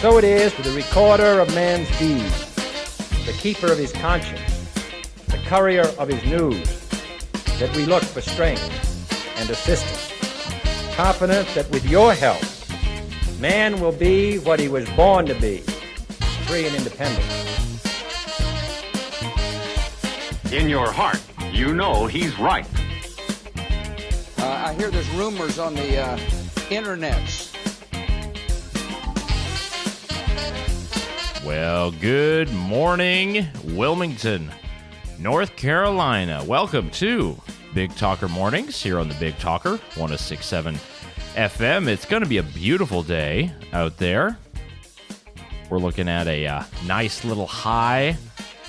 so it is with the recorder of man's deeds, the keeper of his conscience, the courier of his news, that we look for strength and assistance, confident that with your help, man will be what he was born to be, free and independent. In your heart, you know he's right. I hear there's rumors on the internets. Well, good morning, Wilmington, North Carolina. Welcome to Big Talker Mornings here on the Big Talker 106.7 FM. It's going to be a beautiful day out there. We're looking at a nice little high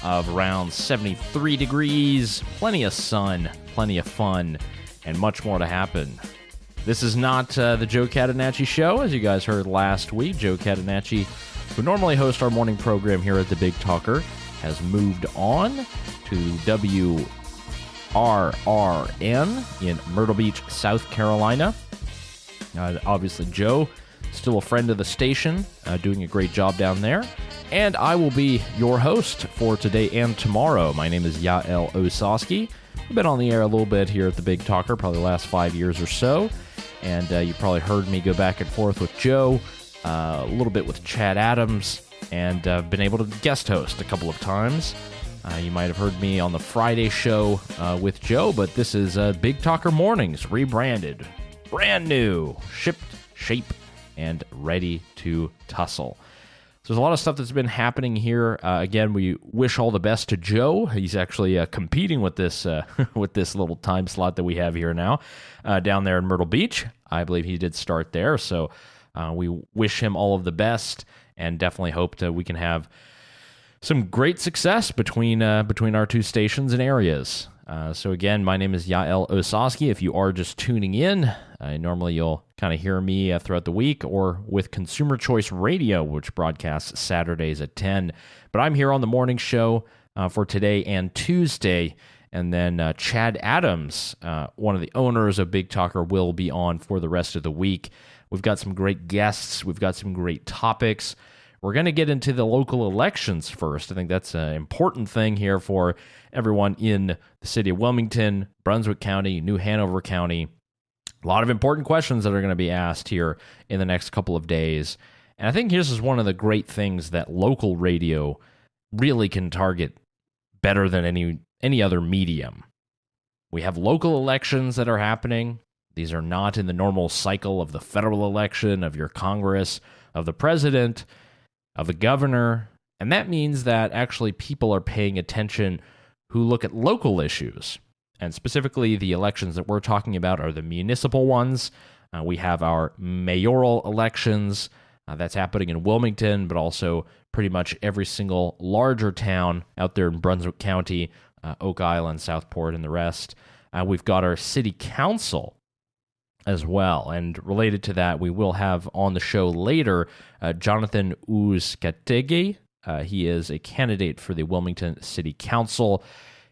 of around 73 degrees, plenty of sun, plenty of fun, and much more to happen. This is not the Joe Catanacci Show, as you guys heard last week. Joe Catanacci, who normally hosts our morning program here at the Big Talker, has moved on to WRRN in Myrtle Beach, South Carolina. Obviously, Joe, still a friend of the station, doing a great job down there. And I will be your host for today and tomorrow. My name is Yaël Ossowski. I've been on the air a little bit here at the Big Talker, probably the last 5 years or so. And you probably heard me go back and forth with Joe, a little bit with Chad Adams, and I've been able to guest host a couple of times. You might have heard me on the Friday show with Joe, but this is Big Talker Mornings, rebranded, brand new, shipped, shape, and ready to tussle. So there's a lot of stuff that's been happening here. Again, we wish all the best to Joe. He's actually competing with this with this little time slot that we have here now down there in Myrtle Beach. I believe he did start there, so we wish him all of the best, and definitely hope that we can have some great success between our two stations and areas. So again, my name is Yaël Ossowski. If you are just tuning in, normally you'll kind of hear me throughout the week or with Consumer Choice Radio, which broadcasts Saturdays at 10. But I'm here on the morning show for today and Tuesday. And then Chad Adams, one of the owners of Big Talker, will be on for the rest of the week. We've got some great guests. We've got some great topics. We're going to get into the local elections first. I think that's an important thing here for everyone in the city of Wilmington, Brunswick County, New Hanover County. A lot of important questions that are going to be asked here in the next couple of days. And I think this is one of the great things that local radio really can target better than any other medium. We have local elections that are happening. These are not in the normal cycle of the federal election, of your Congress, of the president, of the governor. And that means that actually people are paying attention who look at local issues. And specifically, the elections that we're talking about are the municipal ones. We have our mayoral elections. That's happening in Wilmington, but also pretty much every single larger town out there in Brunswick County, Oak Island, Southport, and the rest. We've got our city council as well. And related to that, we will have on the show later Jonathan Ossowski. He is a candidate for the Wilmington City Council.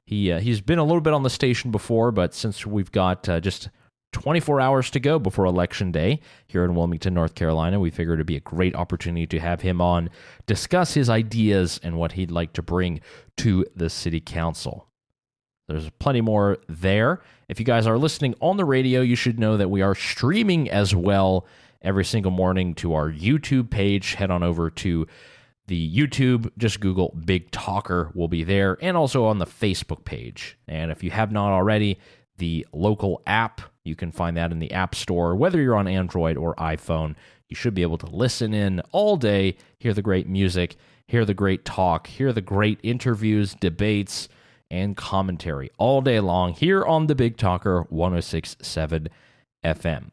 He's been a little bit on the station before, but since we've got just 24 hours to go before Election Day here in Wilmington, North Carolina, we figured it'd be a great opportunity to have him on, discuss his ideas and what he'd like to bring to the City Council. There's plenty more there. If you guys are listening on the radio, you should know that we are streaming as well every single morning to our YouTube page. Head on over to the YouTube, just Google Big Talker, will be there, and also on the Facebook page. And if you have not already, the local app, you can find that in the App Store. Whether you're on Android or iPhone, you should be able to listen in all day, hear the great music, hear the great talk, hear the great interviews, debates, and commentary all day long here on the Big Talker 106.7 FM.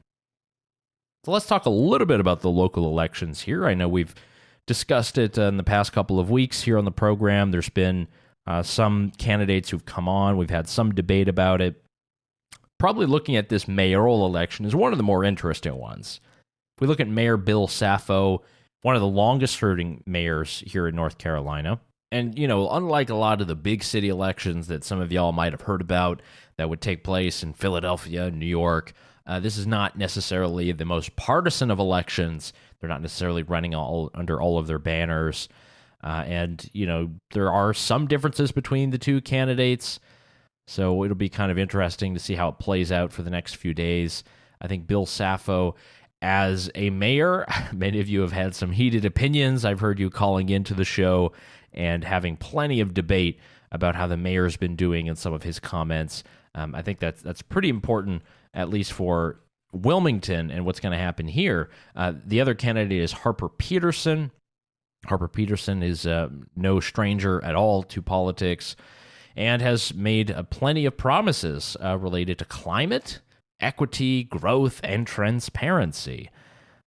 So let's talk a little bit about the local elections here. I know we've discussed it in the past couple of weeks here on the program. There's been some candidates who've come on. We've had some debate about it. Probably looking at this mayoral election is one of the more interesting ones. If we look at Mayor Bill Saffo, one of the longest-serving mayors here in North Carolina, and, you know, unlike a lot of the big city elections that some of y'all might have heard about that would take place in Philadelphia, New York, This is not necessarily the most partisan of elections. They're not necessarily running under all of their banners. And, there are some differences between the two candidates. So it'll be kind of interesting to see how it plays out for the next few days. I think Bill Saffo, as a mayor, many of you have had some heated opinions. I've heard you calling into the show and having plenty of debate about how the mayor's been doing in some of his comments. I think that's pretty important, at least for Wilmington and what's going to happen here. The other candidate is Harper Peterson. Harper Peterson is no stranger at all to politics and has made plenty of promises related to climate, equity, growth, and transparency.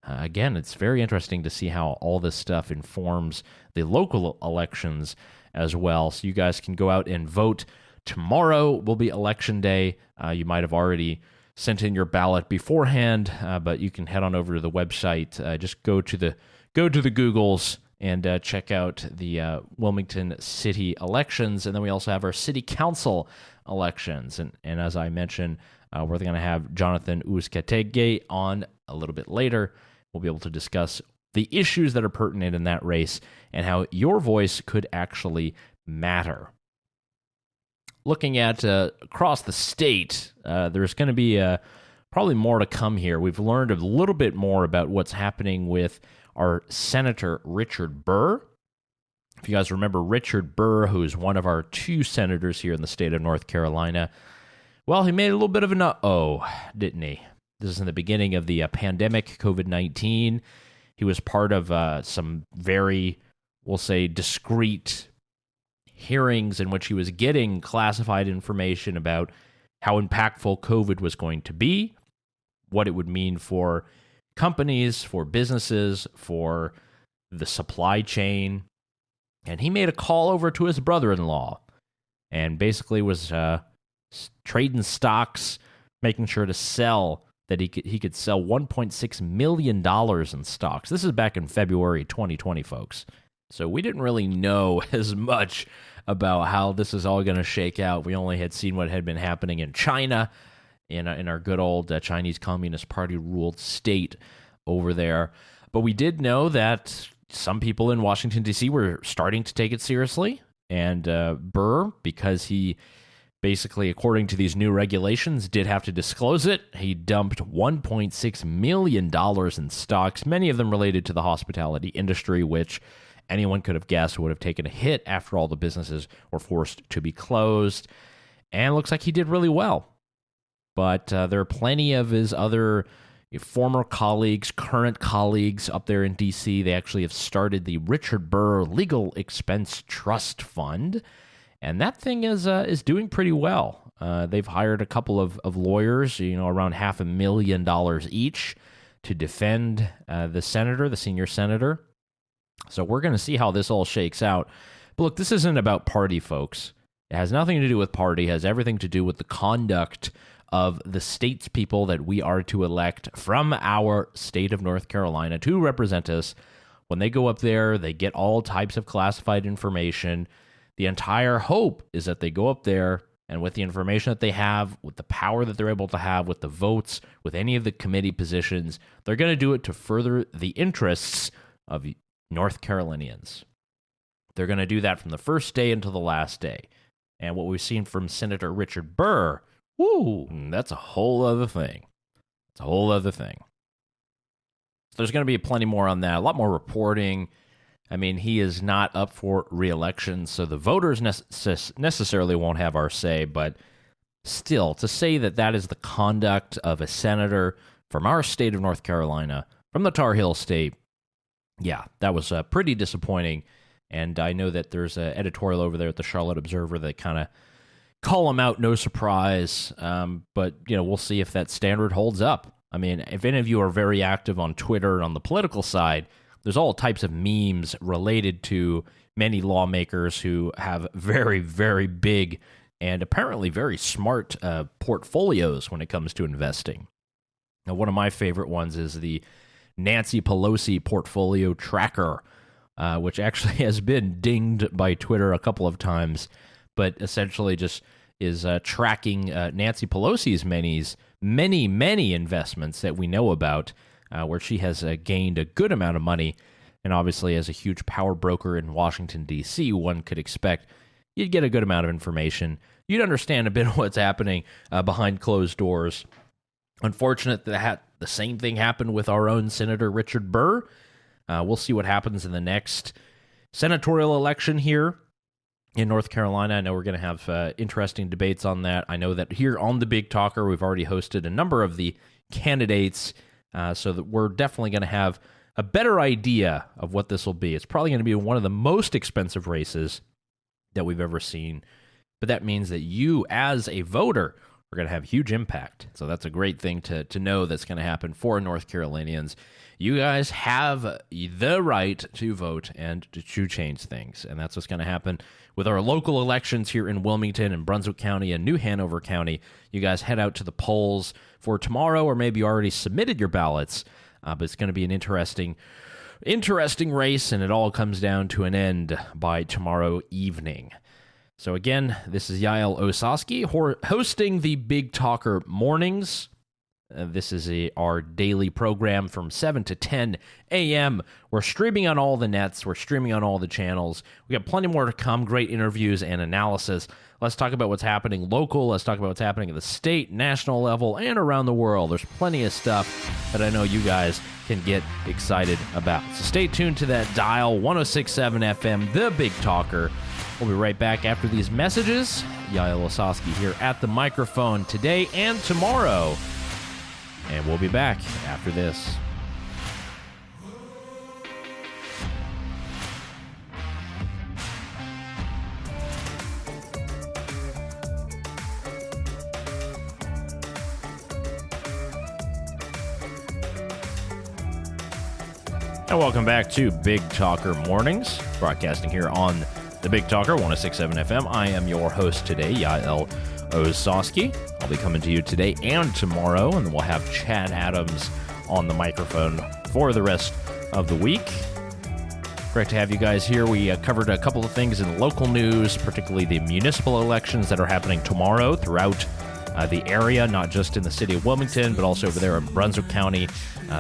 Again, it's very interesting to see how all this stuff informs the local elections as well. So you guys can go out and vote. Tomorrow will be election day. You might have already sent in your ballot beforehand, but you can head on over to the website. Just go to the Googles and check out the Wilmington city elections. And then we also have our city council elections. And as I mentioned, we're going to have Jonathan Uzcategui on a little bit later. We'll be able to discuss the issues that are pertinent in that race and how your voice could actually matter. Looking at across the state, there's going to be probably more to come here. We've learned a little bit more about what's happening with our Senator Richard Burr. If you guys remember Richard Burr, who's one of our two senators here in the state of North Carolina, well, he made a little bit of an uh-oh, didn't he? This is in the beginning of the pandemic, COVID-19. He was part of some very, we'll say, discreet hearings in which he was getting classified information about how impactful COVID was going to be, what it would mean for companies, for businesses, for the supply chain. And he made a call over to his brother-in-law and basically was trading stocks, making sure to sell, that he could sell $1.6 million in stocks. This is back in February 2020, folks. So we didn't really know as much about how this is all going to shake out. We only had seen what had been happening in China, in our good old Chinese Communist Party-ruled state over there. But we did know that some people in Washington, D.C. were starting to take it seriously. And Burr, because he basically, according to these new regulations, did have to disclose it, he dumped $1.6 million in stocks, many of them related to the hospitality industry, which anyone could have guessed would have taken a hit after all the businesses were forced to be closed. And it looks like he did really well. But there are plenty of his other former colleagues, current colleagues up there in D.C. They actually have started the Richard Burr Legal Expense Trust Fund, and that thing is doing pretty well. They've hired a couple of lawyers, around $500,000 each, to defend the senior senator. So we're going to see how this all shakes out. But look, this isn't about party, folks. It has nothing to do with party. It has everything to do with the conduct of the state's people that we are to elect from our state of North Carolina to represent us. When they go up there, they get all types of classified information. The entire hope is that they go up there, and with the information that they have, with the power that they're able to have, with the votes, with any of the committee positions, they're going to do it to further the interests of North Carolinians. They're going to do that from the first day until the last day. And what we've seen from Senator Richard Burr, that's a whole other thing. It's a whole other thing. So there's going to be plenty more on that, a lot more reporting. I mean, he is not up for re-election, so the voters necessarily won't have our say, but still, to say that is the conduct of a senator from our state of North Carolina, from the Tar Heel State, yeah, that was pretty disappointing. And I know that there's an editorial over there at the Charlotte Observer that kind of call him out, no surprise. But, we'll see if that standard holds up. I mean, if any of you are very active on Twitter on the political side, there's all types of memes related to many lawmakers who have very, very big and apparently very smart portfolios when it comes to investing. Now, one of my favorite ones is the Nancy Pelosi portfolio tracker, which actually has been dinged by Twitter a couple of times, but essentially just is tracking Nancy Pelosi's many investments that we know about, where she has gained a good amount of money. And obviously, as a huge power broker in Washington, D.C., one could expect you'd get a good amount of information. You'd understand a bit of what's happening behind closed doors. Unfortunate that the same thing happened with our own Senator Richard Burr. We'll see what happens in the next senatorial election here in North Carolina. I know we're going to have interesting debates on that. I know that here on The Big Talker, we've already hosted a number of the candidates, so that we're definitely going to have a better idea of what this will be. It's probably going to be one of the most expensive races that we've ever seen, but that means that you, as a voter, are going to have huge impact. So that's a great thing to know that's going to happen for North Carolinians. You guys have the right to vote and to change things, and that's what's going to happen with our local elections here in Wilmington and Brunswick County and New Hanover County. You guys head out to the polls for tomorrow, or maybe you already submitted your ballots, but it's going to be an interesting race, and it all comes down to an end by tomorrow evening. So again, this is Yaël Ossowski hosting the Big Talker Mornings. This is our daily program from 7 to 10 a.m. We're streaming on all the nets. We're streaming on all the channels. We got plenty more to come, great interviews and analysis. Let's talk about what's happening local. Let's talk about what's happening at the state, national level, and around the world. There's plenty of stuff that I know you guys can get excited about. So stay tuned to that dial, 106.7 FM, The Big Talker. We'll be right back after these messages. Yaël Ossowski here at the microphone today and tomorrow. And we'll be back after this. And welcome back to Big Talker Mornings, broadcasting here on The Big Talker, 106.7 FM. I am your host today, Yaël Ossowski. I'll be coming to you today and tomorrow, and then we'll have Chad Adams on the microphone for the rest of the week. Great to have you guys here. We covered a couple of things in local news, particularly the municipal elections that are happening tomorrow throughout the area, not just in the city of Wilmington, but also over there in Brunswick County,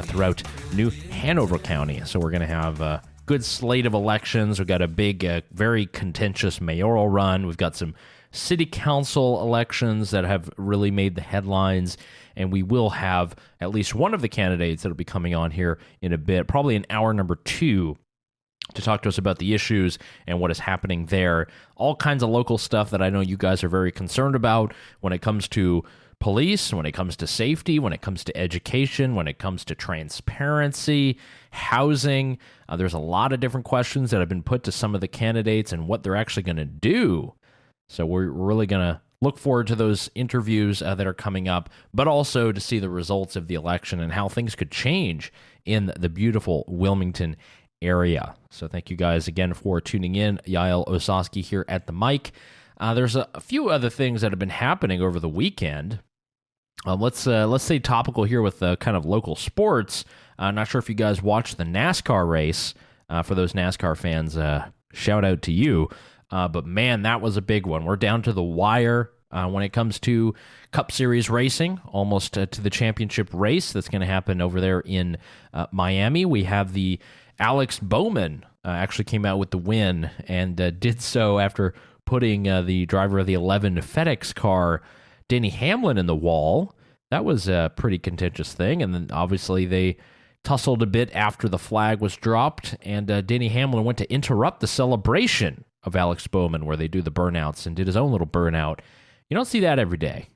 throughout New Hanover County. So we're going to have a good slate of elections. We've got a big, very contentious mayoral run. We've got some city council elections that have really made the headlines, and we will have at least one of the candidates that will be coming on here in a bit, probably in hour number 2, to talk to us about the issues and what is happening there. All kinds of local stuff that I know you guys are very concerned about when it comes to police, when it comes to safety, when it comes to education, when it comes to transparency, housing. There's a lot of different questions that have been put to some of the candidates and what they're actually going to do. So we're really going to look forward to those interviews that are coming up, but also to see the results of the election and how things could change in the beautiful Wilmington area. So thank you guys again for tuning in. Yaël Ossowski here at the mic. There's a few other things that have been happening over the weekend. Let's stay topical here with kind of local sports. I'm not sure if you guys watched the NASCAR race. For those NASCAR fans, shout out to you. But man, that was a big one. We're down to the wire when it comes to Cup Series racing, almost to the championship race that's going to happen over there in Miami. We have the Alex Bowman actually came out with the win and did so after putting the driver of the 11 FedEx car, Denny Hamlin, in the wall. That was a pretty contentious thing. And then obviously they tussled a bit after the flag was dropped, and Denny Hamlin went to interrupt the celebration of Alex Bowman, where they do the burnouts, and did his own little burnout. You don't see that every day.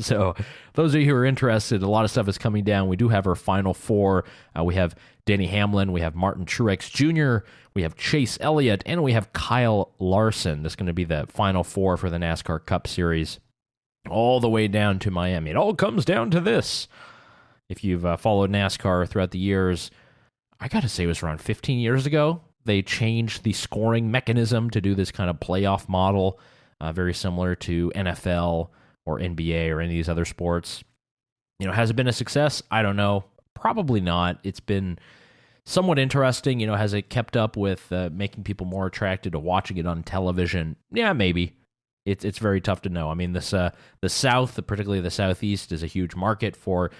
So those of you who are interested, a lot of stuff is coming down. We do have our Final Four. We have Denny Hamlin, we have Martin Truex Jr., we have Chase Elliott, and we have Kyle Larson. This is going to be the Final Four for the NASCAR Cup Series, all the way down to Miami. It all comes down to this. If you've followed NASCAR throughout the years, I got to say it was around 15 years ago, they changed the scoring mechanism to do this kind of playoff model, very similar to NFL or NBA or any of these other sports. You know, has it been a success? I don't know. Probably not. It's been somewhat interesting. You know, has it kept up with making people more attracted to watching it on television? Yeah, maybe. It's very tough to know. I mean, the South, particularly the Southeast, is a huge market for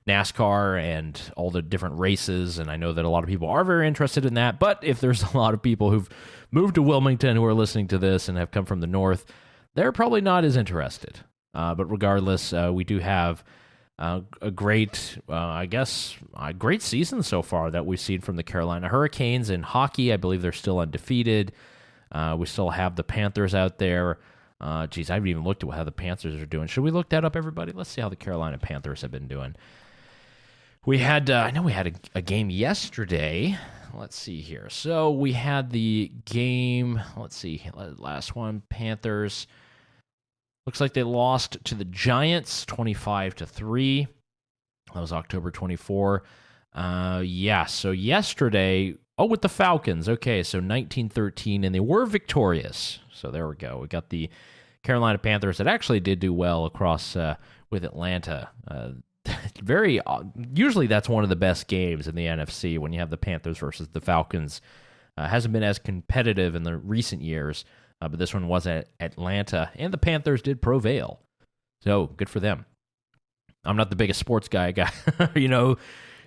NASCAR and all the different races, and I know that a lot of people are very interested in that. But if there's a lot of people who've moved to Wilmington who are listening to this and have come from the North, they're probably not as interested. But regardless, we do have a great, great season so far that we've seen from the Carolina Hurricanes. In hockey, I believe they're still undefeated. We still have the Panthers out there. I haven't even looked at how the Panthers are doing. Should we look that up, everybody? Let's see how the Carolina Panthers have been doing. We had, I know we had a game yesterday. Let's see here. So we had the game, let's see, last one, Panthers. Looks like they lost to the Giants 25-3. That was October 24. So yesterday, with the Falcons. Okay, so 19-13, and they were victorious. So there we go. We got the Carolina Panthers that actually did do well across with Atlanta. Usually that's one of the best games in the NFC when you have the Panthers versus the Falcons. Hasn't been as competitive in the recent years, but this one was at Atlanta, and the Panthers did prevail. So good for them. I'm not the biggest sports guy, you know,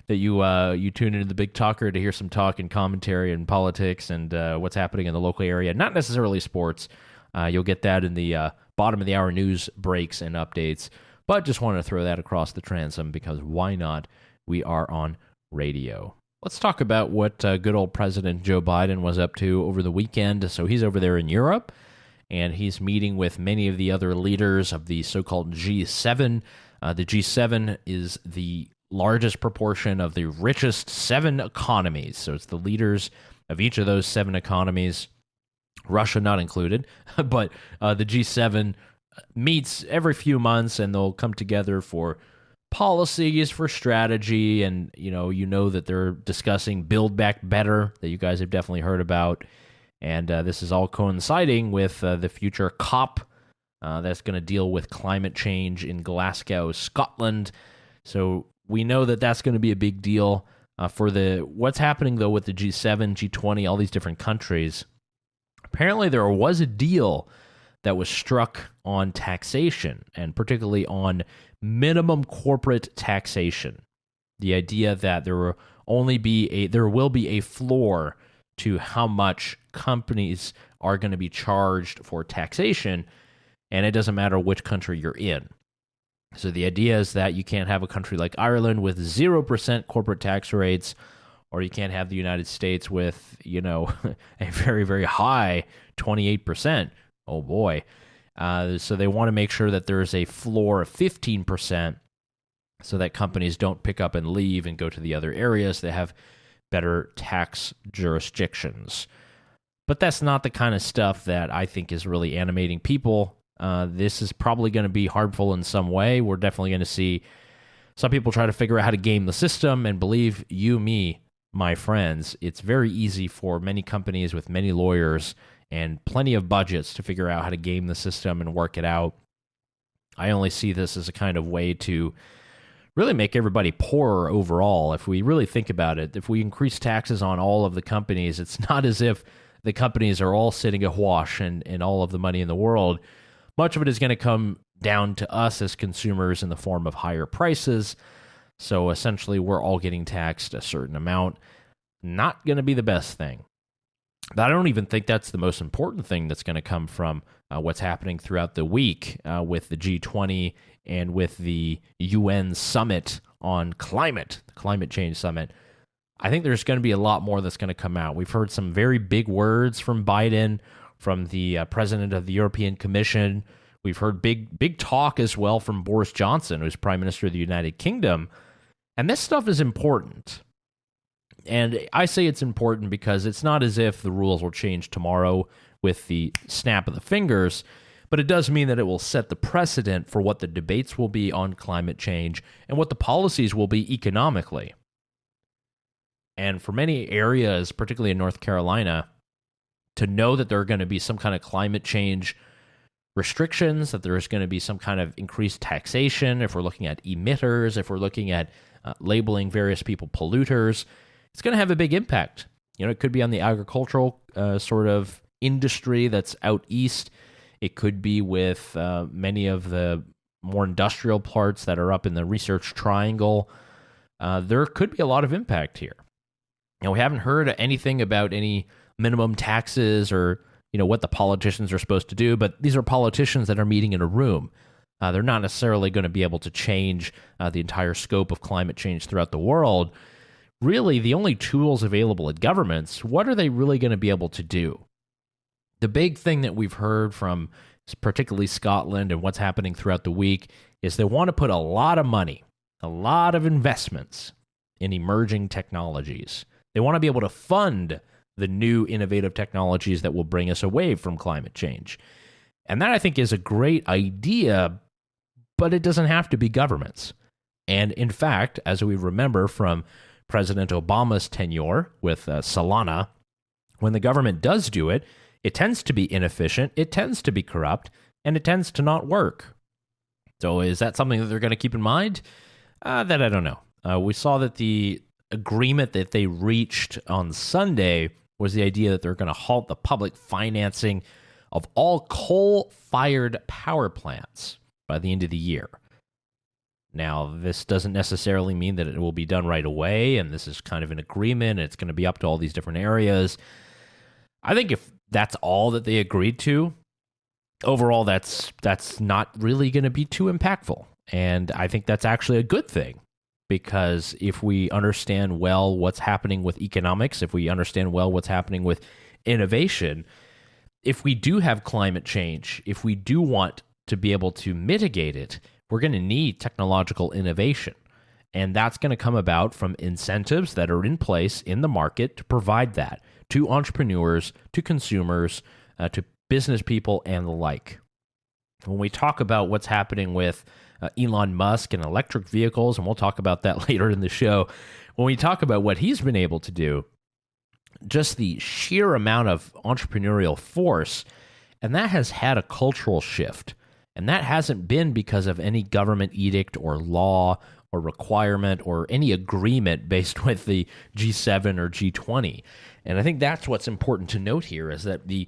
that you tune into the Big Talker to hear some talk and commentary and politics and what's happening in the local area. Not necessarily sports. You'll get that in the bottom of the hour news breaks and updates. But just wanted to throw that across the transom because why not? We are on radio. Let's talk about what good old President Joe Biden was up to over the weekend. So he's over there in Europe, and he's meeting with many of the other leaders of the so-called G7. The G7 is the largest proportion of the richest 7 economies. So it's the leaders of each of those 7 economies, Russia not included, but the G7 meets every few months, and they'll come together for policies, for strategy, and you know that they're discussing Build Back Better that you guys have definitely heard about, and this is all coinciding with the future COP that's going to deal with climate change in Glasgow, Scotland. So we know that that's going to be a big deal for what's happening though with the G7, G20, all these different countries. Apparently, there was a deal that was struck on taxation, and particularly on minimum corporate taxation. The idea that there will be a floor to how much companies are going to be charged for taxation, and it doesn't matter which country you're in. So the idea is that you can't have a country like Ireland with 0% corporate tax rates, or you can't have the United States with, a very, very high 28%. Oh boy. So they want to make sure that there's a floor of 15% so that companies don't pick up and leave and go to the other areas that have better tax jurisdictions. But that's not the kind of stuff that I think is really animating people. This is probably going to be harmful in some way. We're definitely going to see some people try to figure out how to game the system, and believe you me, my friends, it's very easy for many companies with many lawyers and plenty of budgets to figure out how to game the system and work it out. I only see this as a kind of way to really make everybody poorer overall. If we really think about it, if we increase taxes on all of the companies, it's not as if the companies are all sitting awash and all of the money in the world. Much of it is going to come down to us as consumers in the form of higher prices. So essentially, we're all getting taxed a certain amount. Not going to be the best thing. But I don't even think that's the most important thing that's going to come from what's happening throughout the week with the G20 and with the UN summit on climate, the climate change summit. I think there's going to be a lot more that's going to come out. We've heard some very big words from Biden, from the president of the European Commission. We've heard big talk as well from Boris Johnson, who's Prime Minister of the United Kingdom. And this stuff is important. And I say it's important because it's not as if the rules will change tomorrow with the snap of the fingers, but it does mean that it will set the precedent for what the debates will be on climate change and what the policies will be economically. And for many areas, particularly in North Carolina, to know that there are going to be some kind of climate change restrictions, that there is going to be some kind of increased taxation, if we're looking at emitters, if we're looking at labeling various people polluters, it's going to have a big impact. It could be on the agricultural sort of industry that's out east. It could be with many of the more industrial parts that are up in the Research Triangle. There could be a lot of impact here. Now, we haven't heard anything about any minimum taxes or what the politicians are supposed to do, but these are politicians that are meeting in a room. They're not necessarily going to be able to change the entire scope of climate change throughout the world. Really, the only tools available at governments, what are they really going to be able to do? The big thing that we've heard from particularly Scotland and what's happening throughout the week is they want to put a lot of money, a lot of investments in emerging technologies. They want to be able to fund the new innovative technologies that will bring us away from climate change. And that, I think, is a great idea, but it doesn't have to be governments. And in fact, as we remember from President Obama's tenure with Solana, when the government does do it, it tends to be inefficient, it tends to be corrupt, and it tends to not work. So is that something that they're going to keep in mind? That I don't know. We saw that the agreement that they reached on Sunday was the idea that they're going to halt the public financing of all coal-fired power plants by the end of the year. Now, this doesn't necessarily mean that it will be done right away, and this is kind of an agreement, and it's going to be up to all these different areas. I think if that's all that they agreed to, overall, that's not really going to be too impactful. And I think that's actually a good thing, because if we understand well what's happening with economics, if we understand well what's happening with innovation, if we do have climate change, if we do want to be able to mitigate it, we're going to need technological innovation. And that's going to come about from incentives that are in place in the market to provide that to entrepreneurs, to consumers, to business people, and the like. When we talk about what's happening with Elon Musk and electric vehicles, and we'll talk about that later in the show, when we talk about what he's been able to do, just the sheer amount of entrepreneurial force, and that has had a cultural shift. And that hasn't been because of any government edict or law or requirement or any agreement based with the G7 or G20. And I think that's what's important to note here, is that the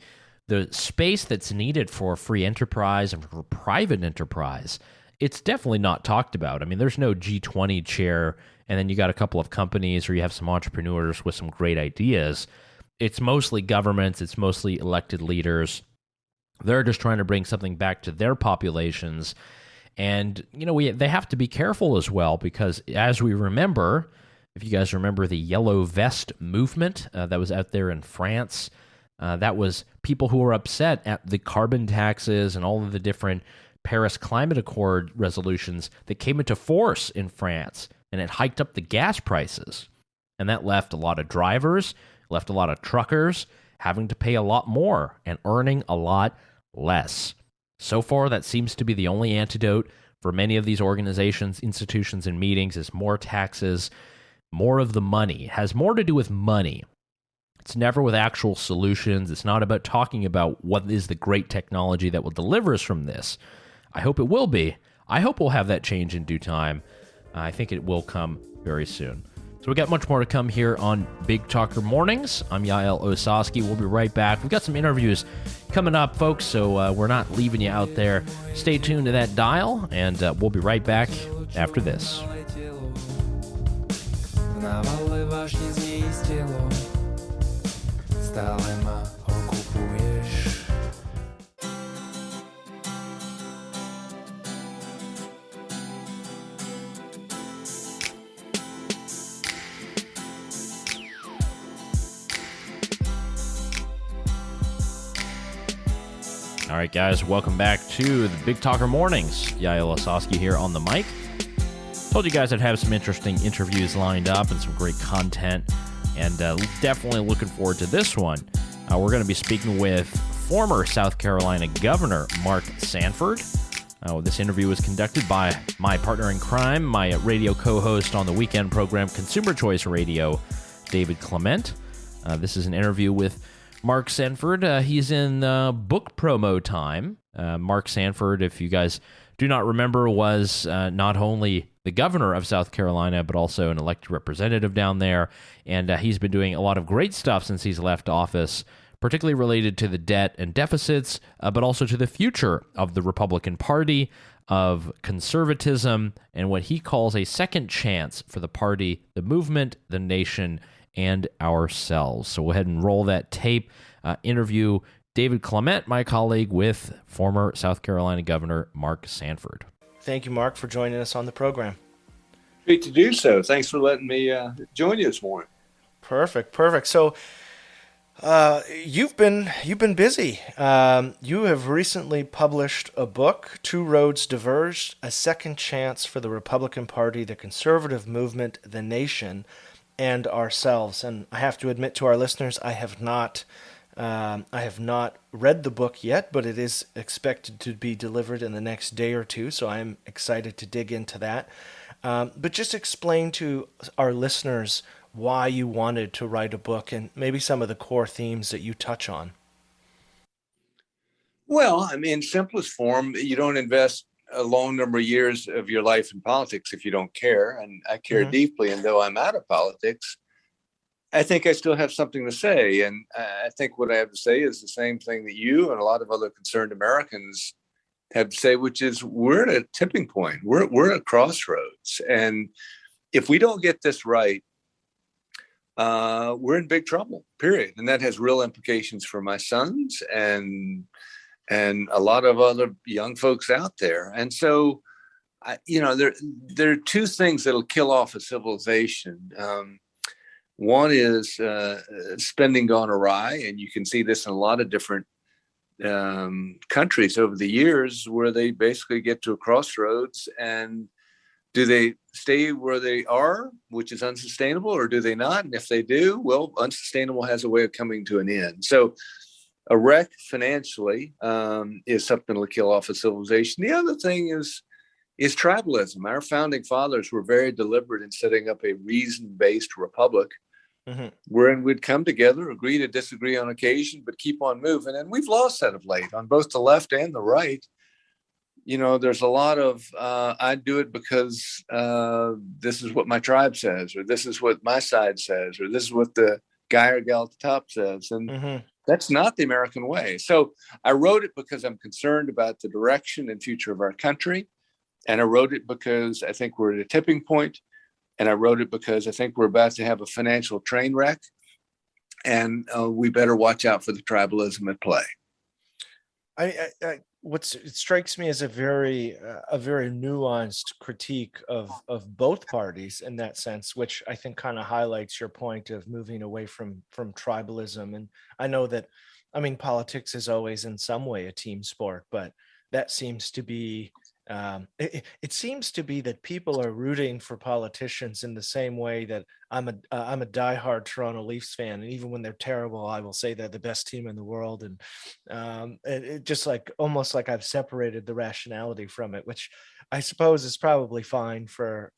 space that's needed for free enterprise and for private enterprise, it's definitely not talked about. I mean, there's no G20 chair, and then you got a couple of companies or you have some entrepreneurs with some great ideas. It's mostly governments, it's mostly elected leaders. They're just trying to bring something back to their populations. And, they have to be careful as well, because as we remember, if you guys remember the Yellow Vest movement that was out there in France, that was people who were upset at the carbon taxes and all of the different Paris Climate Accord resolutions that came into force in France, and it hiked up the gas prices. And that left a lot of drivers, left a lot of truckers having to pay a lot more and earning a lot less. So far, that seems to be the only antidote for many of these organizations, institutions, and meetings is more taxes, more of the money. It has more to do with money. It's never with actual solutions. It's not about talking about what is the great technology that will deliver us from this. I hope it will be. I hope we'll have that change in due time. I think it will come very soon. So we got much more to come here on Big Talker Mornings. I'm Yaël Ossowski. We'll be right back. We've got some interviews coming up, folks, so we're not leaving you out there. Stay tuned to that dial, and we'll be right back after this. All right, guys, welcome back to the Big Talker Mornings. Yaël Ossowski here on the mic. Told you guys I'd have some interesting interviews lined up and some great content, and definitely looking forward to this one. We're going to be speaking with former South Carolina Governor Mark Sanford. This interview was conducted by my partner in crime, my radio co-host on the weekend program Consumer Choice Radio, David Clement. This is an interview with Mark Sanford. He's in book promo time. Mark Sanford, if you guys do not remember, was not only the governor of South Carolina, but also an elected representative down there. And he's been doing a lot of great stuff since he's left office, particularly related to the debt and deficits, but also to the future of the Republican Party, of conservatism, and what he calls a second chance for the party, the movement, the nation, and ourselves. So go ahead and roll that tape. Interview David Clement, my colleague, with former South Carolina Governor Mark Sanford. Thank you, Mark, for joining us on the program. Great to do so. Thanks for letting me join you this morning. Perfect. So you've been busy. You have recently published a book, Two Roads Diverged, A Second Chance for the Republican Party, the Conservative Movement, the Nation, and Ourselves. And I have to admit to our listeners, I have not read the book yet, but it is expected to be delivered in the next day or two, so I'm excited to dig into that. But just explain to our listeners why you wanted to write a book and maybe some of the core themes that you touch on. Well, I mean, in simplest form, you don't invest a long number of years of your life in politics if you don't care. And I care deeply. And though I'm out of politics, I think I still have something to say. And I think what I have to say is the same thing that you and a lot of other concerned Americans have to say, which is we're at a tipping point. We're at a crossroads. And if we don't get this right, we're in big trouble, period. And that has real implications for my sons and a lot of other young folks out there. And so, there are two things that'll kill off a civilization. One is spending gone awry, and you can see this in a lot of different countries over the years where they basically get to a crossroads, and do they stay where they are, which is unsustainable, or do they not? And if they do, well, unsustainable has a way of coming to an end. So a wreck financially is something that'll kill off a civilization. The other thing is tribalism. Our founding fathers were very deliberate in setting up a reason-based republic wherein we'd come together, agree to disagree on occasion, but keep on moving. And we've lost that of late on both the left and the right. There's a lot of, I do it because this is what my tribe says, or this is what my side says, or this is what the guy or gal at the top says. And that's not the American way. So I wrote it because I'm concerned about the direction and future of our country. And I wrote it because I think we're at a tipping point. And I wrote it because I think we're about to have a financial train wreck. And we better watch out for the tribalism at play. It strikes me as a very nuanced critique of both parties in that sense, which I think kind of highlights your point of moving away from tribalism. And I know that, politics is always in some way a team sport, but that seems to be it seems to be that people are rooting for politicians in the same way that I'm a diehard Toronto Leafs fan, and even when they're terrible, I will say they're the best team in the world, and it just almost like I've separated the rationality from it, which I suppose is probably fine for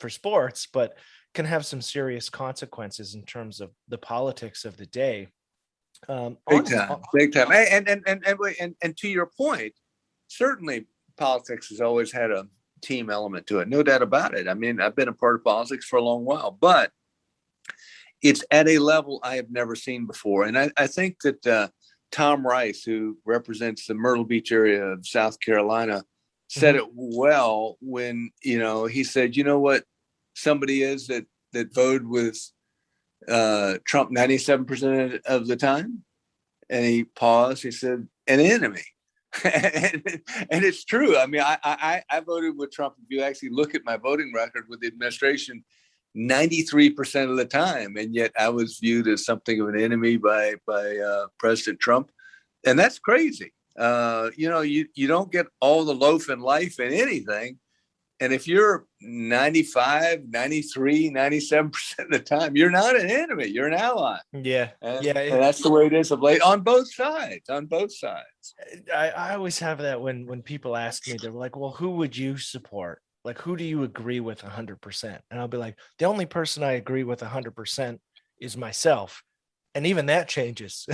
sports, but can have some serious consequences in terms of the politics of the day. Big time. And to your point, certainly politics has always had a team element to it, no doubt about it. I've been a part of politics for a long while, but it's at a level I have never seen before. And I think that Tom Rice, who represents the Myrtle Beach area of South Carolina, said it well when, he said, you know what somebody is that voted with Trump 97% of the time? And he paused, he said, an enemy. and it's true. I voted with Trump. If you actually look at my voting record with the administration, 93% of the time, and yet I was viewed as something of an enemy by President Trump, and that's crazy. You don't get all the loaf in life in anything, and if you're 95, 93, 97% of the time, you're not an enemy, you're an ally. And that's the way it is of late on both sides. I always have that when people ask me, they're like, well, who would you support? Like, who do you agree with 100%? And I'll be like, the only person I agree with 100% is myself. And even that changes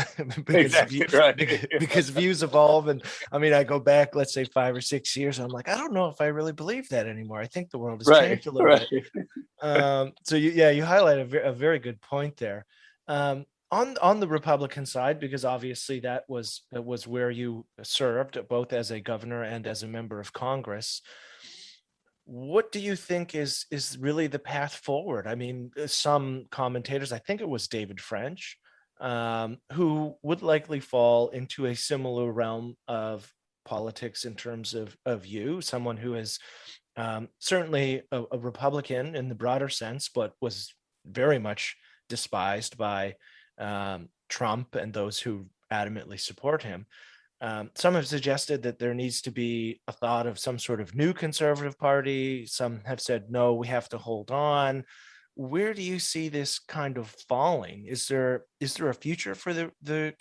because views evolve. And I go back, let's say 5 or 6 years, and I'm like, I don't know if I really believe that anymore. I think the world has changed a little bit. So you highlight a very good point there. On On the Republican side, because obviously that was where you served both as a governor and as a member of Congress, what do you think is really the path forward? I mean, some commentators, I think it was David French, who would likely fall into a similar realm of politics in terms of you, someone who is certainly a Republican in the broader sense, but was very much despised by Trump and those who adamantly support him. Some have suggested that there needs to be a thought of some sort of new conservative party. Some have said, no, we have to hold on. Where do you see this kind of falling? Is there a future for the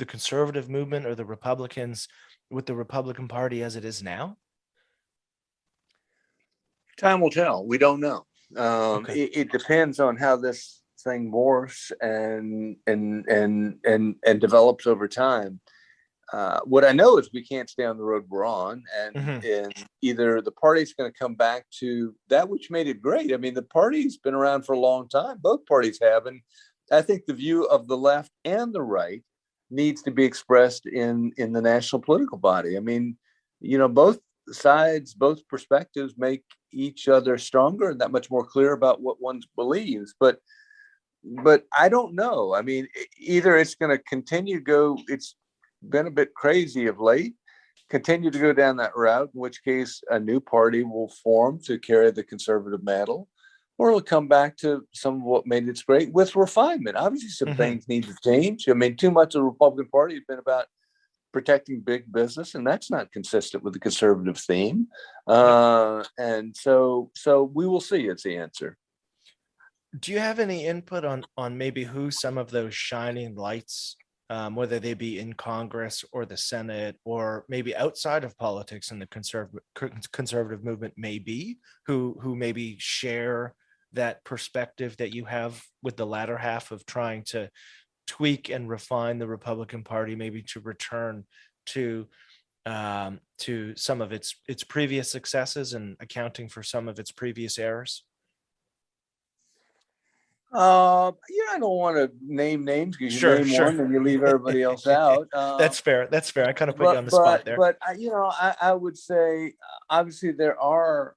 conservative movement or the Republicans with the Republican Party as it is now? Time will tell. We don't know. Okay. It depends on how this thing morphs and develops over time. What I know is we can't stay on the road we're on, and either the party's going to come back to that which made it great. I mean, the party's been around for a long time. Both parties have, and I think the view of the left and the right needs to be expressed in the national political body. I mean, both sides, both perspectives make each other stronger and that much more clear about what one believes. But I don't know. I mean, either it's going to continue to go. It's been a bit crazy of late. Continue to go down that route, in which case a new party will form to carry the conservative mantle, or it'll come back to some of what made it great with refinement. Obviously, some things need to change. I mean, too much of the Republican Party has been about protecting big business, and that's not consistent with the conservative theme. And so we will see. It's the answer. Do you have any input on maybe who some of those shining lights, whether they be in Congress or the Senate, or maybe outside of politics and the conservative movement, may be, who maybe share that perspective that you have with the latter half of trying to tweak and refine the Republican Party, maybe to return to some of its previous successes and accounting for some of its previous errors? I don't want to name names because you name one and you leave everybody else out. That's fair. I kind of put you on the spot there. But I would say, obviously, there are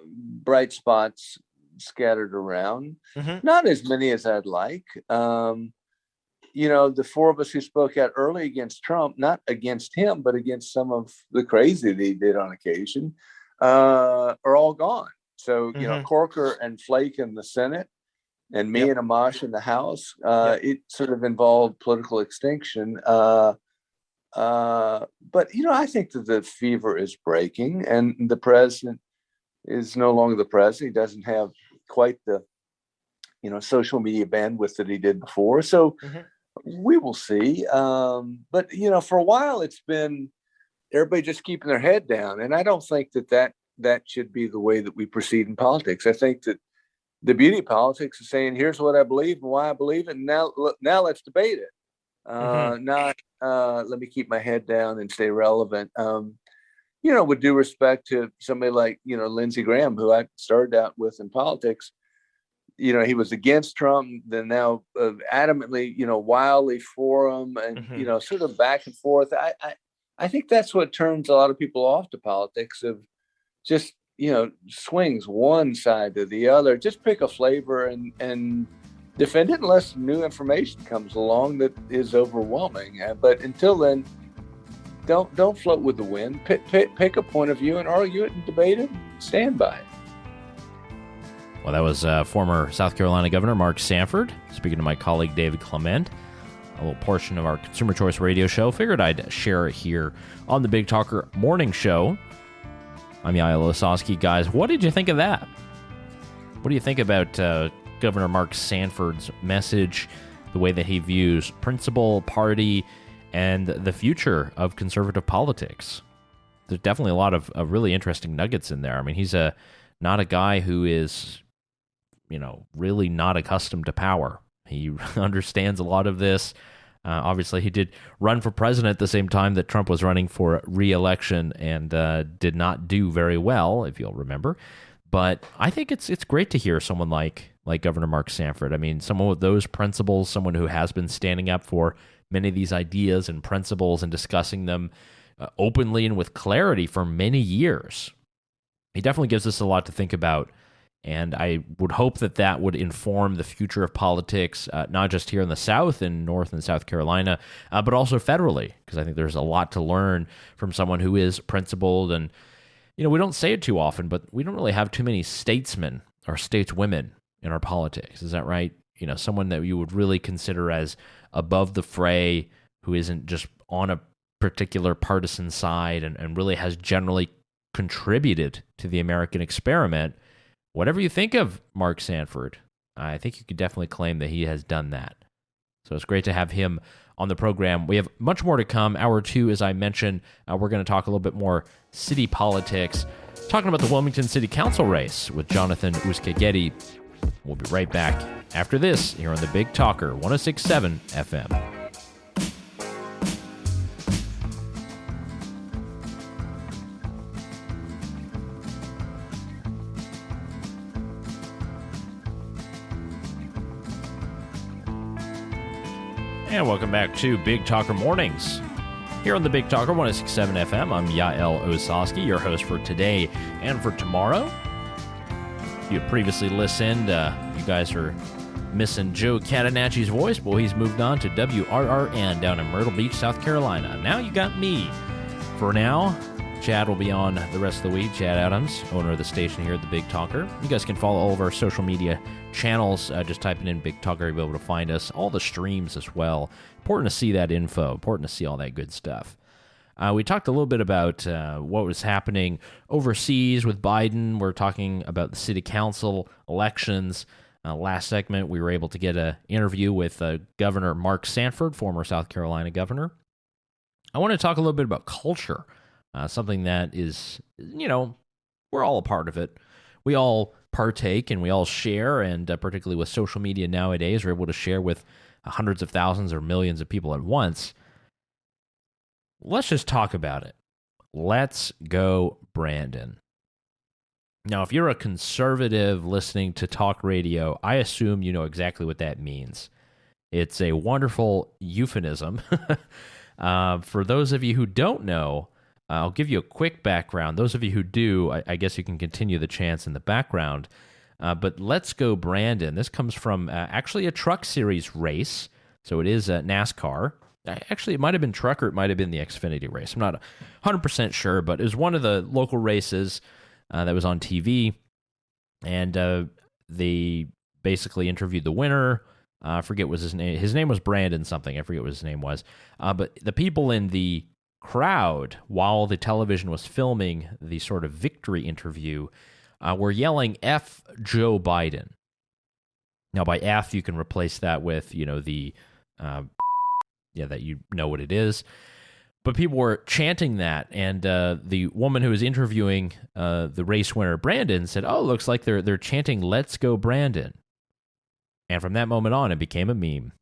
bright spots scattered around. Not as many as I'd like. The four of us who spoke out early against Trump, not against him, but against some of the crazy that he did on occasion, are all gone. So, Corker and Flake in the Senate, and me and Amash in the House, it sort of involved political extinction. But, I think that the fever is breaking, and the president is no longer the president. He doesn't have quite the, social media bandwidth that he did before. So we will see. But, for a while, it's been everybody just keeping their head down. And I don't think that should be the way that we proceed in politics. I think that the beauty of politics is saying, here's what I believe and why I believe it. And now let's debate it. Not let me keep my head down and stay relevant. With due respect to somebody like, Lindsey Graham, who I started out with in politics, he was against Trump, then now adamantly, wildly for him, and, sort of back and forth. I think that's what turns a lot of people off to politics, of just, swings one side to the other. Just pick a flavor and defend it unless new information comes along that is overwhelming. But until then, don't float with the wind. Pick a point of view and argue it and debate it. Stand by it. Well, that was former South Carolina Governor Mark Sanford speaking to my colleague David Clement. A little portion of our Consumer Choice Radio show. Figured I'd share it here on the Big Talker Morning Show. I'm Yaël Ossowski. Guys, what did you think of that? What do you think about Governor Mark Sanford's message, the way that he views principle, party, and the future of conservative politics? There's definitely a lot of really interesting nuggets in there. I mean, he's not a guy who is, really not accustomed to power. He understands a lot of this. Obviously, he did run for president at the same time that Trump was running for re-election and did not do very well, if you'll remember. But I think it's great to hear someone like like Governor Mark Sanford. I mean, someone with those principles, someone who has been standing up for many of these ideas and principles and discussing them openly and with clarity for many years. He definitely gives us a lot to think about, and I would hope that that would inform the future of politics, not just here in the South, in North and South Carolina, but also federally, because I think there's a lot to learn from someone who is principled. And, you know, we don't say it too often, but we don't really have too many statesmen or stateswomen in our politics. Is that right? You know, someone that you would really consider as above the fray, who isn't just on a particular partisan side and really has generally contributed to the American experiment. Whatever you think of Mark Sanford, I think you could definitely claim that he has done that. So it's great to have him on the program. We have much more to come. Hour 2, as I mentioned, we're going to talk a little bit more city politics, talking about the Wilmington City Council race with Jonathan Uskageti. We'll be right back after this here on the Big Talker, 106.7 FM. And welcome back to Big Talker Mornings. Here on the Big Talker 106.7 FM, I'm Yaël Ossowski, your host for today and for tomorrow. If you previously listened, you guys are missing Joe Catanacci's voice. Well, he's moved on to WRRN down in Myrtle Beach, South Carolina. Now you got me. For now, Chad will be on the rest of the week. Chad Adams, owner of the station here at the Big Talker. You guys can follow all of our social media channels. Just typing in Big Talker, you'll be able to find us. All the streams as well. Important to see that info. Important to see all that good stuff. We talked a little bit about what was happening overseas with Biden. We're talking about the city council elections. Last segment, we were able to get an interview with Governor Mark Sanford, former South Carolina governor. I want to talk a little bit about culture. Something that is, you know, we're all a part of it. We all partake and we all share, and particularly with social media nowadays, we're able to share with hundreds of thousands or millions of people at once. Let's just talk about it. Let's go, Brandon. Now, if you're a conservative listening to talk radio, I assume you know exactly what that means. It's a wonderful euphemism. For those of you who don't know, I'll give you a quick background. Those of you who do, I guess you can continue the chants in the background. But Let's Go Brandon. This comes from actually a truck series race. So it is NASCAR. Actually, it might have been truck or it might have been the Xfinity race. I'm not 100% sure, but it was one of the local races that was on TV. And they basically interviewed the winner. I forget what his name. His name was Brandon something. I forget what his name was. But the people in the crowd, while the television was filming the sort of victory interview, were yelling F Joe Biden. Now, by F, you can replace that with, you know, the, that you know what it is. But people were chanting that, and the woman who was interviewing the race winner, Brandon, said, "Oh, looks like they're chanting Let's Go Brandon." And from that moment on, it became a meme.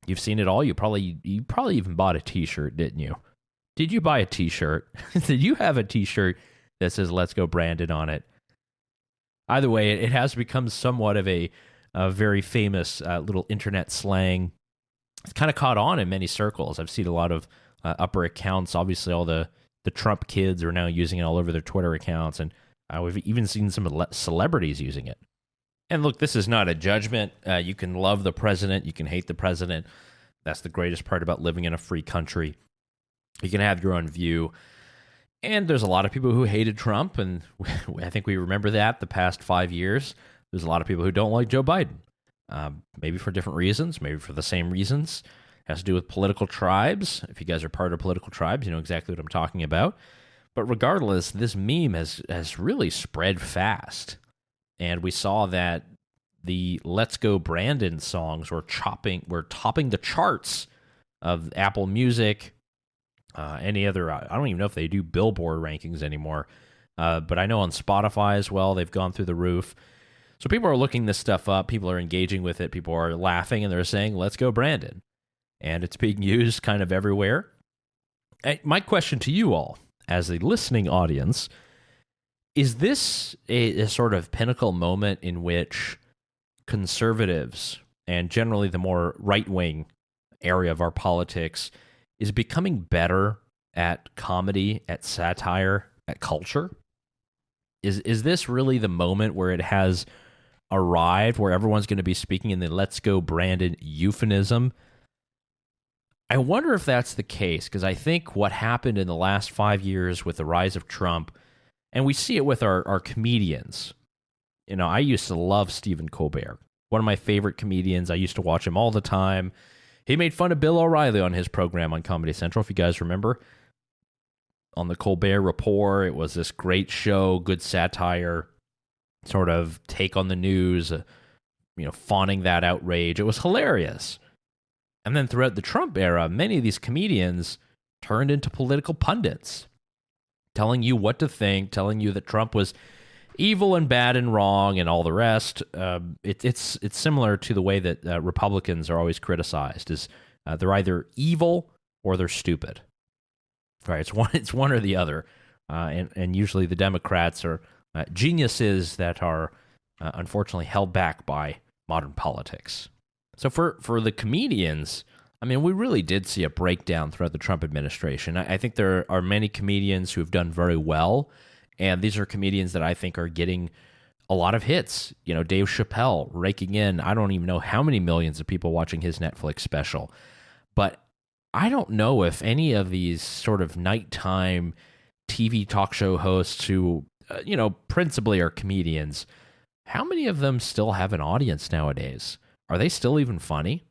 You've seen it all. You probably even bought a T-shirt, didn't you? Did you buy a T-shirt? Did you have a T-shirt that says "Let's Go Brandon" on it? Either way, it has become somewhat of a very famous little internet slang. It's kind of caught on in many circles. I've seen a lot of upper accounts. Obviously, all the Trump kids are now using it all over their Twitter accounts, and we've even seen some celebrities using it. And look, this is not a judgment. You can love the president. You can hate the president. That's the greatest part about living in a free country. You can have your own view. And there's a lot of people who hated Trump, and I think we remember that the past 5 years. There's a lot of people who don't like Joe Biden, maybe for different reasons, maybe for the same reasons. It has to do with political tribes. If you guys are part of political tribes, you know exactly what I'm talking about. But regardless, this meme has really spread fast. And we saw that the Let's Go Brandon songs were topping the charts of Apple Music, any other, I don't even know if they do Billboard rankings anymore, but I know on Spotify as well, they've gone through the roof. So people are looking this stuff up, people are engaging with it, people are laughing, and they're saying, "Let's go Brandon." And it's being used kind of everywhere. My question to you all, as a listening audience, is this a sort of pinnacle moment in which conservatives and generally the more right-wing area of our politics is becoming better at comedy, at satire, at culture? Is this really the moment where it has arrived, where everyone's going to be speaking in the "Let's Go Brandon" euphemism? I wonder if that's the case, because I think what happened in the last 5 years with the rise of Trump, and we see it with our comedians. You know, I used to love Stephen Colbert, one of my favorite comedians. I used to watch him all the time. He made fun of Bill O'Reilly on his program on Comedy Central, if you guys remember. On the Colbert Report, it was this great show, good satire, sort of take on the news, fawning that outrage. It was hilarious. And then throughout the Trump era, many of these comedians turned into political pundits, telling you what to think, telling you that Trump was evil and bad and wrong and all the rest. It's similar to the way that Republicans are always criticized, is they're either evil or they're stupid. Right? It's one or the other. And usually the Democrats are geniuses that are unfortunately held back by modern politics. So for the comedians, I mean, we really did see a breakdown throughout the Trump administration. I think there are many comedians who have done very well, and these are comedians that I think are getting a lot of hits. Dave Chappelle raking in, I don't even know how many millions of people watching his Netflix special. But I don't know if any of these sort of nighttime TV talk show hosts who, principally are comedians, how many of them still have an audience nowadays? Are they still even funny?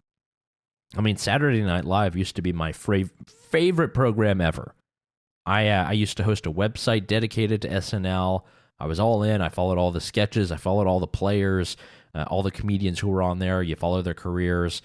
I mean, Saturday Night Live used to be my favorite program ever. I used to host a website dedicated to SNL. I was all in. I followed all the sketches. I followed all the players, all the comedians who were on there. You follow their careers.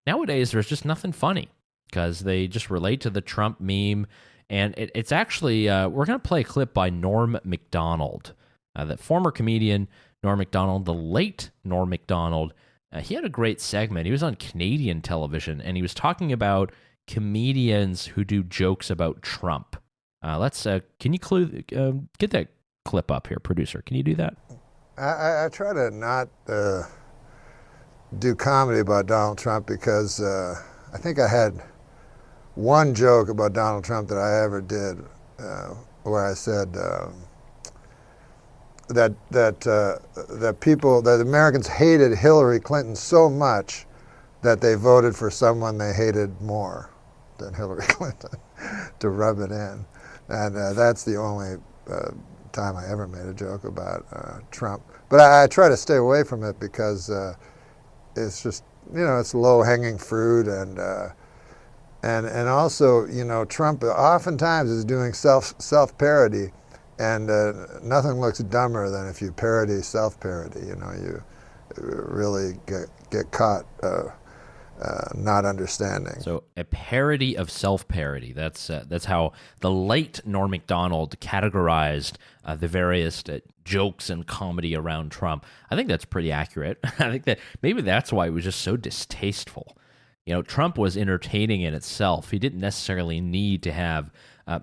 Nowadays, there's just nothing funny because they just relate to the Trump meme. And it's actually, we're going to play a clip by Norm Macdonald, the former comedian Norm Macdonald, the late Norm Macdonald. He had a great segment. He was on Canadian television, and he was talking about comedians who do jokes about Trump. Can you get that clip up here, producer? Can you do that? I try to not do comedy about Donald Trump because I think I had one joke about Donald Trump that I ever did where I said that Americans hated Hillary Clinton so much that they voted for someone they hated more than Hillary Clinton to rub it in. And that's the only time I ever made a joke about Trump. But I try to stay away from it because it's just, it's low-hanging fruit, and also, Trump oftentimes is doing self-parody, and nothing looks dumber than if you parody self-parody. You really get caught not understanding. So a parody of self-parody. That's how the late Norm Macdonald categorized the various jokes and comedy around Trump. I think that's pretty accurate. I think that maybe that's why it was just so distasteful. Trump was entertaining in itself. He didn't necessarily need to have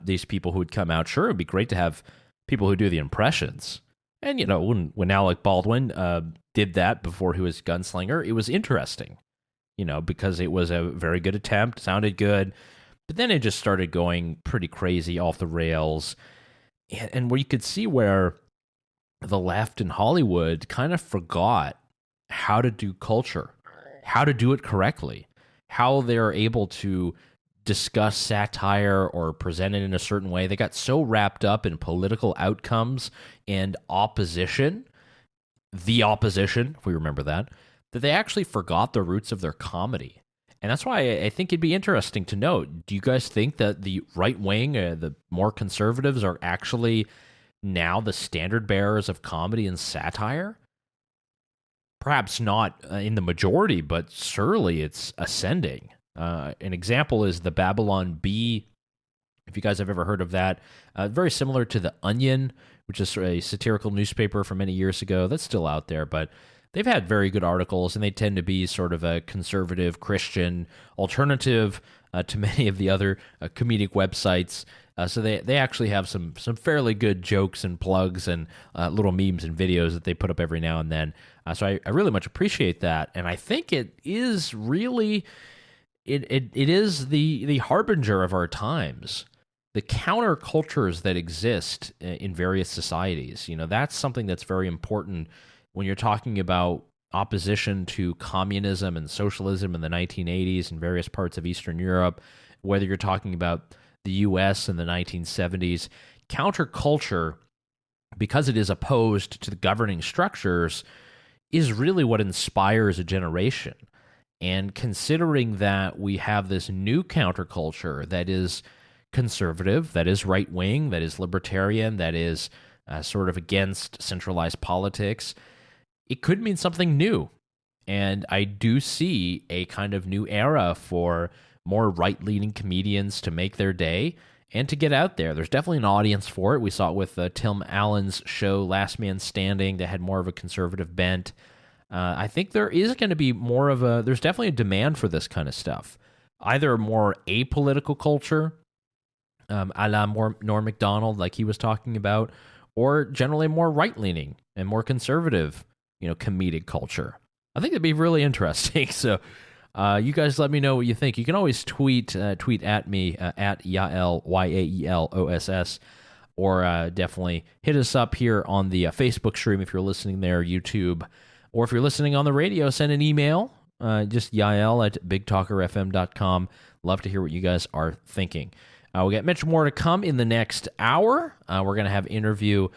these people who would come out. Sure, it would be great to have people who do the impressions. And, when Alec Baldwin did that before he was Gunslinger, it was interesting, because it was a very good attempt, sounded good. But then it just started going pretty crazy off the rails. And where you could see where the left in Hollywood kind of forgot how to do culture, how to do it correctly, how they're able to discuss satire or present it in a certain way. They got so wrapped up in political outcomes and opposition, the opposition, if we remember that they actually forgot the roots of their comedy. And that's why I think it'd be interesting to note, do you guys think that the right wing, the more conservatives, are actually now the standard bearers of comedy and satire? Perhaps not in the majority, but surely it's ascending. An example is the Babylon Bee, if you guys have ever heard of that. Very similar to The Onion, which is a satirical newspaper from many years ago. That's still out there, but they've had very good articles, and they tend to be sort of a conservative, Christian, alternative to many of the other comedic websites. So they actually have some fairly good jokes and plugs and little memes and videos that they put up every now and then. So I really much appreciate that, and I think it is really it is the harbinger of our times. The countercultures that exist in various societies, that's something that's very important when you're talking about opposition to communism and socialism in the 1980s in various parts of Eastern Europe, whether you're talking about the U.S. in the 1970s. Counterculture, because it is opposed to the governing structures, is really what inspires a generation. And considering that we have this new counterculture that is conservative, that is right-wing, that is libertarian, that is sort of against centralized politics, it could mean something new. And I do see a kind of new era for more right-leaning comedians to make their day and to get out there. There's definitely an audience for it. We saw it with Tim Allen's show, Last Man Standing, that had more of a conservative bent. I think there is going to be there's definitely a demand for this kind of stuff. Either a more apolitical culture, a la Norm Macdonald, like he was talking about, or generally more right-leaning and more conservative, comedic culture. I think that'd be really interesting. So you guys let me know what you think. You can always tweet at me, at Yael, Yael, or definitely hit us up here on the Facebook stream if you're listening there, YouTube, or if you're listening on the radio, send an email, just Yael at bigtalkerfm.com. Love to hear what you guys are thinking. We got much more to come in the next hour. We're going to have an interview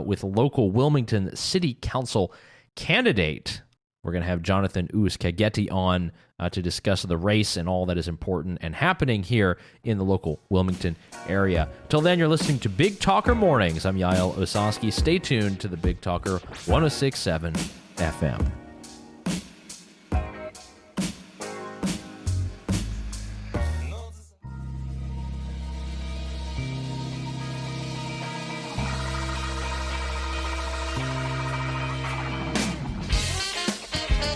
with local Wilmington City Council candidate. We're going to have Jonathan Kageti on to discuss the race and all that is important and happening here in the local Wilmington area. Till then, you're listening to Big Talker Mornings. I'm Yaël Ossowski. Stay tuned to the Big Talker 106.7 FM.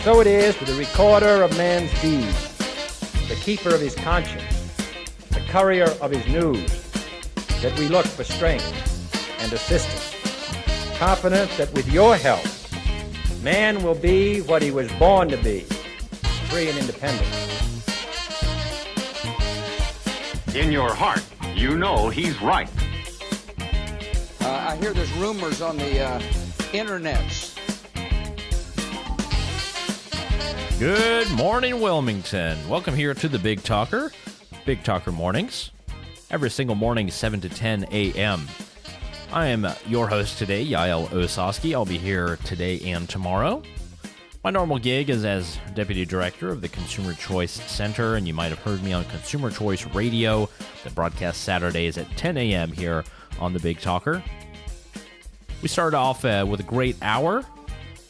So it is with the recorder of man's deeds, the keeper of his conscience, the courier of his news, that we look for strength and assistance, confident that with your help, man will be what he was born to be, free and independent. In your heart, you know he's right. I hear there's rumors on the internets. Good morning, Wilmington. Welcome here to the Big Talker Mornings. Every single morning, 7 to 10 a.m. I am your host today, Yaël Ossowski. I'll be here today and tomorrow. My normal gig is as Deputy Director of the Consumer Choice Center, and you might have heard me on Consumer Choice Radio that broadcasts Saturdays at 10 a.m. here on the Big Talker. We started off with a great hour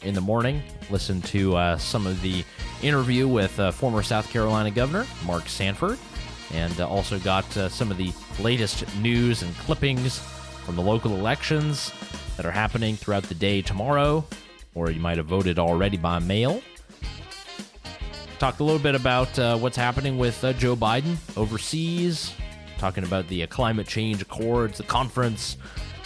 in the morning. Listen to some of the interview with former South Carolina Governor Mark Sanford, and also got some of the latest news and clippings from the local elections that are happening throughout the day tomorrow, or you might have voted already by mail. Talked a little bit about what's happening with Joe Biden overseas, talking about the climate change accords, the conference,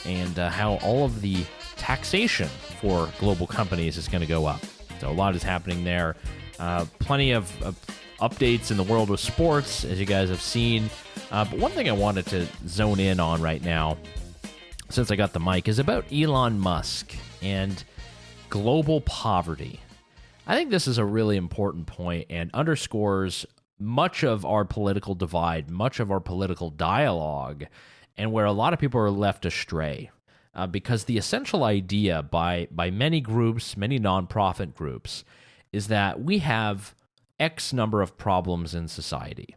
and how all of the taxation for global companies is going to go up. So a lot is happening there. Plenty of updates in the world of sports, as you guys have seen. But one thing I wanted to zone in on right now, since I got the mic, is about Elon Musk and global poverty. I think this is a really important point and underscores much of our political divide, much of our political dialogue, and where a lot of people are left astray. Because the essential idea by many groups, many nonprofit groups, is that we have X number of problems in society.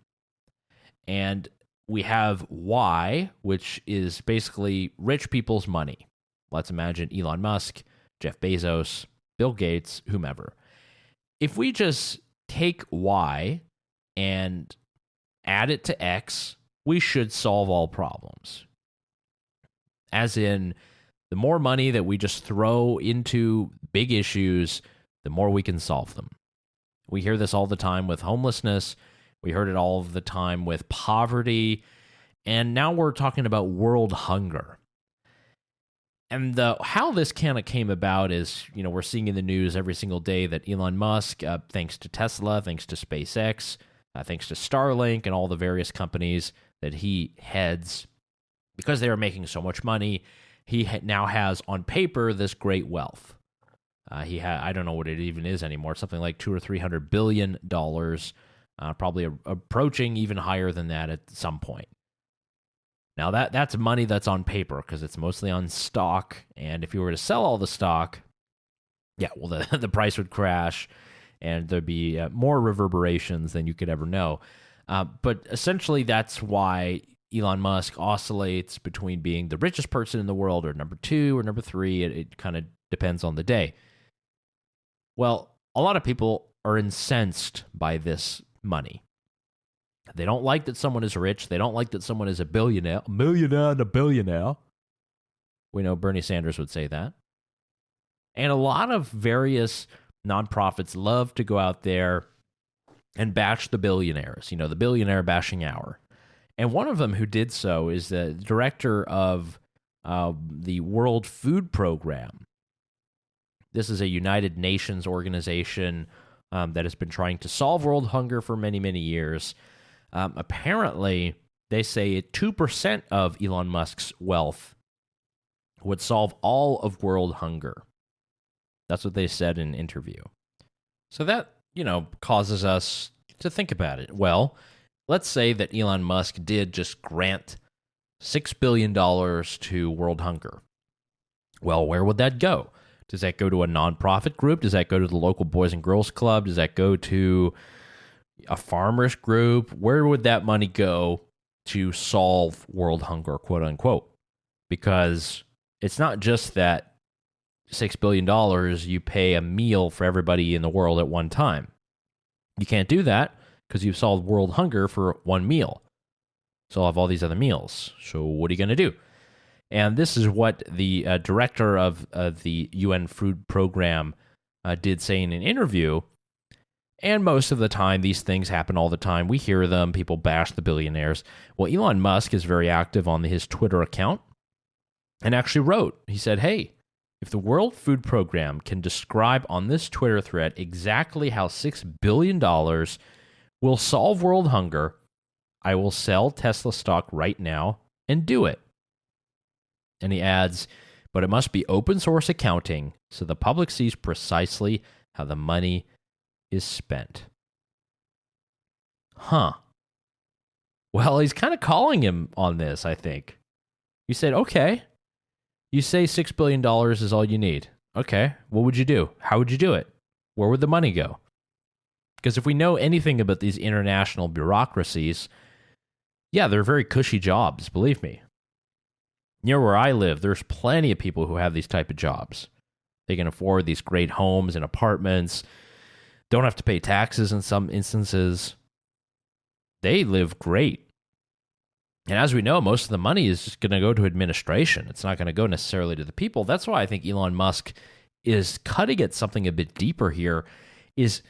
And we have Y, which is basically rich people's money. Let's imagine Elon Musk, Jeff Bezos, Bill Gates, whomever. If we just take Y and add it to X, we should solve all problems. As in, the more money that we just throw into big issues, the more we can solve them. We hear this all the time with homelessness, We heard it all of the time with poverty. And now we're talking about world hunger. And how this kind of came about is, we're seeing in the news every single day that Elon Musk, thanks to Tesla, thanks to SpaceX, thanks to Starlink and all the various companies that he heads, because they are making so much money, he now has on paper this great wealth. I don't know what it even is anymore, something like $200 or $300 billion, probably approaching even higher than that at some point. Now, that's money that's on paper because it's mostly on stock. And if you were to sell all the stock, the price would crash and there'd be more reverberations than you could ever know. But essentially, that's why Elon Musk oscillates between being the richest person in the world or number 2 or number 3. It kind of depends on the day. Well, a lot of people are incensed by this money. They don't like that someone is rich. They don't like that someone is a millionaire and a billionaire. We know Bernie Sanders would say that. And a lot of various nonprofits love to go out there and bash the billionaires, the billionaire bashing hour. And one of them who did so is the director of the World Food Program. This is a United Nations organization that has been trying to solve world hunger for many, many years. Apparently, they say 2% of Elon Musk's wealth would solve all of world hunger. That's what they said in an interview. So that, causes us to think about it. Well, let's say that Elon Musk did just grant $6 billion to world hunger. Well, where would that go? Does that go to a nonprofit group? Does that go to the local Boys and Girls Club? Does that go to a farmers group? Where would that money go to solve world hunger, quote unquote? Because it's not just that $6 billion you pay a meal for everybody in the world at one time. You can't do that because you've solved world hunger for one meal. So I'll have all these other meals. So what are you going to do? And this is what the director of the UN Food Program did say in an interview. And most of the time, these things happen all the time. We hear them. People bash the billionaires. Well, Elon Musk is very active on his Twitter account and actually wrote, he said, hey, if the World Food Program can describe on this Twitter thread exactly how $6 billion will solve world hunger, I will sell Tesla stock right now and do it. And he adds, but it must be open source accounting so the public sees precisely how the money is spent. Well, he's kind of calling him on this, I think. You said, okay, you say $6 billion is all you need. Okay, what would you do? How would you do it? Where would the money go? Because if we know anything about these international bureaucracies, they're very cushy jobs, believe me. Near where I live, there's plenty of people who have these type of jobs. They can afford these great homes and apartments, don't have to pay taxes in some instances. They live great. And as we know, most of the money is just going to go to administration. It's not going to go necessarily to the people. That's why I think Elon Musk is cutting at something a bit deeper here, is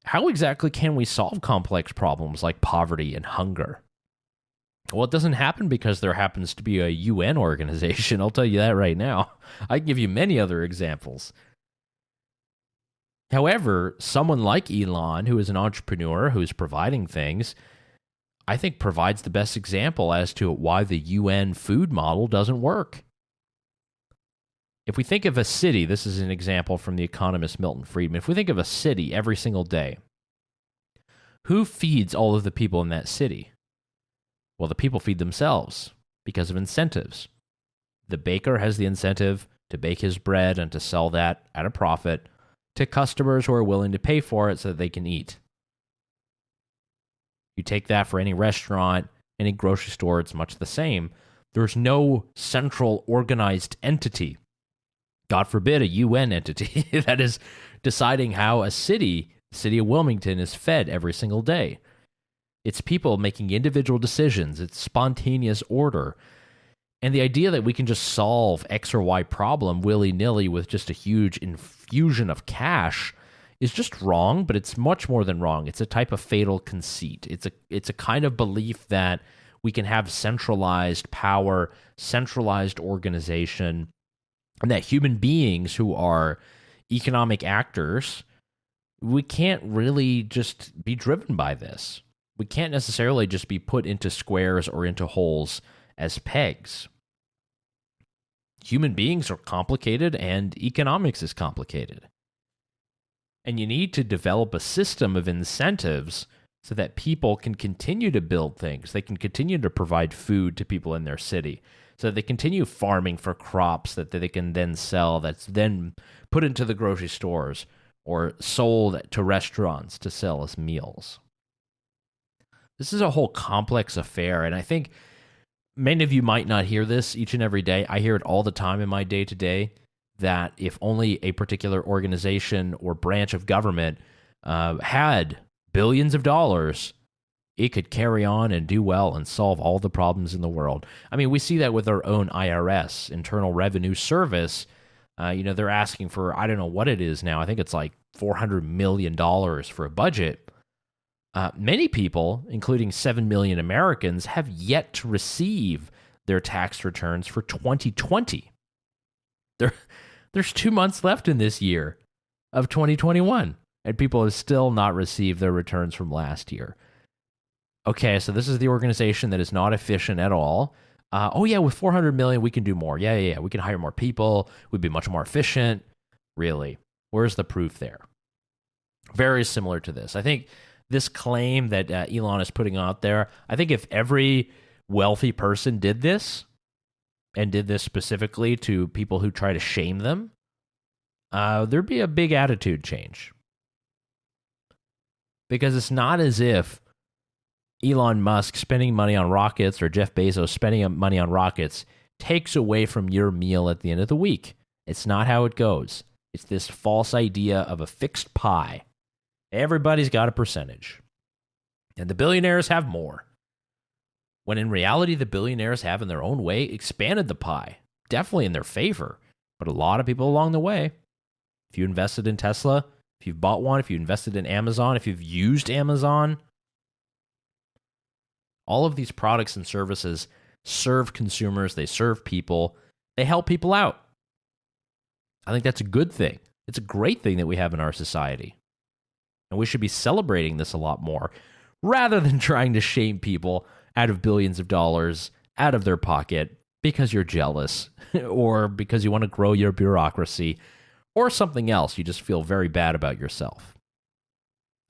how exactly can we solve complex problems like poverty and hunger? Well, it doesn't happen because there happens to be a UN organization. I'll tell you that right now. I can give you many other examples. However, someone like Elon, who is an entrepreneur, who is providing things, I think provides the best example as to why the UN food model doesn't work. If we think of a city, this is an example from the economist Milton Friedman. If we think of a city every single day, who feeds all of the people in that city? Well, the people feed themselves because of incentives. The baker has the incentive to bake his bread and to sell that at a profit to customers who are willing to pay for it so that they can eat. You take that for any restaurant, any grocery store, it's much the same. There's no central organized entity, God forbid a UN entity, that is deciding how a city, the city of Wilmington, is fed every single day. It's people making individual decisions. It's spontaneous order. And the idea that we can just solve X or Y problem willy-nilly with just a huge infusion of cash is just wrong, but it's much more than wrong. It's a type of fatal conceit. It's a kind of belief that we can have centralized power, centralized organization, and that human beings who are economic actors, we can't really just be driven by this. We can't necessarily just be put into squares or into holes as pegs. Human beings are complicated and economics is complicated. And you need to develop a system of incentives so that people can continue to build things. They can continue to provide food to people in their city. So they continue farming for crops that they can then sell, that's then put into the grocery stores or sold to restaurants to sell as meals. This is a whole complex affair, and I think many of you might not hear this each and every day. I hear it all the time in my day-to-day, that if only a particular organization or branch of government had billions of dollars, it could carry on and do well and solve all the problems in the world. I mean, we see that with our own IRS, Internal Revenue Service. They're asking for, I don't know what it is now. I think it's like $400 million for a budget. Many people, including 7 million Americans, have yet to receive their tax returns for 2020. There's 2 months left in this year of 2021, and people have still not received their returns from last year. Okay, so this is the organization that is not efficient at all. With 400 million, we can do more. Yeah, we can hire more people. We'd be much more efficient. Really? Where's the proof there? Very similar to this. I think this claim that Elon is putting out there, I think if every wealthy person did this, and did this specifically to people who try to shame them, there'd be a big attitude change. Because it's not as if Elon Musk spending money on rockets or Jeff Bezos spending money on rockets takes away from your meal at the end of the week. It's not how it goes. It's this false idea of a fixed pie. Everybody's got a percentage. And the billionaires have more. When in reality, the billionaires have in their own way expanded the pie. Definitely in their favor. But a lot of people along the way, if you invested in Tesla, if you've bought one, if you invested in Amazon, if you've used Amazon, all of these products and services serve consumers, they serve people, they help people out. I think that's a good thing. It's a great thing that we have in our society. And we should be celebrating this a lot more, rather than trying to shame people out of billions of dollars out of their pocket because you're jealous or because you want to grow your bureaucracy or something else. You just feel very bad about yourself.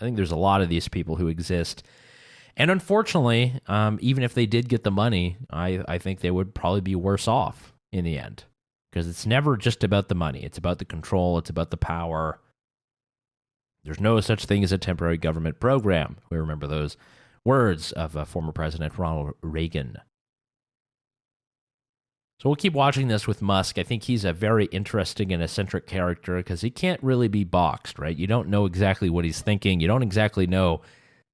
I think there's a lot of these people who exist. And unfortunately, even if they did get the money, I think they would probably be worse off in the end. Because it's never just about the money. It's about the control. It's about the power. There's no such thing as a temporary government program. We remember those words of former President Ronald Reagan. So we'll keep watching this with Musk. I think he's a very interesting and eccentric character because he can't really be boxed, right? You don't know exactly what he's thinking. You don't exactly know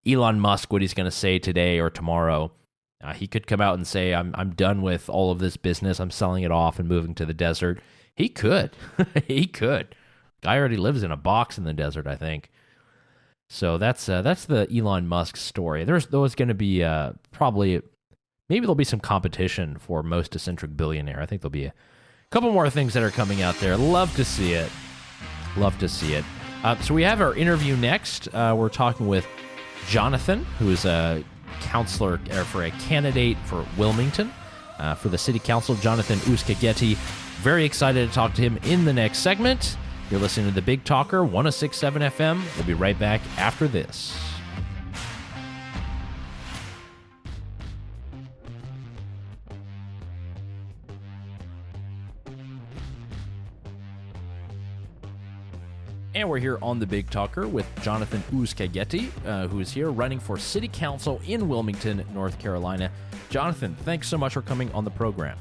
Elon Musk, what he's going to say today or tomorrow. He could come out and say, I'm done with all of this business. I'm selling it off and moving to the desert. He could. He could. Guy already lives in a box in the desert, I think. So that's the Elon Musk story. There's going to be maybe there'll be some competition for most eccentric billionaire. I think there'll be a couple more things that are coming out there. Love to see it. Love to see it. So we have our interview next. We're talking with Jonathan, who is a counselor for a candidate for Wilmington for the city council. Jonathan Ossowski. Very excited to talk to him in the next segment. You're listening to The Big Talker, 106.7 FM. We'll be right back after this. And we're here on The Big Talker with Jonathan Ossowski, who is here running for city council in Wilmington, North Carolina. Jonathan, thanks so much for coming on the program.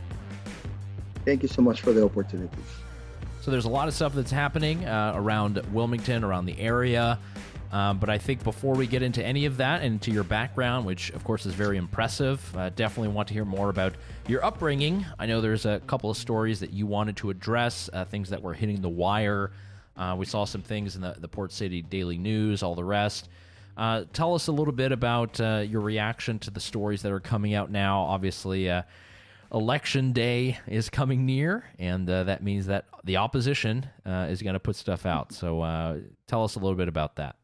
Thank you so much for the opportunity. So there's a lot of stuff that's happening around Wilmington, around the area. But I think before we get into any of that and into your background, which of course is very impressive, definitely want to hear more about your upbringing. I know there's a couple of stories that you wanted to address, things that were hitting the wire We saw some things in the Port City Daily News, all the rest. Tell us a little bit about your reaction to the stories that are coming out now. Obviously, Election Day is coming near, and that means that the opposition is going to put stuff out. So tell us a little bit about that.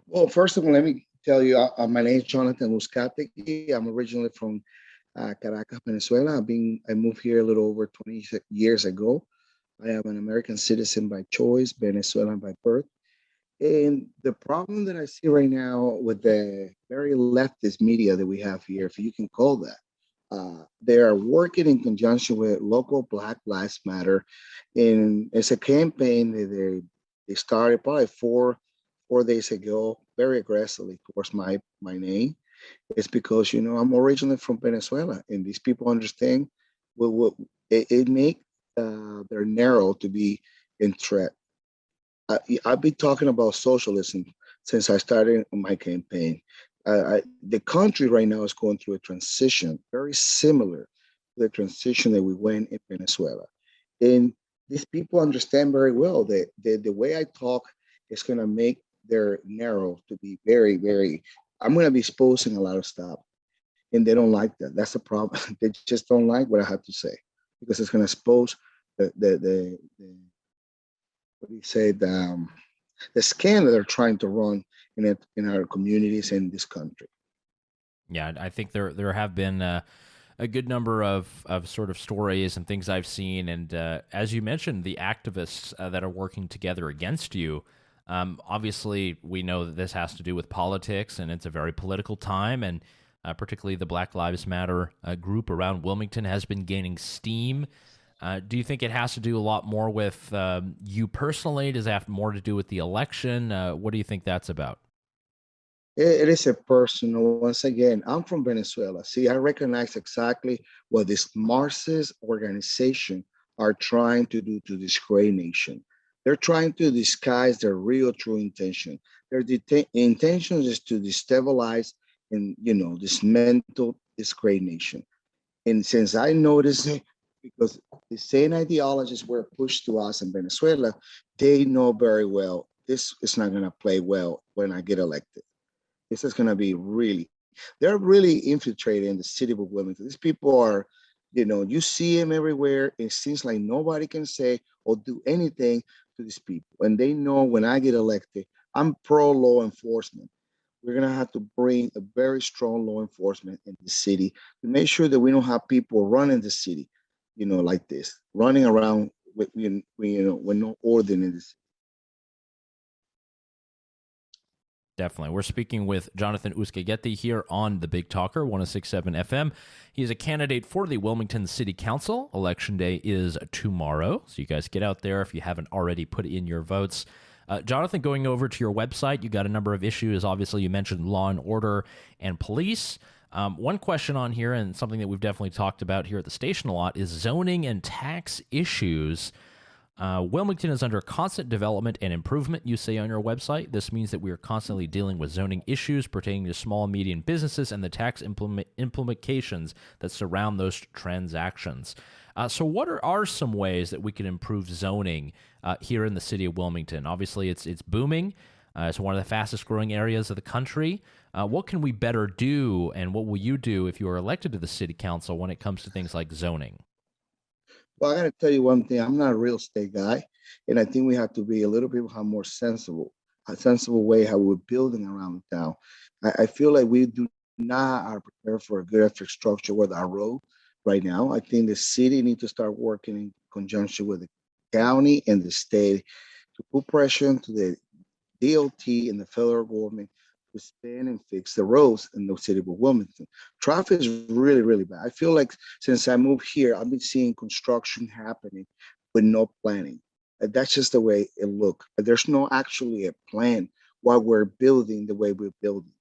Well, first of all, let me tell you, my name is Jonathan Muscategui. I'm originally from Caracas, Venezuela. I moved here a little over 20 years ago. I am an American citizen by choice, Venezuelan by birth. And the problem that I see right now with the very leftist media that we have here, if you can call that, they are working in conjunction with local Black Lives Matter, and it's a campaign that they started probably four days ago, very aggressively towards my name. It's because I'm originally from Venezuela, and these people understand what it make their narrow to be in threat. I've been talking about socialism since I started my campaign. The country right now is going through a transition very similar to the transition that we went in Venezuela. And these people understand very well that the way I talk is going to make their narrow to be very, very, I'm going to be exposing a lot of stuff. And they don't like that. That's the problem. They just don't like what I have to say because it's going to expose the what do you say, the scam that they're trying to run in our communities in this country. Yeah, I think there have been a good number of sort of stories and things I've seen, and as you mentioned, the activists that are working together against you. Obviously, we know that this has to do with politics, and it's a very political time, and particularly the Black Lives Matter group around Wilmington has been gaining steam. Do you think it has to do a lot more with you personally? Does it have more to do with the election? What do you think that's about? It is a personal. Once again, I'm from Venezuela. See, I recognize exactly what this Marxist organization are trying to do to this great nation. They're trying to disguise their real true intention. Their intention is to destabilize and dismantle this great nation. And since I noticed it, because the same ideologies were pushed to us in Venezuela, they know very well this is not going to play well when I get elected. This is going to be they're really infiltrating the city of Wilmington. These people are, you see them everywhere. It seems like nobody can say or do anything to these people. And they know when I get elected, I'm pro law enforcement. We're going to have to bring a very strong law enforcement in the city to make sure that we don't have people running the city, like this, running around with no order in the city. Definitely. We're speaking with Jonathan Ossowski here on the Big Talker, 106.7 FM. He is a candidate for the Wilmington City Council. Election Day is tomorrow, so you guys get out there if you haven't already put in your votes. Jonathan, going over to your website, you got a number of issues. Obviously, you mentioned law and order and police. One question on here, and something that we've definitely talked about here at the station a lot, is zoning and tax issues. Wilmington is under constant development and improvement, you say on your website. This means that we are constantly dealing with zoning issues pertaining to small and medium businesses and the tax implications that surround those transactions. So what are some ways that we can improve zoning here in the city of Wilmington? Obviously, it's booming. It's one of the fastest growing areas of the country. What can we better do, and what will you do if you are elected to the city council when it comes to things like zoning? Well, I got to tell you one thing. I'm not a real estate guy, and I think we have to be a little bit more a sensible way how we're building around the town. I feel like we do not are prepared for a good infrastructure with our road right now. I think the city needs to start working in conjunction with the county and the state to put pressure to the DOT and the federal government to spend and fix the roads in the city of Wilmington. Traffic is really, really bad. I feel like since I moved here, I've been seeing construction happening with no planning. That's just the way it looks. There's no actually a plan while we're building the way we're building.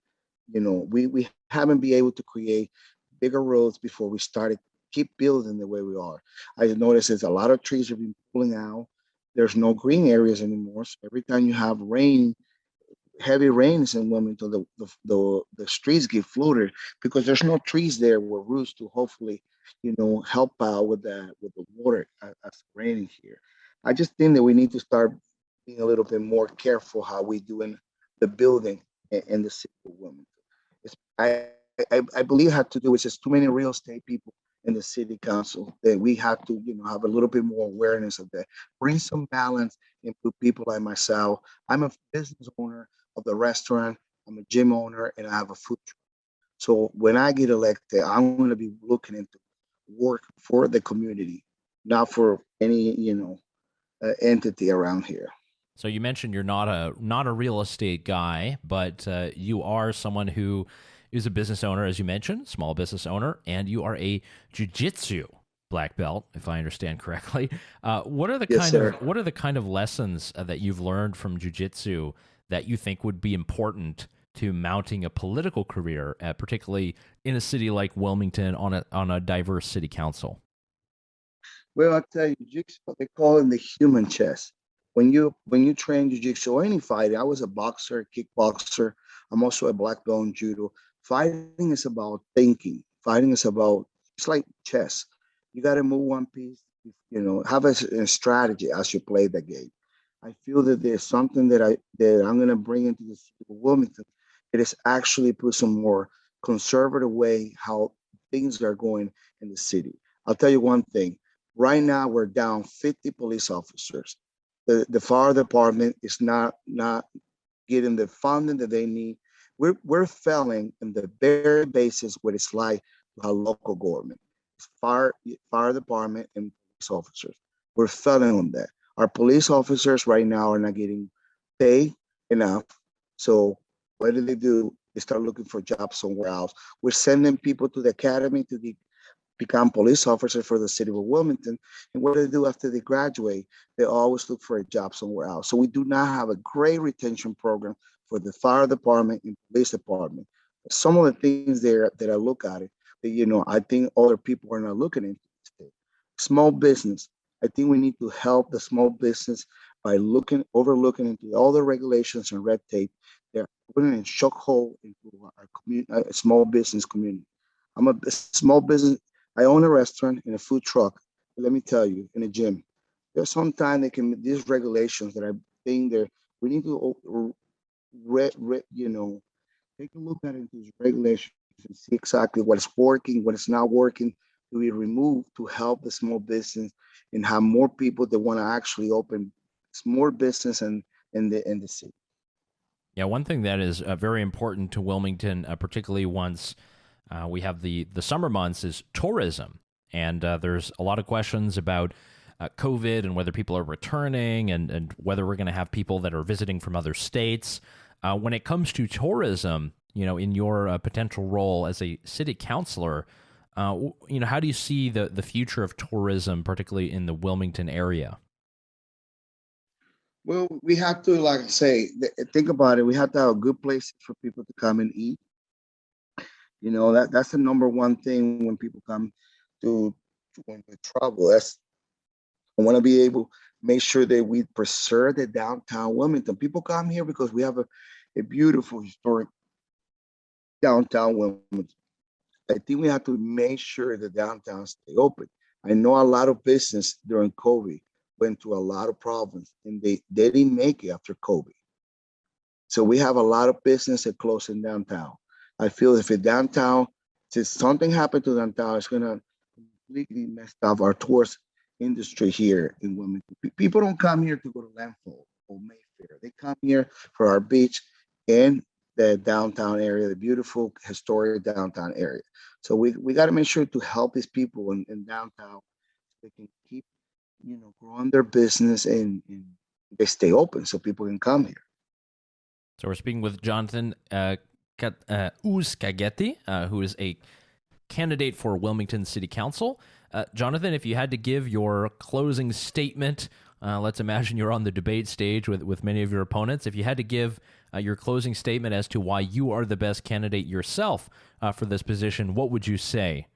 We haven't been able to create bigger roads before we started keep building the way we are. I noticed there's a lot of trees have been pulling out. There's no green areas anymore. So every time you have heavy rains in Wilmington, the streets get flooded because there's no trees there with roots to hopefully, help out with the water as raining here. I just think that we need to start being a little bit more careful how we doing the building in the city of Wilmington. It's, I believe had to do with just too many real estate people in the city council that we have to, have a little bit more awareness of that. Bring some balance into people like myself. I'm a business owner of the restaurant. I'm a gym owner, and I have a food truck. So when I get elected, I'm going to be looking into work for the community, not for any, entity around here. So you mentioned you're not a real estate guy, but you are someone who is a business owner, as you mentioned, small business owner, and you are a jiu-jitsu black belt, if I understand correctly. What are the kind of lessons that you've learned from jiu-jitsu that you think would be important to mounting a political career, particularly in a city like Wilmington on a diverse city council? Well, I'll tell you, jiu-jitsu, they call it the human chess. When you train jiu-jitsu or any fighting, I was a boxer, kickboxer. I'm also a black belt in judo. Fighting is about thinking. Fighting is about, it's like chess. You got to move one piece, have a strategy as you play the game. I feel that there's something that I'm going to bring into the city of Wilmington. It is actually put some more conservative way how things are going in the city. I'll tell you one thing. Right now, we're down 50 police officers. The fire department is not getting the funding that they need. We're failing in the very basis what it's like to have local government. It's fire department and police officers. We're failing on that. Our police officers right now are not getting paid enough. So what do? They start looking for jobs somewhere else. We're sending people to the academy to become police officers for the city of Wilmington. And what do they do after they graduate? They always look for a job somewhere else. So we do not have a great retention program for the fire department and police department. Some of the things there that I look at it, that, I think other people are not looking into. Small business. I think we need to help the small business by overlooking into all the regulations and red tape. They're putting a shock hole into our small business community. I'm a small business. I own a restaurant and a food truck. But let me tell you, in a gym, there's sometimes these regulations that I think we need to take a look at these regulations and see exactly what is working, what is not working, to be removed to help the small business and have more people that want to actually open small business in the city. Yeah, one thing that is very important to Wilmington, particularly once we have the summer months, is tourism. And there's a lot of questions about COVID and whether people are returning and whether we're going to have people that are visiting from other states. When it comes to tourism, in your potential role as a city councilor, how do you see the future of tourism, particularly in the Wilmington area? Well, we have to, like I say, think about it. We have to have a good place for people to come and eat. That's the number one thing when people come to when we travel. I want to be able to make sure that we preserve the downtown Wilmington. People come here because we have a beautiful historic downtown Wilmington. I think we have to make sure the downtown stay open. I know a lot of business during COVID went through a lot of problems, and they didn't make it after COVID. So we have a lot of business that closed in downtown. I feel if something happened to downtown, it's gonna completely mess up our tourist industry here in Wilmington. People don't come here to go to Landfall or Mayfair. They come here for our beach and the downtown area, the beautiful historic downtown area. So we got to make sure to help these people in downtown so they can keep, growing their business and they stay open so people can come here. So we're speaking with Jonathan Ossowski, who is a candidate for Wilmington City Council. Jonathan, if you had to give your closing statement, let's imagine you're on the debate stage with many of your opponents. If you had to give your closing statement as to why you are the best candidate yourself for this position, what would you say?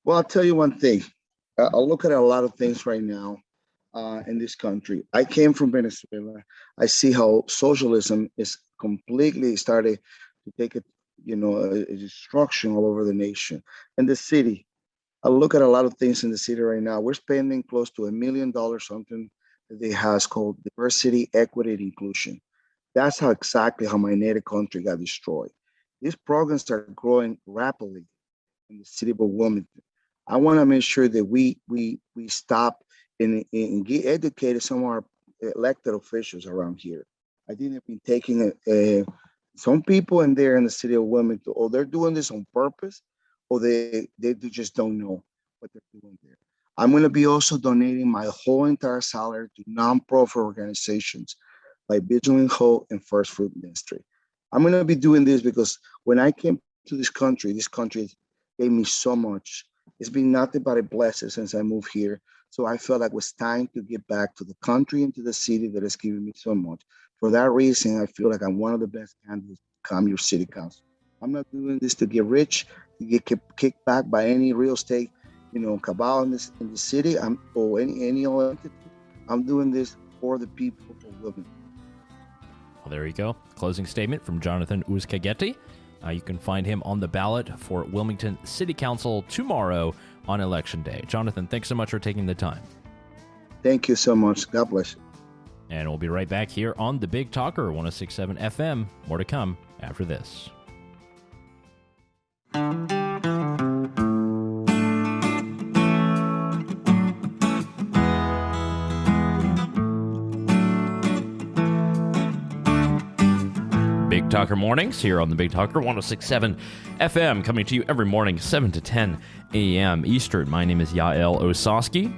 Well, I'll tell you one thing. I'll look at a lot of things right now in this country. I came from Venezuela. I see how socialism is completely started to take a destruction all over the nation. And the city, I look at a lot of things in the city right now. We're spending close to $1 million something that they have called diversity, equity, and inclusion. That's how exactly how my native country got destroyed. These programs are growing rapidly in the city of Wilmington. I want to make sure that we stop and get educated some of our elected officials around here. I think they've been taking some people in there in the city of Wilmington, or they're doing this on purpose, or they just don't know what they're doing there. I'm going to be also donating my whole entire salary to nonprofit organizations like Vigilant Hope and First Fruit Ministry. I'm going to be doing this because when I came to this country gave me so much. It's been nothing but a blessing since I moved here. So I felt like it was time to get back to the country and to the city that has given me so much. For that reason, I feel like I'm one of the best candidates to become your city council. I'm not doing this to get rich, to get kicked back by any real estate, cabal in the city or any other entity. I'm doing this for the people of Wilmington. Well, there you go. Closing statement from Jonathan Ossowski. You can find him on the ballot for Wilmington City Council tomorrow on Election Day. Jonathan, thanks so much for taking the time. Thank you so much. God bless you. And we'll be right back here on The Big Talker, 106.7 FM. More to come after this. Big Talker Mornings here on the Big Talker 106.7 FM, coming to you every morning 7 to 10 a.m. Eastern. My name is Yaël Ossowski.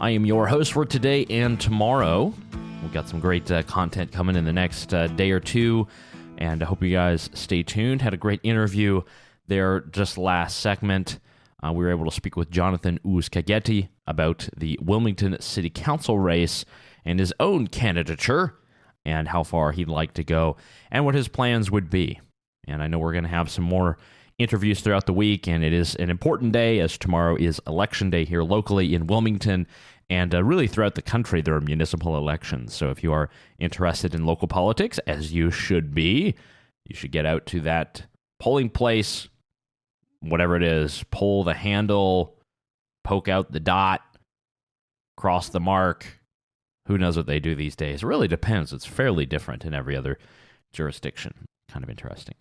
I am your host for today and tomorrow. We've got some great content coming in the next day or two, and I hope you guys stay tuned. Had a great interview there just last segment. We were able to speak with Jonathan Ossowski about the Wilmington City Council race and his own candidature, and how far he'd like to go, and what his plans would be. And I know we're going to have some more interviews throughout the week, and it is an important day, as tomorrow is Election Day here locally in Wilmington, and really throughout the country there are municipal elections. So if you are interested in local politics, as you should be, you should get out to that polling place, whatever it is, pull the handle, poke out the dot, cross the mark. Who knows what they do these days? It really depends. It's fairly different in every other jurisdiction. Kind of interesting.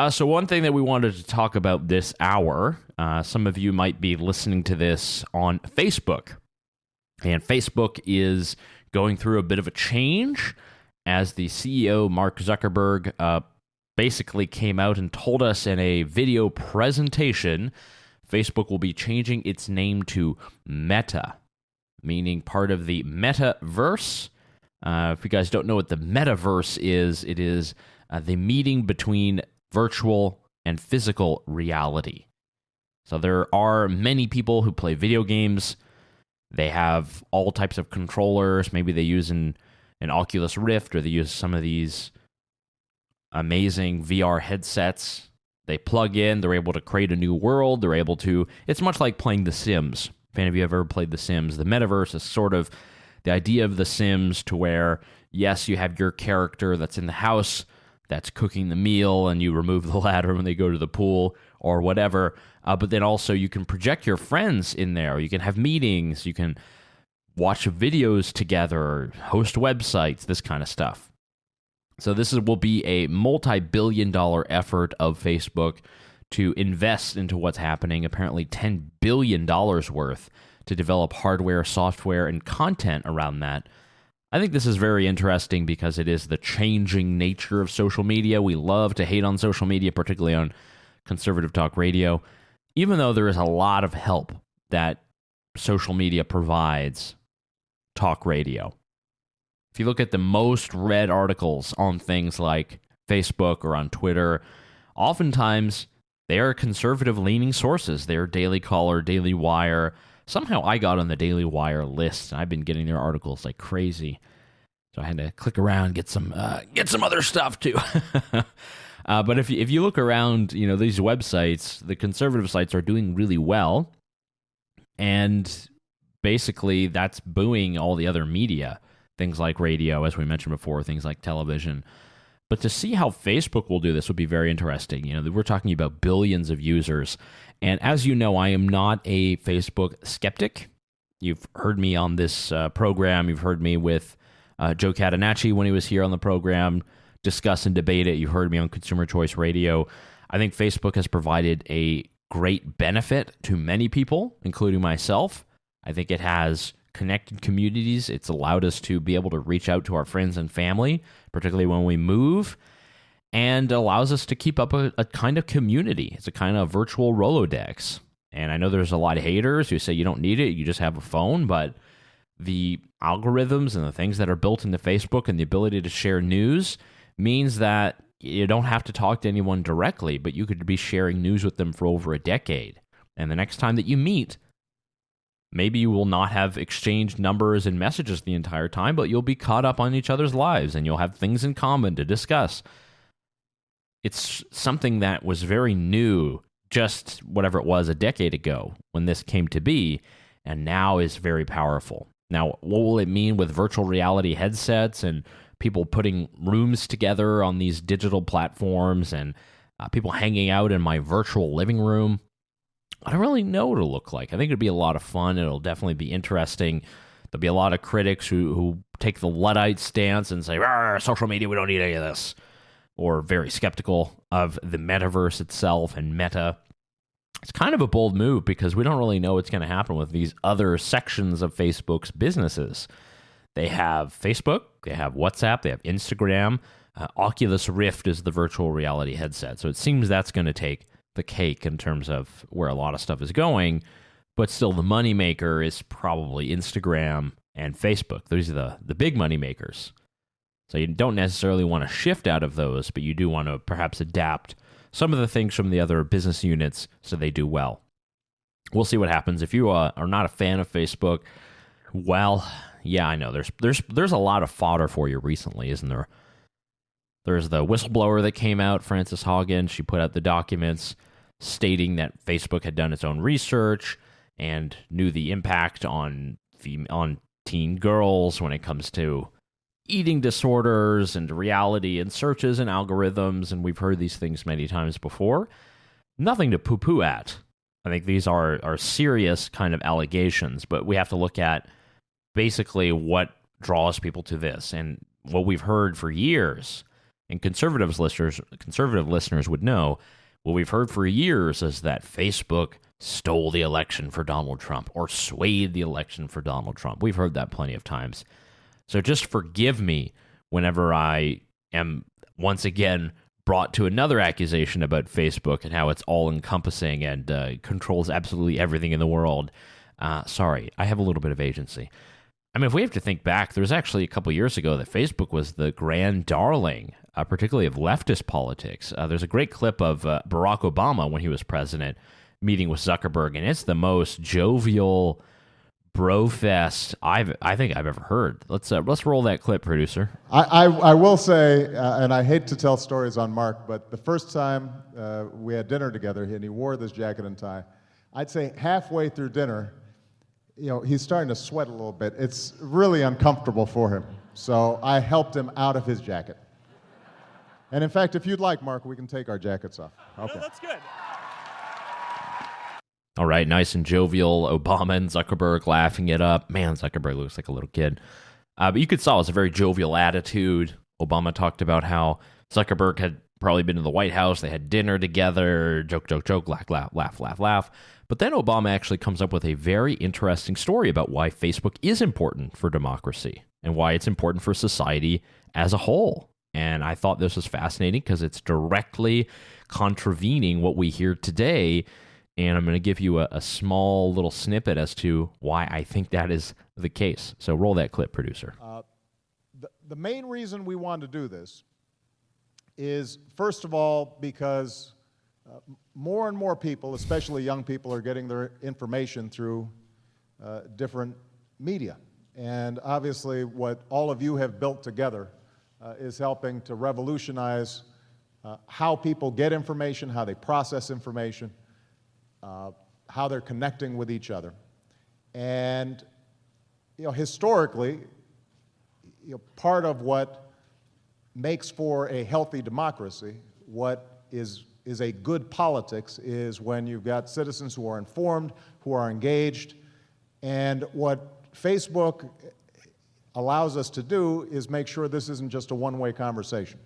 So one thing that we wanted to talk about this hour, some of you might be listening to this on Facebook. And Facebook is going through a bit of a change as the CEO, Mark Zuckerberg, basically came out and told us in a video presentation, Facebook will be changing its name to Meta, meaning part of the metaverse. If you guys don't know what the metaverse is, it is the meeting between virtual and physical reality. So there are many people who play video games. They have all types of controllers. Maybe they use an Oculus Rift, or they use some of these amazing VR headsets. They plug in, they're able to create a new world. They're able to, it's much like playing The Sims. If any of you have ever played The Sims, the metaverse is sort of the idea of The Sims, to where, yes, you have your character that's in the house that's cooking the meal, and you remove the ladder when they go to the pool or whatever, but then also you can project your friends in there. You can have meetings, you can watch videos together, host websites, this kind of stuff. So this will be a multi-billion-dollar effort of Facebook to invest into what's happening, apparently $10 billion worth, to develop hardware, software, and content around that. I think this is very interesting because it is the changing nature of social media. We love to hate on social media, particularly on conservative talk radio, even though there is a lot of help that social media provides talk radio. If you look at the most read articles on things like Facebook or on Twitter, oftentimes they are conservative-leaning sources. They're Daily Caller, Daily Wire. Somehow I got on the Daily Wire list, and I've been getting their articles like crazy. So I had to click around, get some other stuff too. But if you look around, these websites, the conservative sites are doing really well, and basically that's buoying all the other media, things like radio, as we mentioned before, things like television. But to see how Facebook will do this would be very interesting. We're talking about billions of users. And as you know, I am not a Facebook skeptic. You've heard me on this program. You've heard me with Joe Catanacci when he was here on the program, discuss and debate it. You heard me on Consumer Choice Radio. I think Facebook has provided a great benefit to many people, including myself. I think it has connected communities. It's allowed us to be able to reach out to our friends and family, particularly when we move, and allows us to keep up a kind of community. It's a kind of virtual Rolodex. And I know there's a lot of haters who say you don't need it, you just have a phone, but the algorithms and the things that are built into Facebook and the ability to share news means that you don't have to talk to anyone directly, but you could be sharing news with them for over a decade. And the next time that you meet, maybe you will not have exchanged numbers and messages the entire time, but you'll be caught up on each other's lives and you'll have things in common to discuss. It's something that was very new, just whatever it was a decade ago when this came to be, and now is very powerful. Now, what will it mean with virtual reality headsets and people putting rooms together on these digital platforms and people hanging out in my virtual living room? I don't really know what it'll look like. I think it'll be a lot of fun. It'll definitely be interesting. There'll be a lot of critics who take the Luddite stance and say, social media, we don't need any of this, or very skeptical of the metaverse itself and Meta. It's kind of a bold move because we don't really know what's going to happen with these other sections of Facebook's businesses. They have Facebook, they have WhatsApp, they have Instagram. Oculus Rift is the virtual reality headset. So it seems that's going to take the cake in terms of where a lot of stuff is going. But still, the moneymaker is probably Instagram and Facebook. Those are the big moneymakers. So you don't necessarily want to shift out of those, but you do want to perhaps adapt some of the things from the other business units so they do well. We'll see what happens. If you are not a fan of Facebook, well, yeah, I know there's a lot of fodder for you recently, isn't there? There's the whistleblower that came out, Frances Haugen. She put out the documents stating that Facebook had done its own research and knew the impact on teen girls when it comes to eating disorders and reality and searches and algorithms, and we've heard these things many times before. Nothing to poo-poo at. I think these are serious kind of allegations, but we have to look at basically what draws people to this. And what we've heard for years, and conservative listeners would know, what we've heard for years is that Facebook stole the election for Donald Trump or swayed the election for Donald Trump. We've heard that plenty of times. So just forgive me whenever I am once again brought to another accusation about Facebook and how it's all-encompassing and controls absolutely everything in the world. Sorry, I have a little bit of agency. I mean, if we have to think back, there was actually a couple years ago that Facebook was the grand darling, particularly of leftist politics. There's a great clip of Barack Obama when he was president meeting with Zuckerberg, and it's the most jovial brofest I think I've ever heard. Let's roll that clip, producer. I will say, and I hate to tell stories on Mark, but the first time we had dinner together and he wore this jacket and tie, I'd say halfway through dinner, he's starting to sweat a little bit. It's really uncomfortable for him. So I helped him out of his jacket. And in fact, if you'd like, Mark, we can take our jackets off. Okay. No, that's good. All right, nice and jovial. Obama and Zuckerberg laughing it up. Man, Zuckerberg looks like a little kid. But you could saw it's a very jovial attitude. Obama talked about how Zuckerberg had probably been to the White House. They had dinner together. Joke, joke, joke, laugh. But then Obama actually comes up with a very interesting story about why Facebook is important for democracy and why it's important for society as a whole. And I thought this was fascinating because it's directly contravening what we hear today. And I'm going to give you a small little snippet as to why I think that is the case. So roll that clip, producer. The main reason we want to do this is, first of all, because more and more people, especially young people, are getting their information through different media. And obviously what all of you have built together is helping to revolutionize how people get information, how they process information, how they're connecting with each other. And historically, part of what makes for a healthy democracy, what is a good politics, is when you've got citizens who are informed, who are engaged, And what Facebook allows us to do is make sure this isn't just a one-way conversation.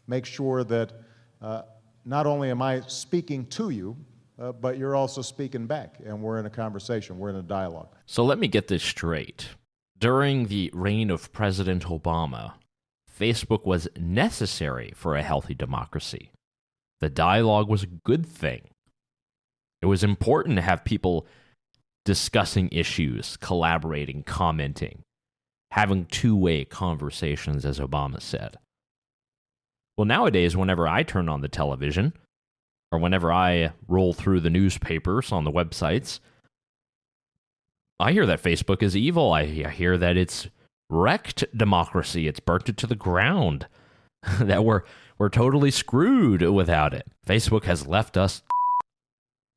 Make sure that not only am I speaking to you, but you're also speaking back, and we're in a conversation, we're in a dialogue. So let me get this straight. During the reign of President Obama, Facebook was necessary for a healthy democracy. The dialogue was a good thing. It was important to have people discussing issues, collaborating, commenting, having two-way conversations, as Obama said. Well, nowadays, whenever I turn on the television, or whenever I roll through the newspapers on the websites, I hear that Facebook is evil. I hear that it's wrecked democracy. It's burnt it to the ground. That we're totally screwed without it. Facebook has left us.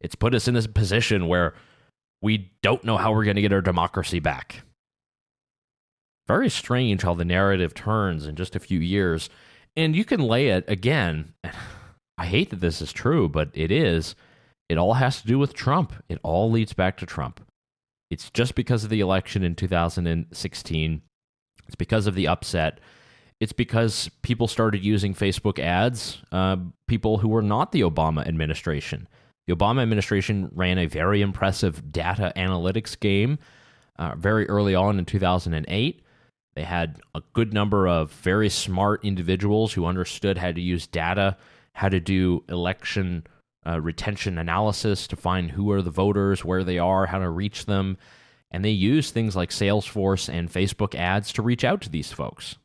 It's put us in this position where we don't know how we're going to get our democracy back. Very strange how the narrative turns in just a few years. And you can lay it again. I hate that this is true, but it is. It all has to do with Trump. It all leads back to Trump. It's just because of the election in 2016. It's because of the upset. It's because people started using Facebook ads, people who were not the Obama administration. The Obama administration ran a very impressive data analytics game very early on in 2008. They had a good number of very smart individuals who understood how to use data, how to do election retention analysis to find who are the voters, where they are, how to reach them. And they used things like Salesforce and Facebook ads to reach out to these folks.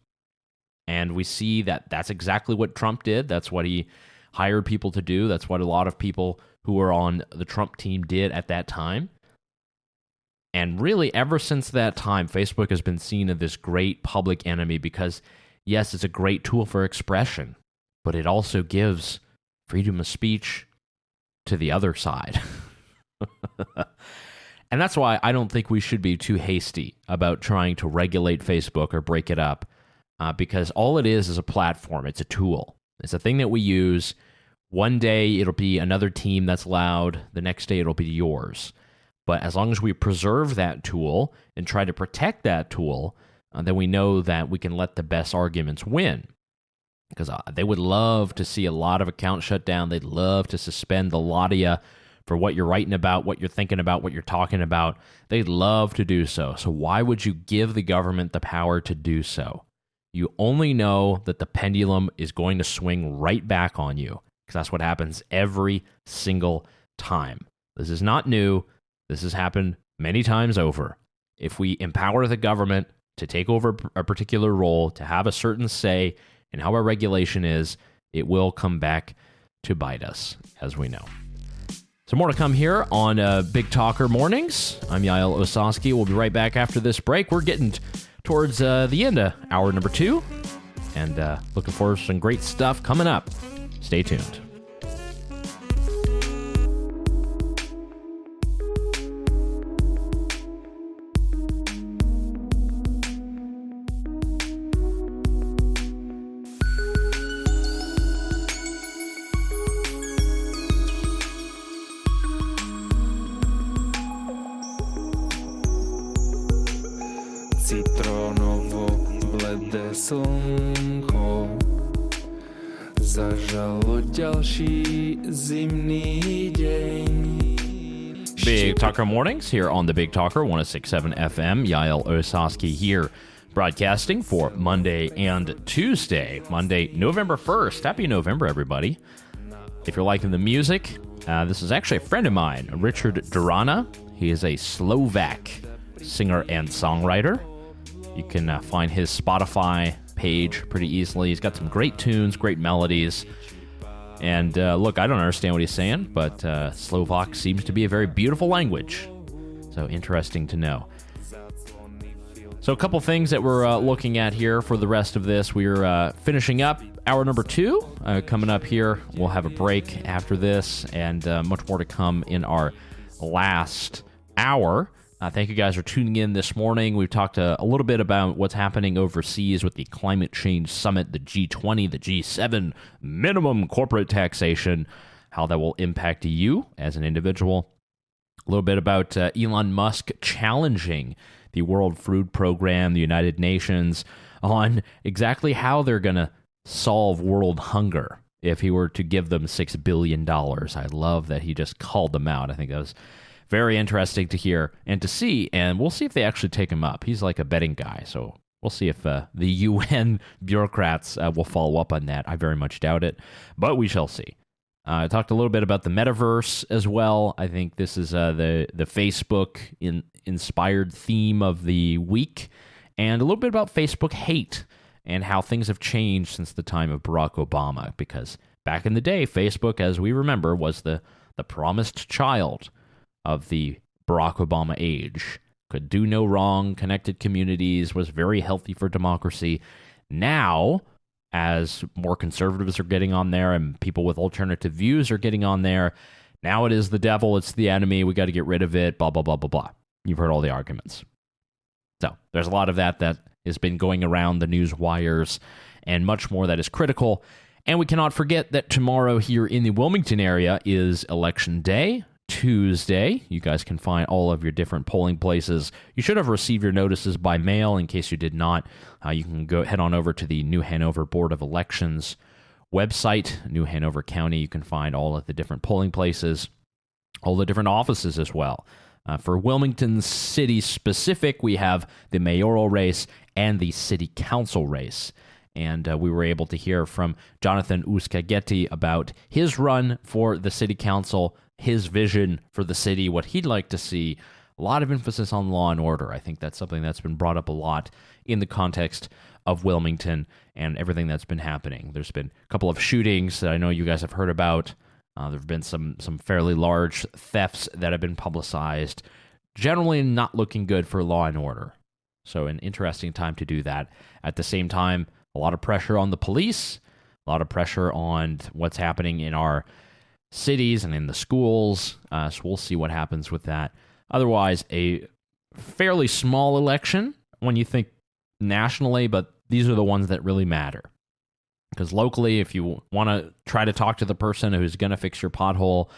And we see that that's exactly what Trump did. That's what he hired people to do. That's what a lot of people who were on the Trump team did at that time. And really, ever since that time, Facebook has been seen as this great public enemy because, yes, it's a great tool for expression, but it also gives freedom of speech to the other side. And that's why I don't think we should be too hasty about trying to regulate Facebook or break it up, because all it is a platform. It's a tool. It's a thing that we use. One day it'll be another team that's loud. The next day it'll be yours. But as long as we preserve that tool and try to protect that tool, then we know that we can let the best arguments win. Because they would love to see a lot of accounts shut down. They'd love to suspend the lot of you for what you're writing about, what you're thinking about, what you're talking about. They'd love to do so. So why would you give the government the power to do so? You only know that the pendulum is going to swing right back on you, because that's what happens every single time. This is not new. This has happened many times over. If we empower the government to take over a particular role, to have a certain say in how our regulation is, it will come back to bite us, as we know. So more to come here on Big Talker Mornings. I'm Yaël Ossowski. We'll be right back after this break. We're getting towards the end of hour number 2, and looking forward to some great stuff coming up. Stay tuned. Citronovo blede slnko zažalo ďalší zimný deň. Big Talker Mornings here on the Big Talker 106.7 FM. Yaël Ossowski here, broadcasting for Monday and Tuesday. Monday, November 1st. Happy November, everybody. If you're liking the music, this is actually a friend of mine, Richard Durana. He is a Slovak singer and songwriter. You can find his Spotify page pretty easily. He's got some great tunes, great melodies. And look, I don't understand what he's saying, but Slovak seems to be a very beautiful language. So interesting to know. So a couple things that we're looking at here for the rest of this. We're finishing up hour number 2. Coming up here, we'll have a break after this, and much more to come in our last hour. Thank you guys for tuning in this morning. We've talked a little bit about what's happening overseas with the Climate Change Summit, the G20, the G7, minimum corporate taxation, how that will impact you as an individual. A little bit about Elon Musk challenging the World Food Program, the United Nations, on exactly how they're going to solve world hunger if he were to give them $6 billion. I love that he just called them out. I think that was very interesting to hear and to see, and we'll see if they actually take him up. He's like a betting guy, so we'll see if the UN bureaucrats will follow up on that. I very much doubt it, but we shall see. I talked a little bit about the metaverse as well. I think this is the Facebook inspired theme of the week, and a little bit about Facebook hate and how things have changed since the time of Barack Obama, because back in the day, Facebook, as we remember, was the promised child of the Barack Obama age. Could do no wrong, connected communities, was very healthy for democracy. Now, as more conservatives are getting on there and people with alternative views are getting on there, now it is the devil, it's the enemy, we got to get rid of it, blah, blah, blah, blah, blah. You've heard all the arguments. So there's a lot of that has been going around the news wires and much more that is critical. And we cannot forget that tomorrow here in the Wilmington area is Election Day, Tuesday. You guys can find all of your different polling places. You should have received your notices by mail. In case you did not, you can go head on over to the New Hanover Board of Elections website, New Hanover County. You can find all of the different polling places, all the different offices as well. For Wilmington City specific, we have the mayoral race and the city council race. And we were able to hear from Jonathan Uskagetti about his run for the city council, his vision for the city, what he'd like to see. A lot of emphasis on law and order. I think that's something that's been brought up a lot in the context of Wilmington and everything that's been happening. There's been a couple of shootings that I know you guys have heard about. There have been some fairly large thefts that have been publicized. Generally not looking good for law and order. So an interesting time to do that. At the same time, a lot of pressure on the police, a lot of pressure on what's happening in our cities and in the schools. So we'll see what happens with that. Otherwise, a fairly small election when you think nationally, but these are the ones that really matter. Because locally, if you want to try to talk to the person who's going to fix your pothole,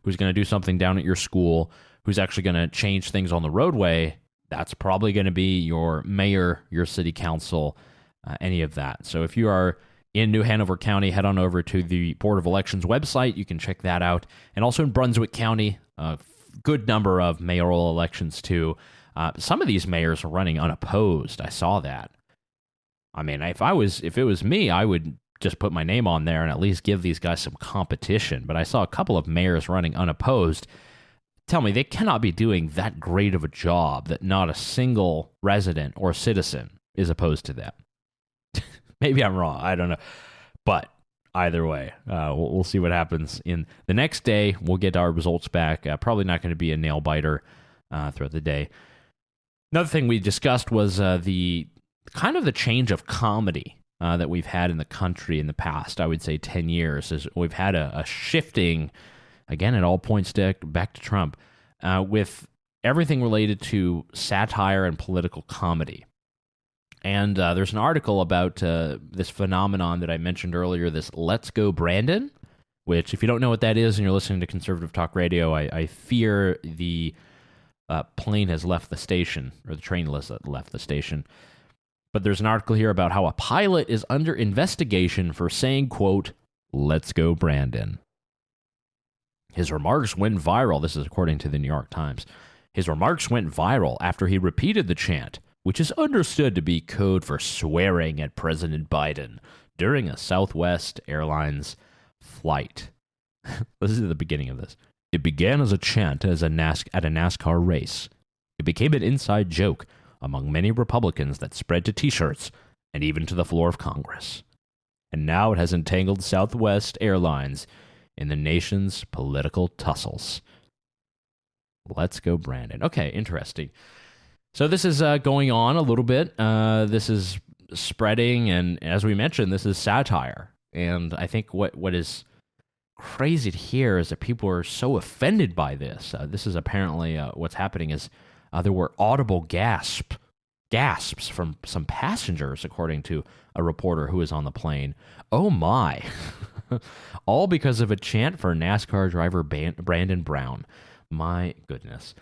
who's going to do something down at your school, who's actually going to change things on the roadway, that's probably going to be your mayor, your city council, any of that. So if you are in New Hanover County, head on over to the Board of Elections website. You can check that out. And also in Brunswick County, a good number of mayoral elections too. Some of these mayors are running unopposed. I saw that. I mean, if it was me, I would just put my name on there and at least give these guys some competition. But I saw a couple of mayors running unopposed. Tell me, they cannot be doing that great of a job that not a single resident or citizen is opposed to them. Maybe I'm wrong. I don't know. But either way, we'll see what happens in the next day. We'll get our results back. Probably not going to be a nail biter throughout the day. Another thing we discussed was the kind of the change of comedy that we've had in the country in the past, I would say 10 years. Is we've had a shifting, again, it all points back to Trump, with everything related to satire and political comedy. And there's an article about this phenomenon that I mentioned earlier, this Let's Go Brandon, which if you don't know what that is and you're listening to Conservative Talk Radio, I fear the plane has left the station, or the train has left the station. But there's an article here about how a pilot is under investigation for saying, quote, "Let's go Brandon." His remarks went viral. This is according to the New York Times. His remarks went viral after he repeated the chant, which is understood to be code for swearing at President Biden during a Southwest Airlines flight. This is the beginning of this. It began as a chant at a NASCAR race. It became an inside joke among many Republicans that spread to T-shirts and even to the floor of Congress. And now it has entangled Southwest Airlines in the nation's political tussles. Let's go, Brandon. Okay, interesting. So this is going on a little bit. This is spreading, and as we mentioned, this is satire. And I think what is crazy to hear is that people are so offended by this. This is apparently what's happening is there were audible gasps from some passengers, according to a reporter who was on the plane. Oh my. All because of a chant for NASCAR driver Brandon Brown. My goodness.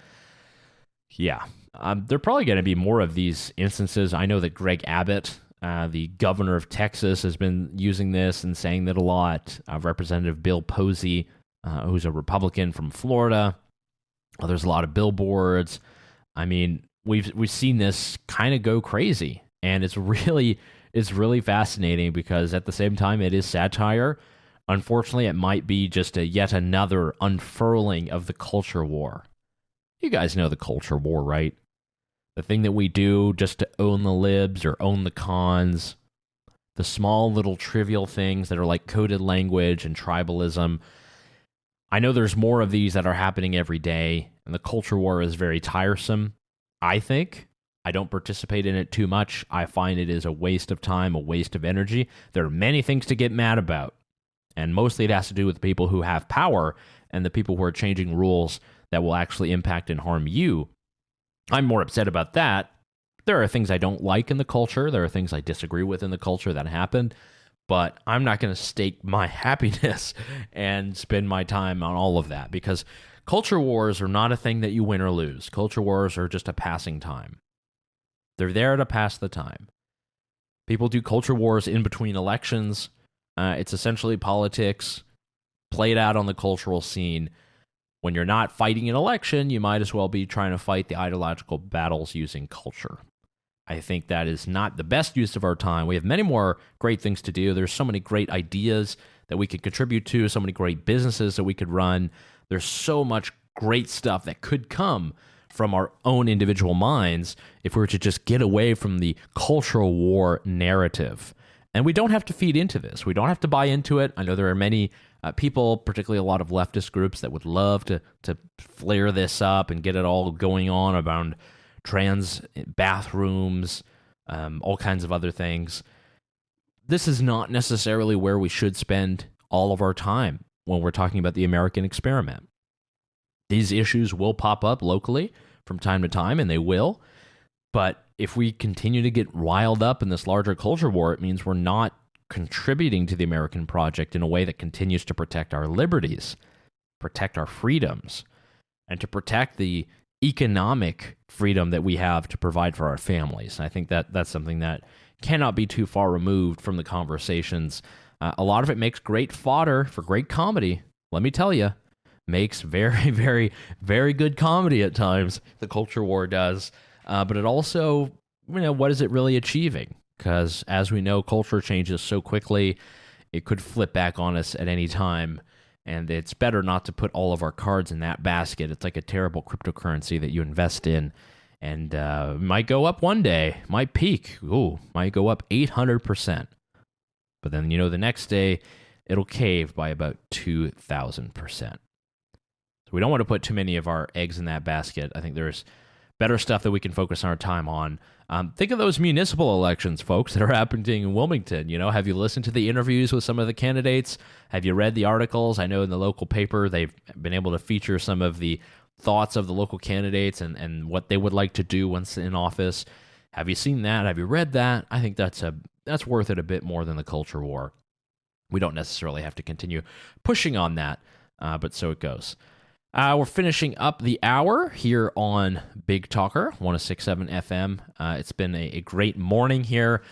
Yeah. There are probably going to be more of these instances. I know that Greg Abbott, the governor of Texas, has been using this and saying that a lot. Representative Bill Posey, who's a Republican from Florida. There's a lot of billboards. I mean, we've seen this kind of go crazy, and it's really fascinating because at the same time it is satire. Unfortunately, it might be just yet another unfurling of the culture war. You guys know the culture war, right? The thing that we do just to own the libs or own the cons. The small little trivial things that are like coded language and tribalism. I know there's more of these that are happening every day, and the culture war is very tiresome, I think. I don't participate in it too much. I find it is a waste of time, a waste of energy. There are many things to get mad about, and mostly it has to do with people who have power and the people who are changing rules that will actually impact and harm you. I'm more upset about that. There are things I don't like in the culture. There are things I disagree with in the culture that happened. But I'm not going to stake my happiness and spend my time on all of that because culture wars are not a thing that you win or lose. Culture wars are just a passing time. They're there to pass the time. People do culture wars in between elections. It's essentially politics played out on the cultural scene. When you're not fighting an election, you might as well be trying to fight the ideological battles using culture. I think that is not the best use of our time. We have many more great things to do. There's so many great ideas that we could contribute to, so many great businesses that we could run. There's so much great stuff that could come from our own individual minds if we were to just get away from the cultural war narrative. And we don't have to feed into this. We don't have to buy into it. I know there are many people, particularly a lot of leftist groups, that would love to flare this up and get it all going on around trans bathrooms, all kinds of other things. This is not necessarily where we should spend all of our time when we're talking about the American experiment. These issues will pop up locally from time to time, and they will. But if we continue to get riled up in this larger culture war, it means we're not contributing to the American project in a way that continues to protect our liberties, protect our freedoms, and to protect the economic freedom that we have to provide for our families. And I think that that's something that cannot be too far removed from the conversations. A lot of it makes great fodder for great comedy. Let me tell you, makes very, very, very good comedy at times. The culture war does. But it also, what is it really achieving? Because as we know, culture changes so quickly, it could flip back on us at any time. And it's better not to put all of our cards in that basket. It's like a terrible cryptocurrency that you invest in and might go up one day, might peak, might go up 800%. But then, the next day, it'll cave by about 2,000%. So we don't want to put too many of our eggs in that basket. I think there's better stuff that we can focus our time on. Think of those municipal elections, folks, that are happening in Wilmington. Have you listened to the interviews with some of the candidates? Have you read the articles? I know in the local paper, they've been able to feature some of the thoughts of the local candidates and what they would like to do once in office. Have you seen that? Have you read that? I think that's worth it a bit more than the culture war. We don't necessarily have to continue pushing on that, but so it goes. We're finishing up the hour here on Big Talker, 106.7 FM. It's been a great morning here,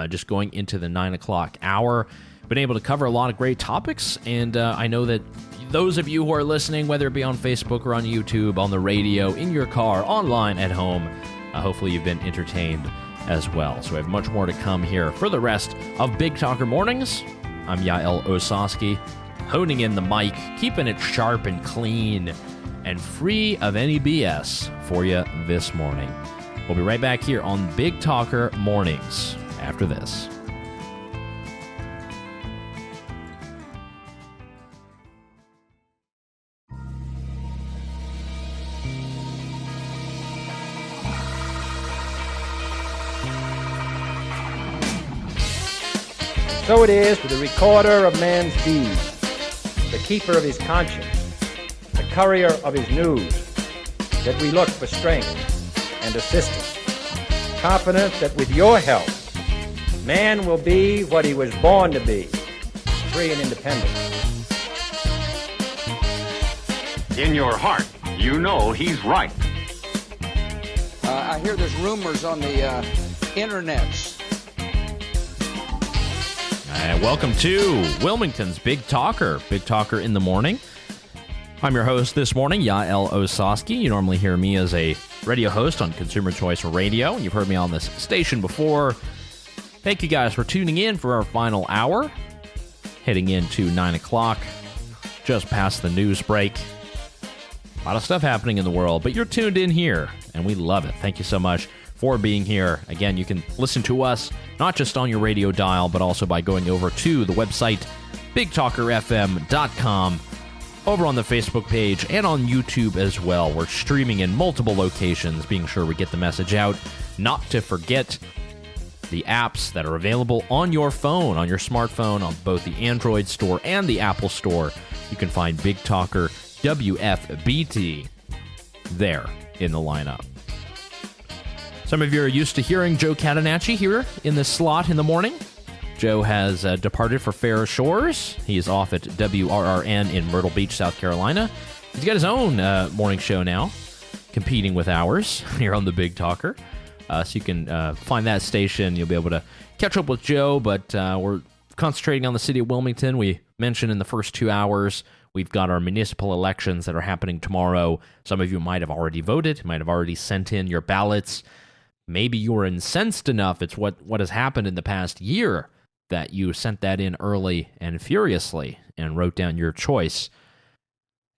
just going into the 9 o'clock hour. Been able to cover a lot of great topics, and I know that those of you who are listening, whether it be on Facebook or on YouTube, on the radio, in your car, online, at home, hopefully you've been entertained as well. So we have much more to come here for the rest of Big Talker Mornings. I'm Yaël Ossowski, honing in the mic, keeping it sharp and clean and free of any BS for you this morning. We'll be right back here on Big Talker Mornings after this. So it is with the recorder of man's deeds, the keeper of his conscience, the courier of his news, that we look for strength and assistance, confident that with your help, man will be what he was born to be, free and independent. In your heart, you know he's right. I hear there's rumors on the internets. And welcome to Wilmington's Big Talker in the morning. I'm your host this morning, Yaël Ossowski. You normally hear me as a radio host on Consumer Choice Radio, and you've heard me on this station before. Thank you guys for tuning in for our final hour, heading into 9 o'clock, just past the news break. A lot of stuff happening in the world, but you're tuned in here, and we love it. Thank you so much for being here. Again, you can listen to us not just on your radio dial, but also by going over to the website, bigtalkerfm.com, over on the Facebook page, and on YouTube as well. We're streaming in multiple locations, being sure we get the message out. Not to forget the apps that are available on your phone, on your smartphone, on both the Android store and the Apple store. You can find Big Talker WFBT there in the lineup. Some of you are used to hearing Joe Catanacci here in this slot in the morning. Joe has departed for Fair Shores. He is off at WRRN in Myrtle Beach, South Carolina. He's got his own morning show now, competing with ours here on the Big Talker. So you can find that station. You'll be able to catch up with Joe, but we're concentrating on the city of Wilmington. We mentioned in the first 2 hours, we've got our municipal elections that are happening tomorrow. Some of you might have already voted, might have already sent in your ballots. Maybe you were incensed enough, it's what has happened in the past year, that you sent that in early and furiously and wrote down your choice.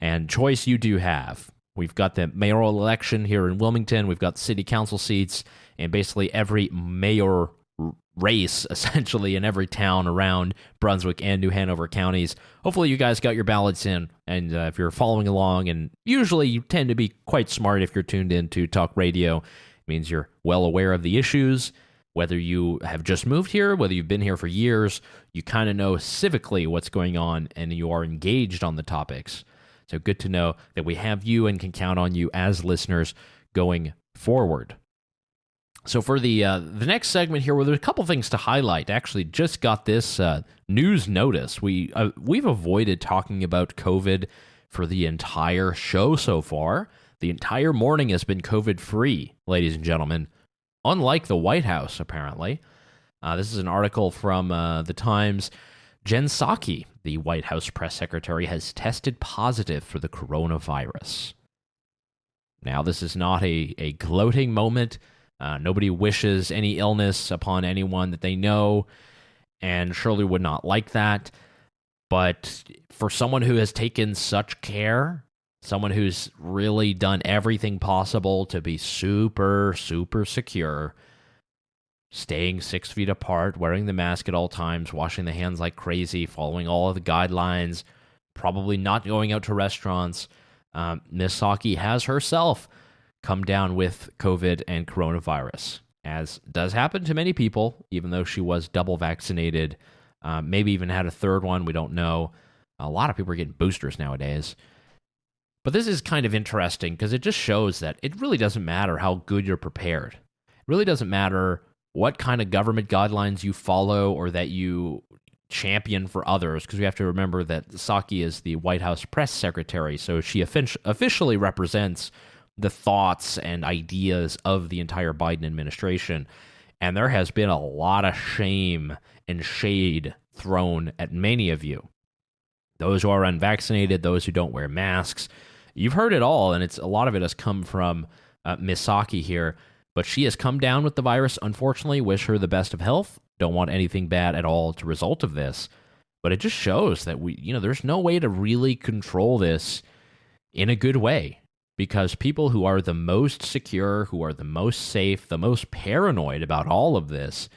And choice you do have. We've got the mayoral election here in Wilmington. We've got city council seats and basically every mayor race, essentially, in every town around Brunswick and New Hanover counties. Hopefully you guys got your ballots in, and if you're following along, and usually you tend to be quite smart if you're tuned in to talk radio, it means you're well aware of the issues. Whether you have just moved here, whether you've been here for years, you kind of know civically what's going on, and you are engaged on the topics. So good to know that we have you and can count on you as listeners going forward. So for the next segment here, well, there's a couple things to highlight. Actually, just got this news notice. We've avoided talking about COVID for the entire show so far. The entire morning has been COVID-free, ladies and gentlemen, unlike the White House, apparently. This is an article from the Times. Jen Psaki, the White House press secretary, has tested positive for the coronavirus. Now, this is not a gloating moment. Nobody wishes any illness upon anyone that they know, and surely would not like that. But for someone who has taken such care, someone who's really done everything possible to be super, super secure, staying 6 feet apart, wearing the mask at all times, washing the hands like crazy, following all of the guidelines, probably not going out to restaurants, Miss Psaki has herself come down with COVID and coronavirus, as does happen to many people, even though she was double vaccinated, maybe even had a third one, we don't know. A lot of people are getting boosters nowadays. But this is kind of interesting because it just shows that it really doesn't matter how good you're prepared. It really doesn't matter what kind of government guidelines you follow or that you champion for others, because we have to remember that Psaki is the White House press secretary, so she officially represents the thoughts and ideas of the entire Biden administration. And there has been a lot of shame and shade thrown at many of you. Those who are unvaccinated, those who don't wear masks. You've heard it all, and a lot of it has come from Miss Psaki here. But she has come down with the virus. Unfortunately, wish her the best of health. Don't want anything bad at all to result of this. But it just shows that there's no way to really control this in a good way. Because people who are the most secure, who are the most safe, the most paranoid about all of this,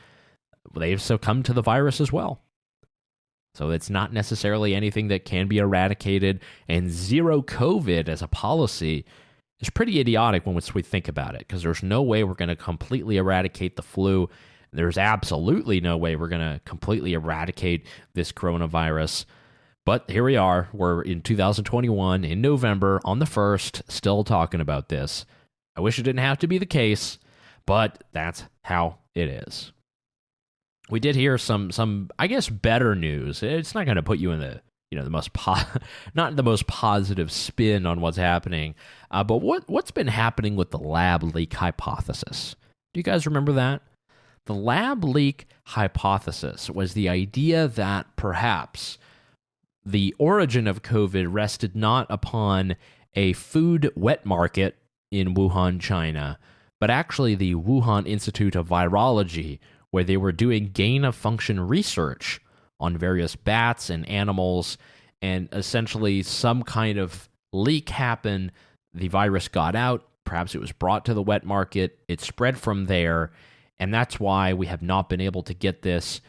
they've succumbed to the virus as well. So it's not necessarily anything that can be eradicated, and zero COVID as a policy is pretty idiotic when we think about it, because there's no way we're going to completely eradicate the flu. There's absolutely no way we're going to completely eradicate this coronavirus. But here we are. We're in 2021, in November, on the 1st, still talking about this. I wish it didn't have to be the case, but that's how it is. We did hear some I guess, better news. It's not going to put you in the the most not the most positive spin on what's happening. But what's been happening with the lab leak hypothesis? Do you guys remember that? The lab leak hypothesis was the idea that perhaps the origin of COVID rested not upon a food wet market in Wuhan, China, but actually the Wuhan Institute of Virology, where they were doing gain-of-function research on various bats and animals, and essentially some kind of leak happened. The virus got out. Perhaps it was brought to the wet market. It spread from there, and that's why we have not been able to get this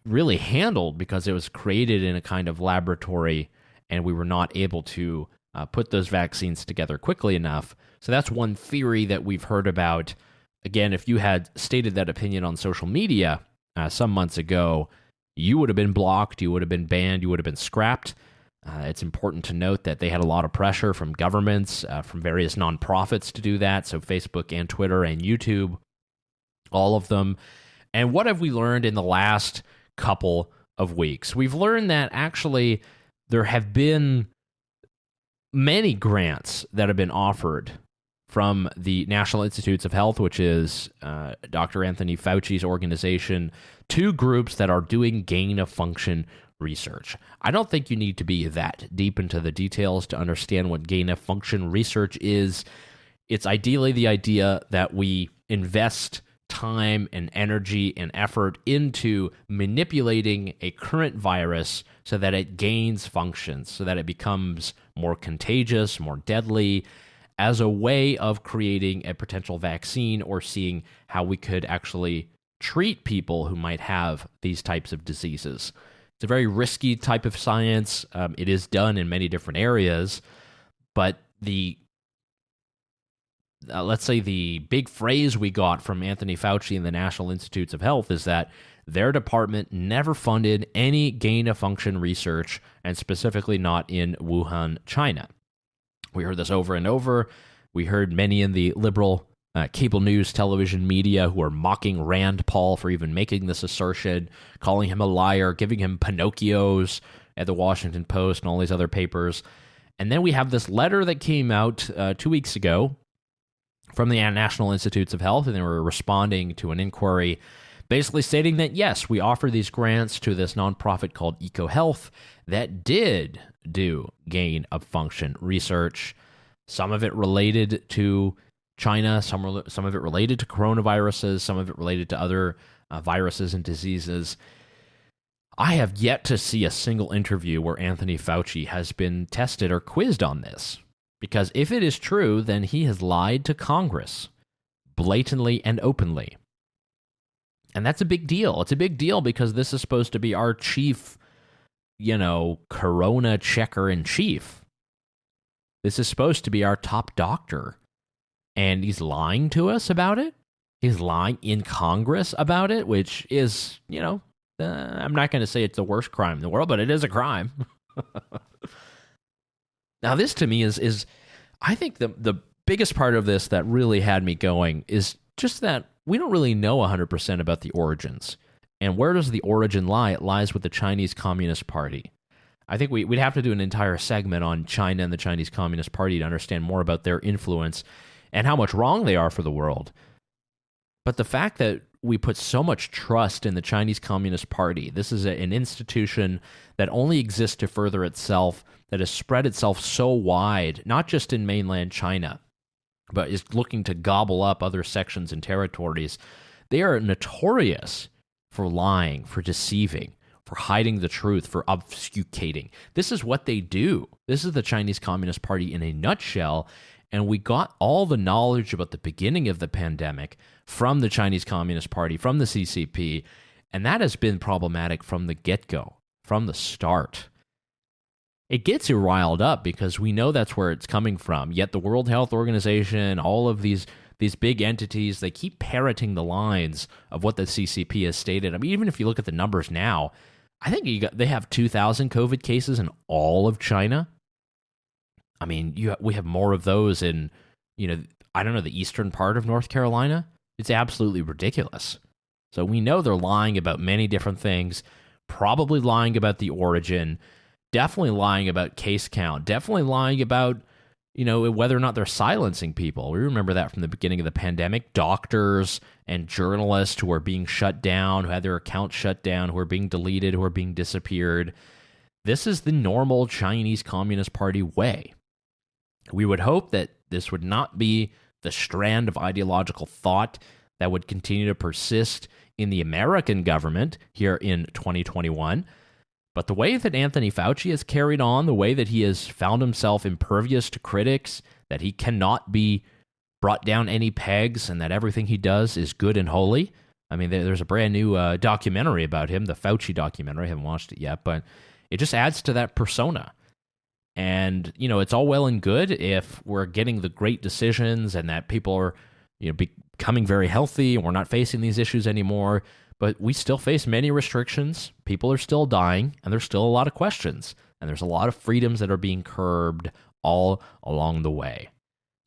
really handled, because it was created in a kind of laboratory, and we were not able to put those vaccines together quickly enough. So that's one theory that we've heard about. Again, if you had stated that opinion on social media some months ago, you would have been blocked, you would have been banned, you would have been scrapped. It's important to note that they had a lot of pressure from governments, from various nonprofits to do that, so Facebook and Twitter and YouTube, all of them. And what have we learned in the last couple of weeks? We've learned that actually there have been many grants that have been offered from the National Institutes of Health, which is Dr. Anthony Fauci's organization, to groups that are doing gain-of-function research. I don't think you need to be that deep into the details to understand what gain-of-function research is. It's ideally the idea that we invest time and energy and effort into manipulating a current virus so that it gains functions, so that it becomes more contagious, more deadly, as a way of creating a potential vaccine or seeing how we could actually treat people who might have these types of diseases. It's a very risky type of science. It is done in many different areas, but let's say the big phrase we got from Anthony Fauci and the National Institutes of Health is that their department never funded any gain-of-function research, and specifically not in Wuhan, China. We heard this over and over. We heard many in the liberal cable news television media who are mocking Rand Paul for even making this assertion, calling him a liar, giving him Pinocchios at the Washington Post and all these other papers. And then we have this letter that came out 2 weeks ago from the National Institutes of Health, and they were responding to an inquiry basically stating that, yes, we offer these grants to this nonprofit called EcoHealth that did do gain-of-function research, some of it related to China, some of it related to coronaviruses, some of it related to other viruses and diseases. I have yet to see a single interview where Anthony Fauci has been tested or quizzed on this, because if it is true, then he has lied to Congress blatantly and openly. And that's a big deal. It's a big deal because this is supposed to be our chief, corona checker in chief. This is supposed to be our top doctor. And he's lying to us about it. He's lying in Congress about it, which is, I'm not going to say it's the worst crime in the world, but it is a crime. Now, this to me is I think the biggest part of this that really had me going is just that we don't really know 100% about the origins. And where does the origin lie? It lies with the Chinese Communist Party. I think we'd have to do an entire segment on China and the Chinese Communist Party to understand more about their influence and how much wrong they are for the world. But the fact that we put so much trust in the Chinese Communist Party, this is an institution that only exists to further itself, that has spread itself so wide, not just in mainland China, but is looking to gobble up other sections and territories. They are notorious for lying, for deceiving, for hiding the truth, for obfuscating. This is what they do. This is the Chinese Communist Party in a nutshell. And we got all the knowledge about the beginning of the pandemic from the Chinese Communist Party, from the CCP, and that has been problematic from the get-go, from the start. It gets you riled up because we know that's where it's coming from, yet the World Health Organization, all of these big entities, they keep parroting the lines of what the CCP has stated. I mean, even if you look at the numbers now, I think they have 2,000 COVID cases in all of China. I mean, we have more of those in, I don't know, the eastern part of North Carolina. It's absolutely ridiculous. So we know they're lying about many different things, probably lying about the origin. definitely lying about case count, definitely lying about, whether or not they're silencing people. We remember that from the beginning of the pandemic. Doctors and journalists who are being shut down, who had their accounts shut down, who are being deleted, who are being disappeared. This is the normal Chinese Communist Party way. We would hope that this would not be the strand of ideological thought that would continue to persist in the American government here in 2021. But the way that Anthony Fauci has carried on, the way that he has found himself impervious to critics, that he cannot be brought down any pegs, and that everything he does is good and holy. I mean, there's a brand new documentary about him, the Fauci documentary. I haven't watched it yet, but it just adds to that persona. And, it's all well and good if we're getting the great decisions and that people are, becoming very healthy and we're not facing these issues anymore. But we still face many restrictions. People are still dying, and there's still a lot of questions. And there's a lot of freedoms that are being curbed all along the way.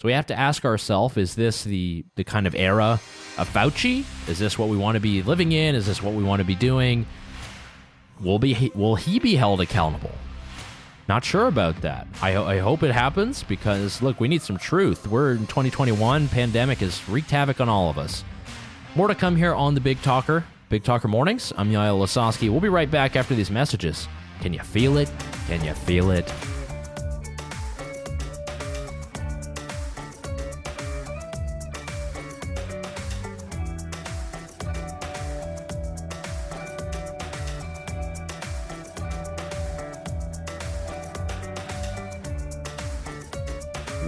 So we have to ask ourselves, is this the kind of era of Fauci? Is this what we want to be living in? Is this what we want to be doing? Will he be held accountable? Not sure about that. I hope it happens because, look, we need some truth. We're in 2021. Pandemic has wreaked havoc on all of us. More to come here on the Big Talker Mornings. I'm Yaël Ossowski. We'll be right back after these messages. Can you feel it? Can you feel it?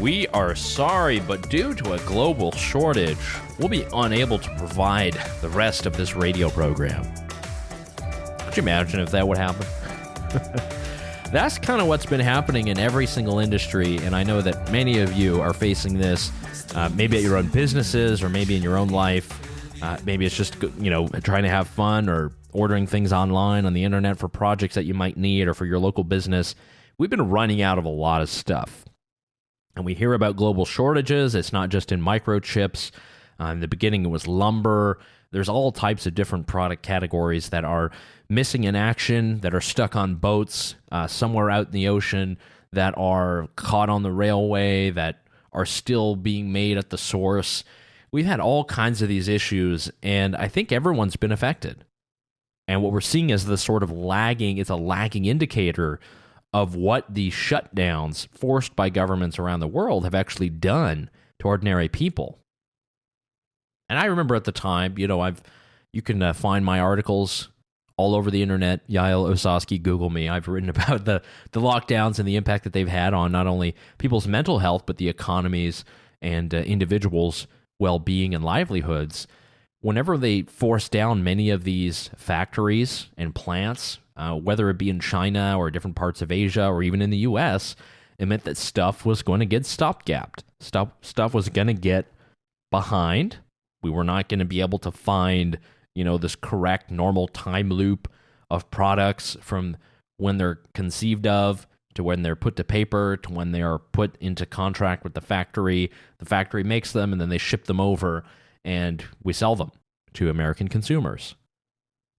We are sorry, but due to a global shortage, we'll be unable to provide the rest of this radio program. Could you imagine if that would happen? That's kind of what's been happening in every single industry, and I know that many of you are facing this, maybe at your own businesses or maybe in your own life. Maybe it's just, trying to have fun or ordering things online on the internet for projects that you might need or for your local business. We've been running out of a lot of stuff. And we hear about global shortages. It's not just in microchips. In the beginning, it was lumber. There's all types of different product categories that are missing in action, that are stuck on boats somewhere out in the ocean, that are caught on the railway, that are still being made at the source. We've had all kinds of these issues, and I think everyone's been affected. And what we're seeing is it's a lagging indicator of what the shutdowns forced by governments around the world have actually done to ordinary people. And I remember at the time, you can find my articles all over the internet. Yaël Ossowski, Google me. I've written about the lockdowns and the impact that they've had on not only people's mental health, but the economies and individuals' well-being and livelihoods. Whenever they forced down many of these factories and plants, whether it be in China or different parts of Asia or even in the U.S., it meant that stuff was going to get stopgapped. Stuff was going to get behind. We were not going to be able to find, this correct normal time loop of products from when they're conceived of to when they're put to paper to when they are put into contract with the factory. The factory makes them and then they ship them over and we sell them to American consumers.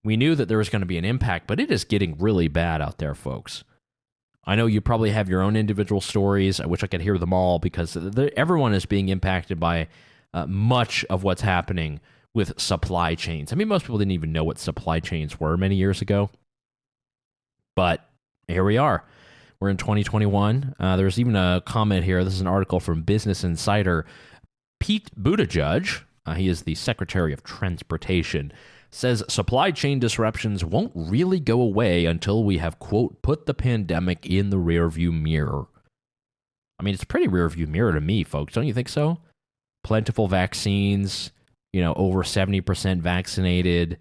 We knew that there was going to be an impact, but it is getting really bad out there, folks. I know you probably have your own individual stories. I wish I could hear them all because everyone is being impacted by much of what's happening with supply chains. I mean, most people didn't even know what supply chains were many years ago. But here we are. We're in 2021. There's even a comment here. This is an article from Business Insider. Pete Buttigieg, he is the Secretary of Transportation, says supply chain disruptions won't really go away until we have, quote, put the pandemic in the rearview mirror. I mean, it's a pretty rearview mirror to me, folks. Don't you think so? Plentiful vaccines, over 70% vaccinated.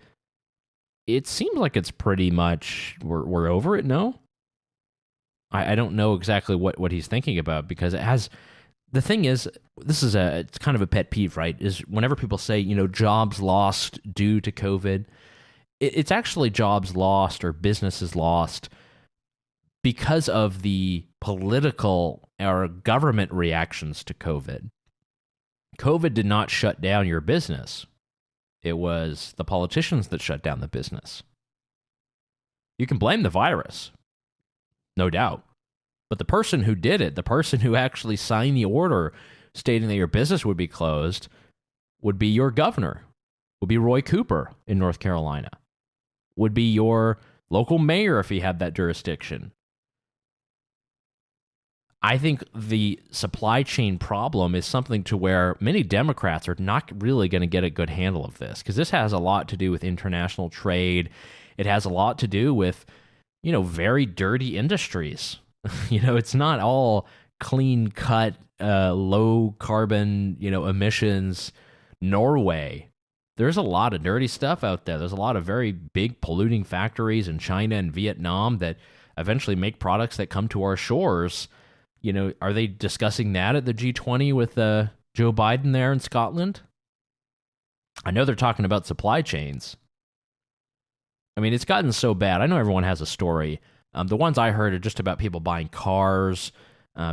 It seems like it's pretty much, we're over it, no? I don't know exactly what he's thinking about because it has... The thing is, it's kind of a pet peeve, right? Is whenever people say, jobs lost due to COVID, it's actually jobs lost or businesses lost because of the political or government reactions to COVID. COVID did not shut down your business. It was the politicians that shut down the business. You can blame the virus. no doubt. But the person who did it, the person who actually signed the order stating that your business would be closed, would be your governor, would be Roy Cooper in North Carolina, would be your local mayor if he had that jurisdiction. I think the supply chain problem is something to where many Democrats are not really going to get a good handle of this, because this has a lot to do with international trade. It has a lot to do with, very dirty industries. It's not all clean cut, low carbon, emissions Norway. There's a lot of dirty stuff out there. There's a lot of very big polluting factories in China and Vietnam that eventually make products that come to our shores. Are they discussing that at the G20 with Joe Biden there in Scotland? I know they're talking about supply chains. I mean, it's gotten so bad. I know everyone has a story. The ones I heard are just about people buying cars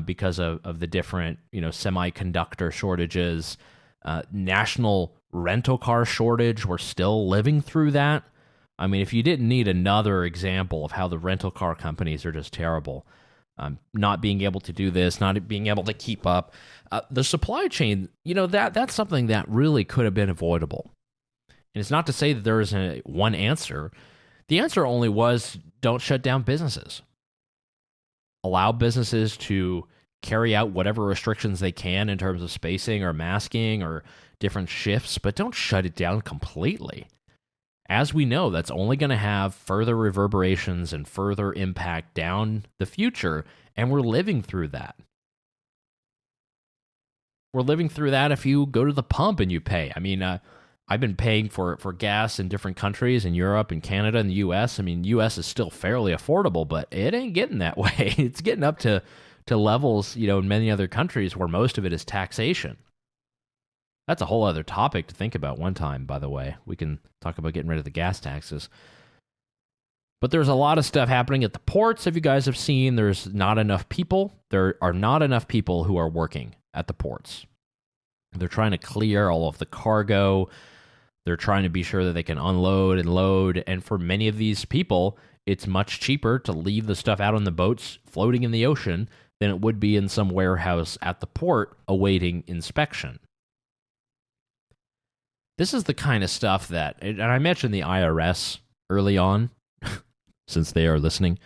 because of the different, semiconductor shortages, national rental car shortage. We're still living through that. I mean, if you didn't need another example of how the rental car companies are just terrible, not being able to do this, not being able to keep up. The supply chain, that's something that really could have been avoidable. And it's not to say that there isn't one answer. The answer only was don't shut down businesses. Allow businesses to carry out whatever restrictions they can in terms of spacing or masking or different shifts, but don't shut it down completely. As we know, that's only going to have further reverberations and further impact down the future, and we're living through that. We're living through that if you go to the pump and you pay. I mean, I've been paying for gas in different countries, in Europe and Canada and the U.S. I mean, U.S. is still fairly affordable, but it ain't getting that way. It's getting up to levels, in many other countries where most of it is taxation. That's a whole other topic to think about one time, by the way. We can talk about getting rid of the gas taxes. But there's a lot of stuff happening at the ports. If you guys have seen, there's not enough people. There are not enough people who are working at the ports. They're trying to clear all of the cargo. They're trying to be sure that they can unload and load. And for many of these people, it's much cheaper to leave the stuff out on the boats floating in the ocean than it would be in some warehouse at the port awaiting inspection. This is the kind of stuff that, and I mentioned the IRS early on, since they are listening.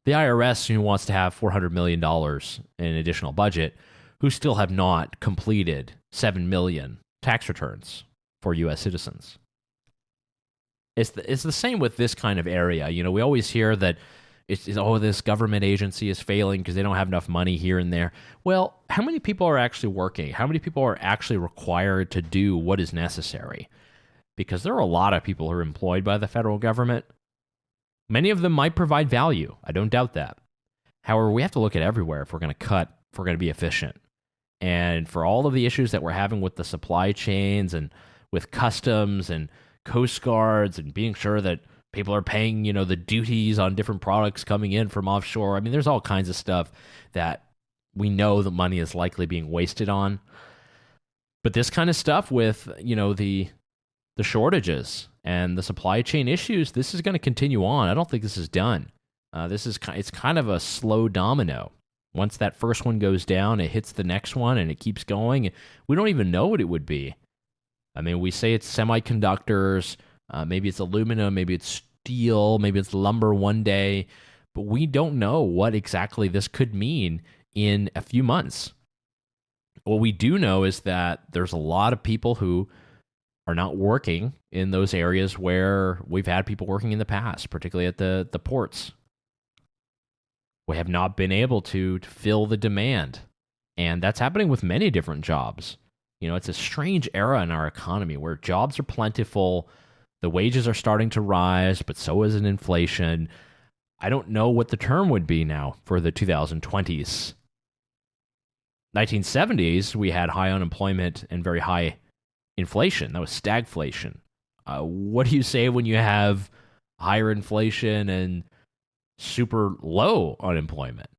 The IRS, who wants to have $400 million in additional budget, who still have not completed 7 million tax returns for U.S. citizens. It's the same with this kind of area. We always hear that this government agency is failing because they don't have enough money here and there. Well, how many people are actually working? How many people are actually required to do what is necessary? Because there are a lot of people who are employed by the federal government. Many of them might provide value. I don't doubt that. However, we have to look at everywhere if we're going to cut, if we're going to be efficient. And for all of the issues that we're having with the supply chains and with customs and Coast Guards and being sure that people are paying, the duties on different products coming in from offshore. I mean, there's all kinds of stuff that we know the money is likely being wasted on. But this kind of stuff with, the shortages and the supply chain issues, this is going to continue on. I don't think this is done. It's kind of a slow domino. Once that first one goes down, it hits the next one and it keeps going. We don't even know what it would be. I mean, we say it's semiconductors, maybe it's aluminum, maybe it's steel, maybe it's lumber one day, but we don't know what exactly this could mean in a few months. What we do know is that there's a lot of people who are not working in those areas where we've had people working in the past, particularly at the ports. We have not been able to fill the demand, and that's happening with many different jobs. It's a strange era in our economy where jobs are plentiful, the wages are starting to rise, but so is an inflation. I don't know what the term would be now for the 2020s. 1970s, we had high unemployment and very high inflation. That was stagflation. What do you say when you have higher inflation and super low unemployment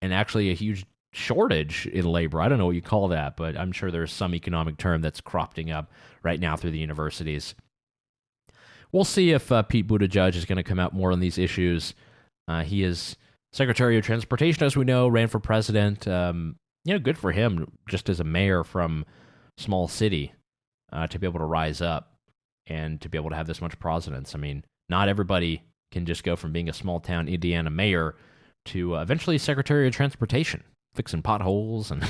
and actually a huge shortage in labor? I don't know what you call that, but I'm sure there's some economic term that's cropping up right now through the universities. We'll see if Pete Buttigieg is going to come out more on these issues. He has Secretary of Transportation, as we know, ran for president. Good for him, just as a mayor from small city, to be able to rise up and to be able to have this much prominence. I mean, not everybody can just go from being a small town Indiana mayor to eventually Secretary of Transportation, fixing potholes. And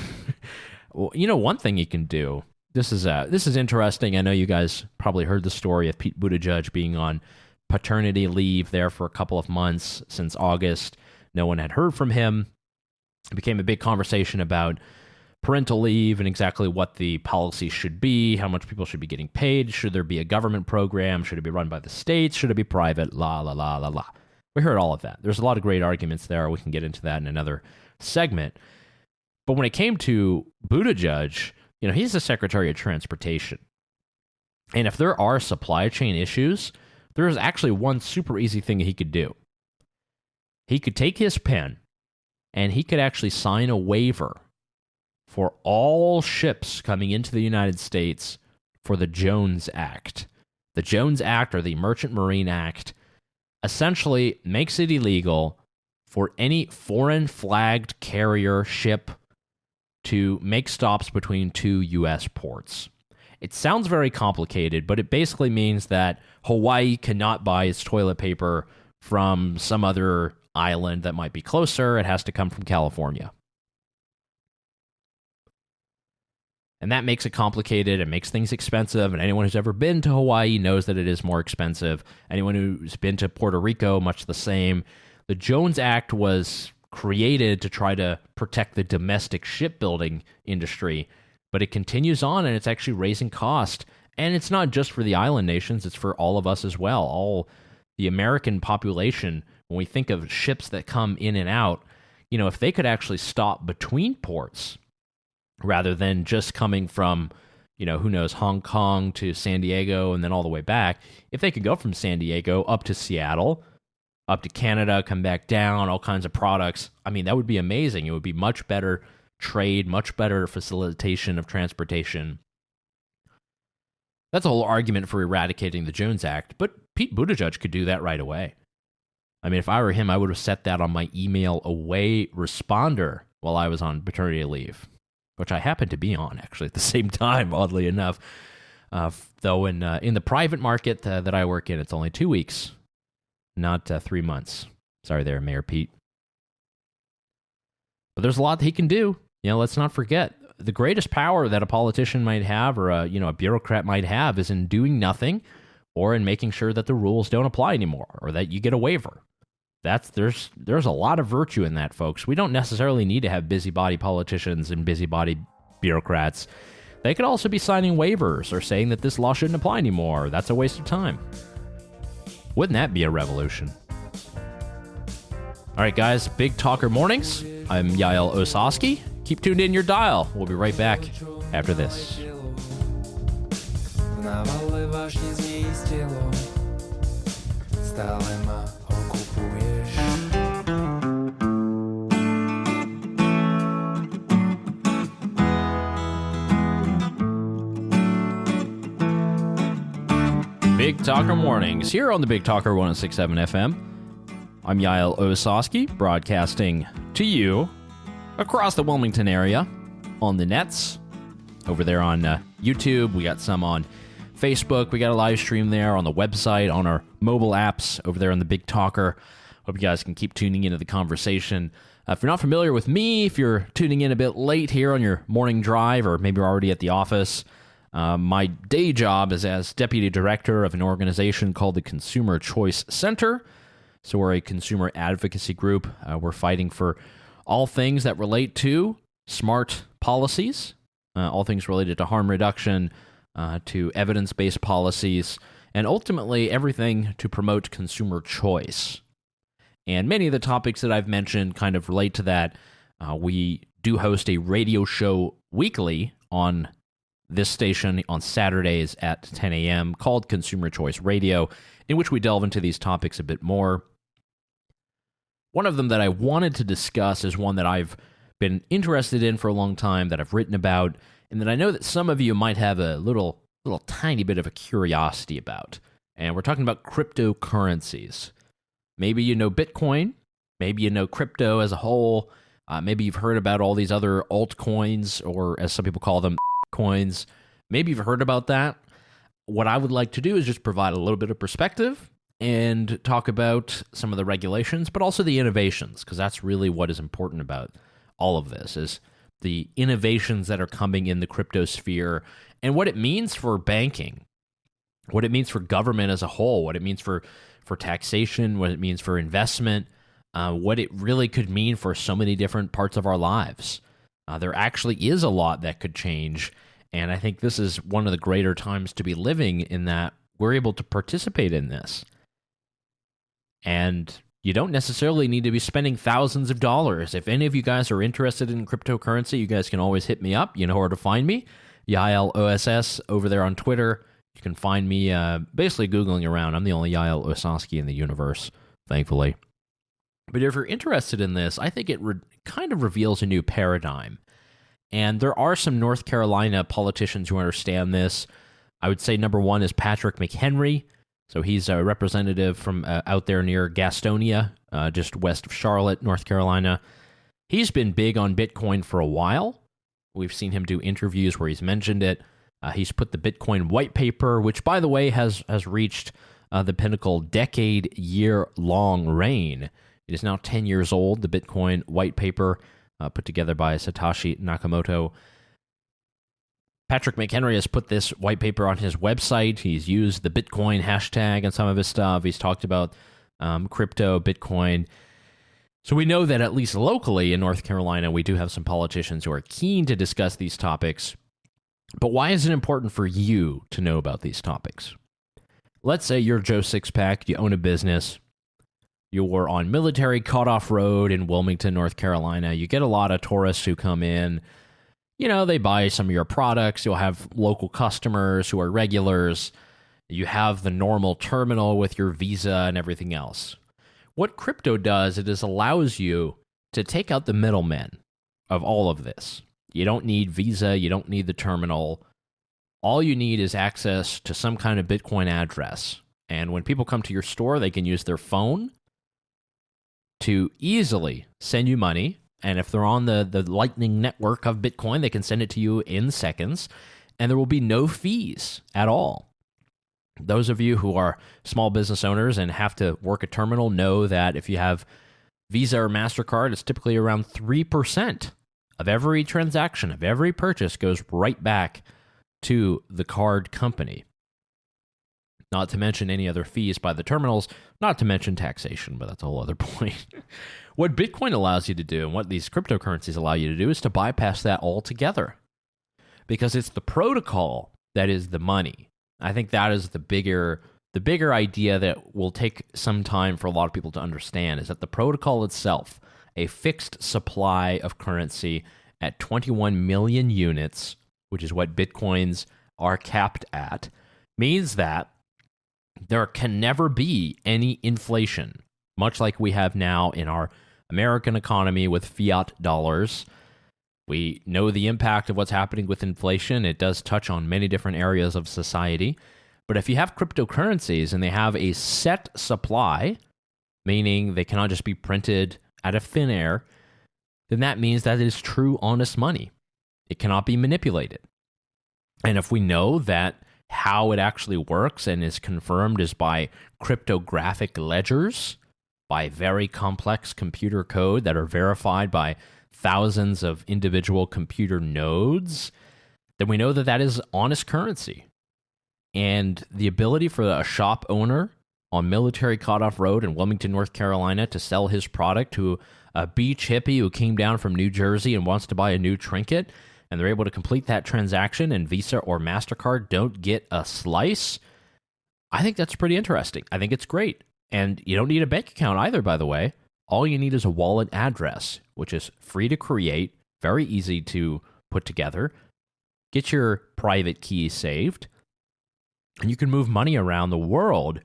one thing you can do. This is interesting. I know you guys probably heard the story of Pete Buttigieg being on paternity leave there for a couple of months since August. No one had heard from him. It became a big conversation about parental leave and exactly what the policy should be, how much people should be getting paid, should there be a government program, should it be run by the states, should it be private, la, la, la, la, la. We heard all of that. There's a lot of great arguments there. We can get into that in another segment. But when it came to Buttigieg, he's the Secretary of Transportation. And if there are supply chain issues, there's actually one super easy thing he could do. He could take his pen and he could actually sign a waiver for all ships coming into the United States for the Jones Act. The Jones Act, or the Merchant Marine Act, essentially makes it illegal for any foreign flagged carrier ship to make stops between two U.S. ports. It sounds very complicated, but it basically means that Hawaii cannot buy its toilet paper from some other island that might be closer. It has to come from California. And that makes it complicated. It makes things expensive. And anyone who's ever been to Hawaii knows that it is more expensive. Anyone who's been to Puerto Rico, much the same. The Jones Act was created to try to protect the domestic shipbuilding industry, but it continues on and it's actually raising cost. And it's not just for the island nations, it's for all of us as well. All the American population, when we think of ships that come in and out, if they could actually stop between ports rather than just coming from, who knows, Hong Kong to San Diego and then all the way back, if they could go from San Diego up to Seattle, up to Canada, come back down, all kinds of products, that would be amazing. It would be much better trade, much better facilitation of transportation. That's a whole argument for eradicating the Jones Act, but Pete Buttigieg could do that right away. If I were him, I would have set that on my email away responder while I was on paternity leave, which I happened to be on, actually, at the same time, oddly enough. Though in the private market that I work in, it's only 2 weeks, not 3 months. Sorry there, Mayor Pete. But there's a lot that he can do. Let's not forget, the greatest power that a politician might have or a bureaucrat might have is in doing nothing or in making sure that the rules don't apply anymore or that you get a waiver. There's a lot of virtue in that, folks. We don't necessarily need to have busybody politicians and busybody bureaucrats. They could also be signing waivers or saying that this law shouldn't apply anymore. That's a waste of time. Wouldn't that be a revolution? All right, guys, Big Talker Mornings. I'm Yaël Ossowski. Keep tuned in your dial. We'll be right back after this. Big Talker Mornings here on the Big Talker 106.7 FM. I'm Yaël Ossowski, broadcasting to you across the Wilmington area on the nets. Over there on YouTube, we got some on Facebook. We got a live stream there on the website, on our mobile apps over there on the Big Talker. Hope you guys can keep tuning into the conversation. If you're not familiar with me, if you're tuning in a bit late here on your morning drive, or maybe you're already at the office, my day job is as deputy director of an organization called the Consumer Choice Center. So we're a consumer advocacy group. We're fighting for all things that relate to smart policies, all things related to harm reduction, to evidence-based policies, and ultimately everything to promote consumer choice. And many of the topics that I've mentioned kind of relate to that. We do host a radio show weekly on this station on Saturdays at 10 a.m. called Consumer Choice Radio, in which we delve into these topics a bit more. One of them that I wanted to discuss is one that I've been interested in for a long time, that I've written about, and that I know that some of you might have a little tiny bit of a curiosity about. And we're talking about cryptocurrencies. Maybe you know Bitcoin, Maybe you know crypto as a whole. Maybe you've heard about all these other altcoins, or as some people call them, coins. Maybe you've heard about that. What I would like to do is just provide a little bit of perspective and talk about some of the regulations, but also the innovations, because that's really what is important about all of this, is the innovations that are coming in the crypto sphere and what it means for banking, what it means for government as a whole, what it means for taxation, what it means for investment, what it really could mean for so many different parts of our lives. There actually is a lot that could change, and I think this is one of the greater times to be living in that we're able to participate in this. And you don't necessarily need to be spending thousands of dollars. If any of you guys are interested in cryptocurrency, you guys can always hit me up. You know where to find me. Yaël Oss over there on Twitter. You can find me basically Googling around. I'm the only Yaël Ossowski in the universe, thankfully. But if you're interested in this, I think it kind of reveals a new paradigm. And there are some North Carolina politicians who understand this. I would say number one is Patrick McHenry. So he's a representative from out there near Gastonia, just west of Charlotte, North Carolina. He's been big on Bitcoin for a while. We've seen him do interviews where he's mentioned it. He's put the Bitcoin white paper, which, by the way, has reached the pinnacle decade-year-long reign. It is now 10 years old, the Bitcoin white paper put together by Satoshi Nakamoto. Patrick McHenry has put this white paper on his website. He's used the Bitcoin hashtag in some of his stuff. He's talked about crypto, Bitcoin. So we know that at least locally in North Carolina, we do have some politicians who are keen to discuss these topics. But why is it important for you to know about these topics? Let's say you're Joe Sixpack, you own a business, you're on Military Cutoff Road in Wilmington, North Carolina. You get a lot of tourists who come in. You know, they buy some of your products. You'll have local customers who are regulars. You have the normal terminal with your Visa and everything else. What crypto does, it allows you to take out the middlemen of all of this. You don't need Visa. You don't need the terminal. All you need is access to some kind of Bitcoin address. And when people come to your store, they can use their phone to easily send you money. And if they're on the Lightning network of Bitcoin, they can send it to you in seconds, and there will be no fees at all. Those of you who are small business owners and have to work a terminal know that if you have Visa or MasterCard, it's typically around 3% of every transaction, of every purchase goes right back to the card company. Not to mention any other fees by the terminals, not to mention taxation, but that's a whole other point. What Bitcoin allows you to do and what these cryptocurrencies allow you to do is to bypass that altogether, because it's the protocol that is the money. I think that is the bigger idea that will take some time for a lot of people to understand, is that the protocol itself, a fixed supply of currency at 21 million units, which is what Bitcoins are capped at, means that there can never be any inflation, much like we have now in our American economy with fiat dollars. We know the impact of what's happening with inflation. It does touch on many different areas of society. But if you have cryptocurrencies and they have a set supply, meaning they cannot just be printed out of thin air, then that means that it is true, honest money. It cannot be manipulated. And if we know that how it actually works and is confirmed is by cryptographic ledgers, by very complex computer code that are verified by thousands of individual computer nodes, then we know that that is honest currency. And the ability for a shop owner on Military Cutoff Road in Wilmington, North Carolina, to sell his product to a beach hippie who came down from New Jersey and wants to buy a new trinket, and they're able to complete that transaction and Visa or MasterCard don't get a slice, I think that's pretty interesting. I think it's great. And you don't need a bank account either, by the way. All you need is a wallet address, which is free to create, very easy to put together. Get your private key saved, and you can move money around the world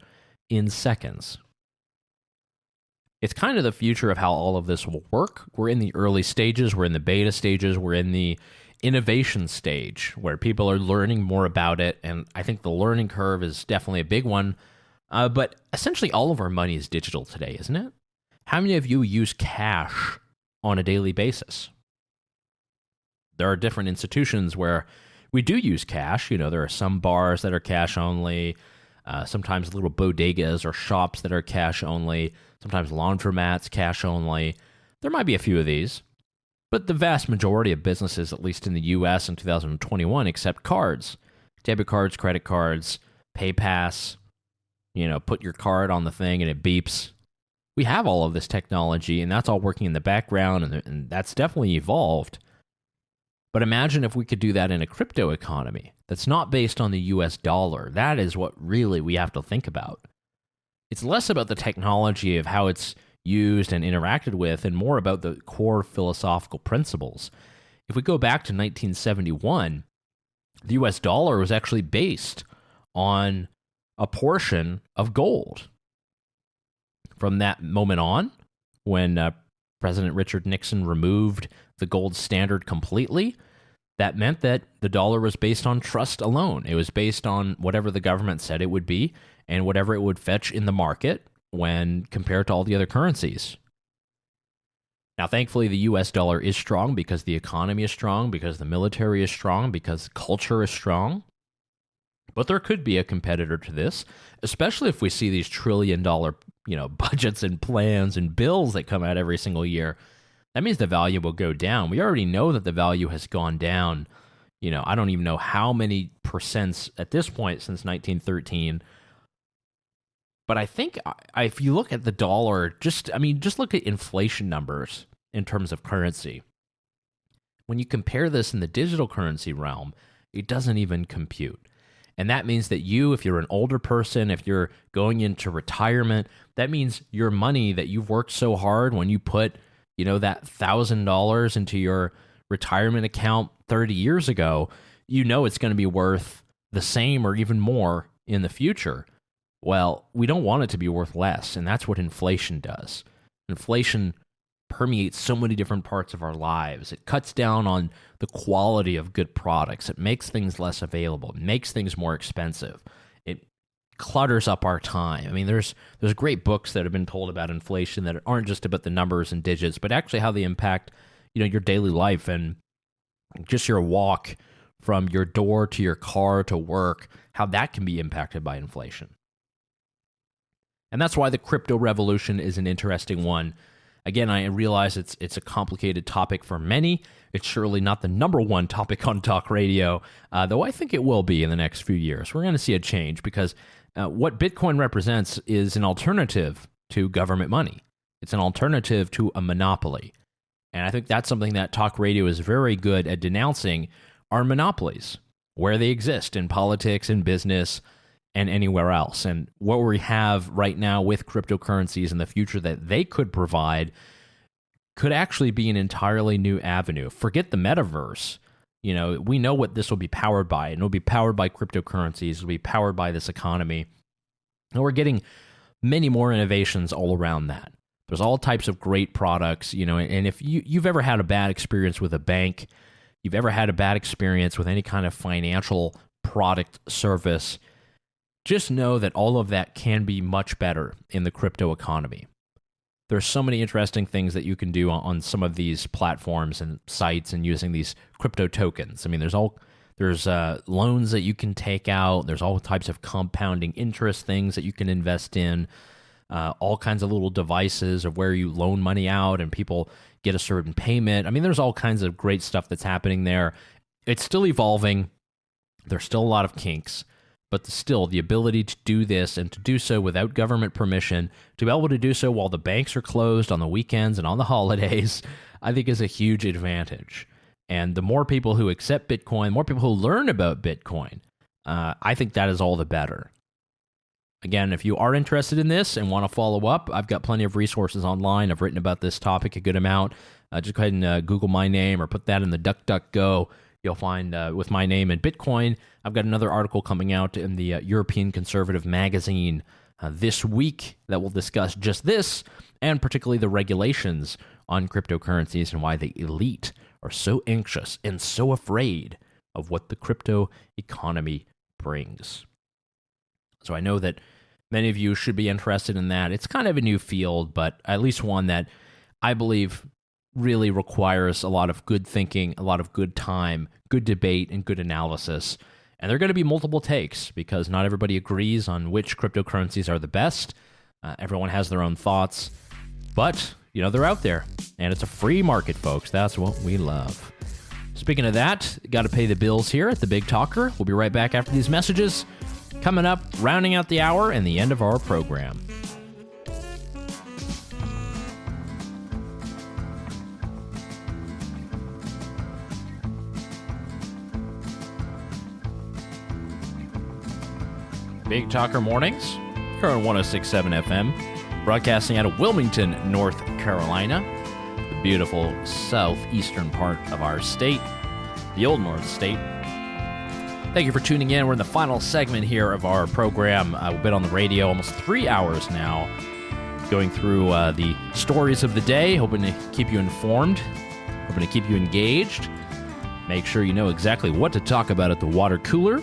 in seconds. It's kind of the future of how all of this will work. We're in the early stages. We're in the beta stages. We're in the innovation stage where people are learning more about it. And I think the learning curve is definitely a big one. But essentially all of our money is digital today, isn't it? How many of you use cash on a daily basis? There are different institutions where we do use cash. There are some bars that are cash only, sometimes little bodegas or shops that are cash only, sometimes laundromats, cash only. There might be a few of these, but the vast majority of businesses, at least in the U.S. in 2021, accept cards, debit cards, credit cards, PayPass. Put your card on the thing and it beeps. We have all of this technology, and that's all working in the background, and that's definitely evolved. But imagine if we could do that in a crypto economy that's not based on the US dollar. That is what really we have to think about. It's less about the technology of how it's used and interacted with, and more about the core philosophical principles. If we go back to 1971, the US dollar was actually based on a portion of gold. From that moment on, when President Richard Nixon removed the gold standard completely, that meant that the dollar was based on trust alone. It was based on whatever the government said it would be and whatever it would fetch in the market when compared to all the other currencies. Now, thankfully, the US dollar is strong because the economy is strong, because the military is strong, because culture is strong. But there could be a competitor to this, especially if we see these trillion-dollar, budgets and plans and bills that come out every single year. That means the value will go down. We already know that the value has gone down. I don't even know how many percents at this point since 1913. But I think if you look at the dollar, just look at inflation numbers in terms of currency. When you compare this in the digital currency realm, it doesn't even compute. And that means that if you're an older person, if you're going into retirement, that means your money that you've worked so hard when you put, that $1,000 into your retirement account 30 years ago, it's going to be worth the same or even more in the future. Well, we don't want it to be worth less, and that's what inflation does. Inflation permeates so many different parts of our lives. It cuts down on the quality of good products. It makes things less available. It makes things more expensive. It clutters up our time. There's great books that have been told about inflation that aren't just about the numbers and digits, but actually how they impact, your daily life and just your walk from your door to your car to work, how that can be impacted by inflation. And that's why the crypto revolution is an interesting one. Again, I realize it's a complicated topic for many. It's surely not the number one topic on talk radio, though I think it will be in the next few years. We're going to see a change because what Bitcoin represents is an alternative to government money. It's an alternative to a monopoly. And I think that's something that talk radio is very good at denouncing, are monopolies, where they exist in politics, in business, and anywhere else. And what we have right now with cryptocurrencies in the future that they could provide could actually be an entirely new avenue. Forget the metaverse. We know what this will be powered by, and it'll be powered by cryptocurrencies. It'll be powered by this economy. And we're getting many more innovations all around that. There's all types of great products, and if you've ever had a bad experience with a bank, you've ever had a bad experience with any kind of financial product service, just know that all of that can be much better in the crypto economy. There's so many interesting things that you can do on some of these platforms and sites and using these crypto tokens. There's loans that you can take out. There's all types of compounding interest things that you can invest in. All kinds of little devices of where you loan money out and people get a certain payment. There's all kinds of great stuff that's happening there. It's still evolving. There's still a lot of kinks. But still, the ability to do this and to do so without government permission, to be able to do so while the banks are closed on the weekends and on the holidays, I think is a huge advantage. And the more people who accept Bitcoin, more people who learn about Bitcoin, I think that is all the better. Again, if you are interested in this and want to follow up, I've got plenty of resources online. I've written about this topic a good amount. Just go ahead and Google my name or put that in the DuckDuckGo. You'll find with my name and Bitcoin. I've got another article coming out in the European Conservative magazine this week that will discuss just this, and particularly the regulations on cryptocurrencies and why the elite are so anxious and so afraid of what the crypto economy brings. So I know that Many of you should be interested in that. It's kind of a new field, but at least one that I believe really requires a lot of good thinking, a lot of good time, good debate, and good analysis. And there are going to be multiple takes because not everybody agrees on which cryptocurrencies are the best. Everyone has their own thoughts, but they're out there, and it's a free market, folks. That's what we love. Speaking of that, got to pay the bills here at The Big Talker. We'll be right back after these messages. Coming up, rounding out the hour and the end of our program. Big Talker Mornings, here on 106.7 FM, broadcasting out of Wilmington, North Carolina, the beautiful southeastern part of our state, the old North State. Thank you for tuning in. We're in the final segment here of our program. We've been on the radio almost 3 hours now, going through the stories of the day, hoping to keep you informed, hoping to keep you engaged, make sure you know exactly what to talk about at the water cooler.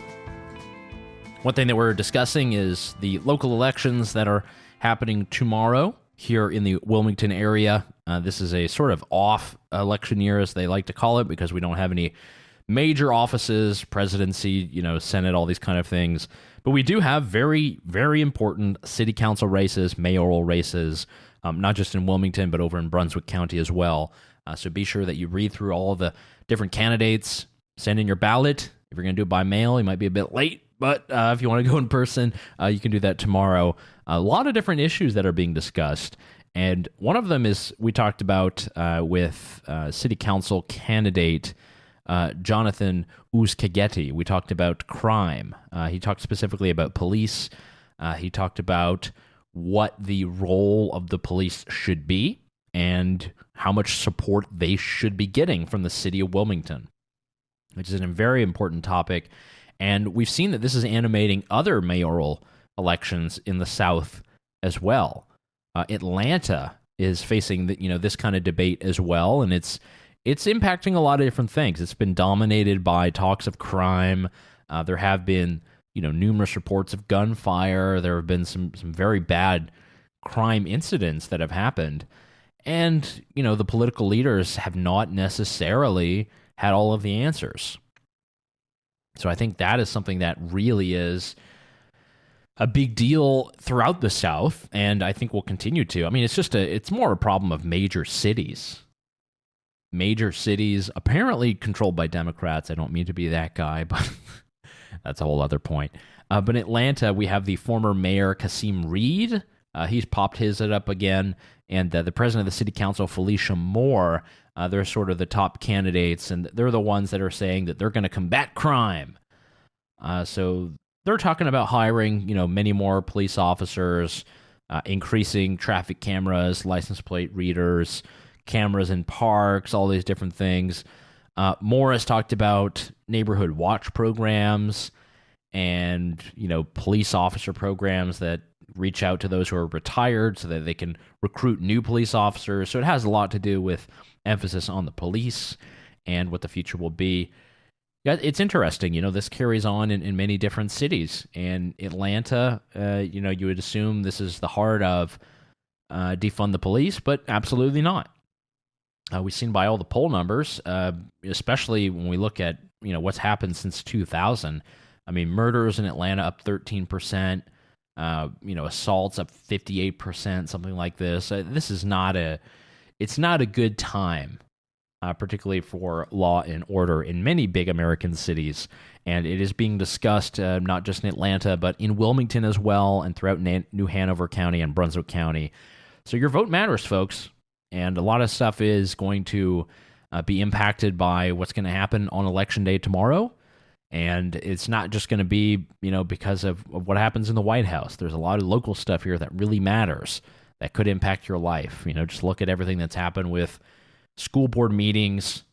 One thing that we're discussing is the local elections that are happening tomorrow here in the Wilmington area. This is a sort of off election year, as they like to call it, because we don't have any major offices, presidency, Senate, all these kind of things. But we do have very, very important city council races, mayoral races, not just in Wilmington, but over in Brunswick County as well. So be sure that you read through all of the different candidates, send in your ballot. If you're going to do it by mail, you might be a bit late. But if you want to go in person, you can do that tomorrow. A lot of different issues that are being discussed. And one of them is we talked about with city council candidate Jonathan Ossowski. We talked about crime. He talked specifically about police. He talked about what the role of the police should be and how much support they should be getting from the city of Wilmington, which is a very important topic. And we've seen that this is animating other mayoral elections in the South as well. Atlanta is facing this kind of debate as well, and it's impacting a lot of different things. It's been dominated by talks of crime. There have been numerous reports of gunfire. There have been some very bad crime incidents that have happened, and the political leaders have not necessarily had all of the answers. So I think that is something that really is a big deal throughout the South, and I think will continue to. I mean, it's more a problem of major cities. Major cities, apparently controlled by Democrats. I don't mean to be that guy, but that's a whole other point. But in Atlanta, we have the former mayor, Kasim Reed. He's popped his it up again, and the president of the city council, Felicia Moore. They're sort of the top candidates, and they're the ones that are saying that they're going to combat crime. So they're talking about hiring, many more police officers, increasing traffic cameras, license plate readers, cameras in parks, all these different things. Moore has talked about neighborhood watch programs and, police officer programs that reach out to those who are retired so that they can recruit new police officers. So it has a lot to do with emphasis on the police and what the future will be. Yeah, it's interesting. This carries on in many different cities. And Atlanta, you would assume this is the heart of defund the police, but absolutely not. We've seen by all the poll numbers, especially when we look at what's happened since 2000. I mean, murders in Atlanta up 13%. Assaults up 58%, something like this. This is not a good time, particularly for law and order in many big American cities. And it is being discussed not just in Atlanta, but in Wilmington as well, and throughout New Hanover County and Brunswick County. So your vote matters, folks. And a lot of stuff is going to be impacted by what's going to happen on Election Day tomorrow. And it's not just going to be, because of what happens in the White House. There's a lot of local stuff here that really matters, that could impact your life. Just look at everything that's happened with school board meetings,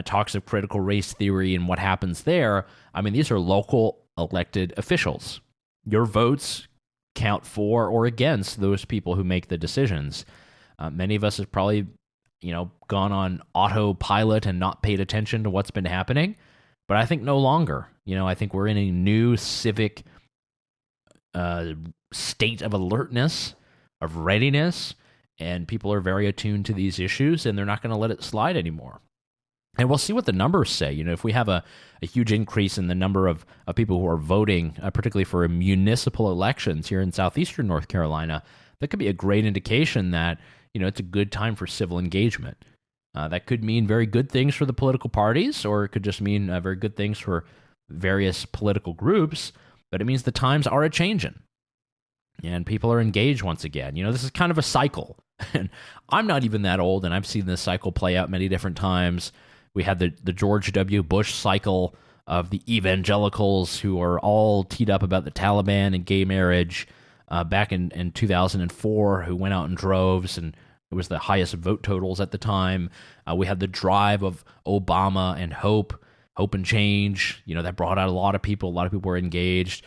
talks of critical race theory and what happens there. I mean, these are local elected officials. Your votes count for or against those people who make the decisions. Many of us have probably, gone on autopilot and not paid attention to what's been happening. But I think no longer. I think we're in a new civic state of alertness, of readiness, and people are very attuned to these issues, and they're not going to let it slide anymore. And we'll see what the numbers say. If we have a huge increase in the number of people who are voting, particularly for municipal elections here in southeastern North Carolina, that could be a great indication that, it's a good time for civil engagement. That could mean very good things for the political parties, or it could just mean very good things for various political groups, but it means the times are a-changing. And people are engaged once again. This is kind of a cycle. And I'm not even that old, and I've seen this cycle play out many different times. We had the George W. Bush cycle of the evangelicals who are all teed up about the Taliban and gay marriage back in 2004, who went out in droves, and it was the highest vote totals at the time. We had the drive of Obama and hope and change. That brought out a lot of people. A lot of people were engaged.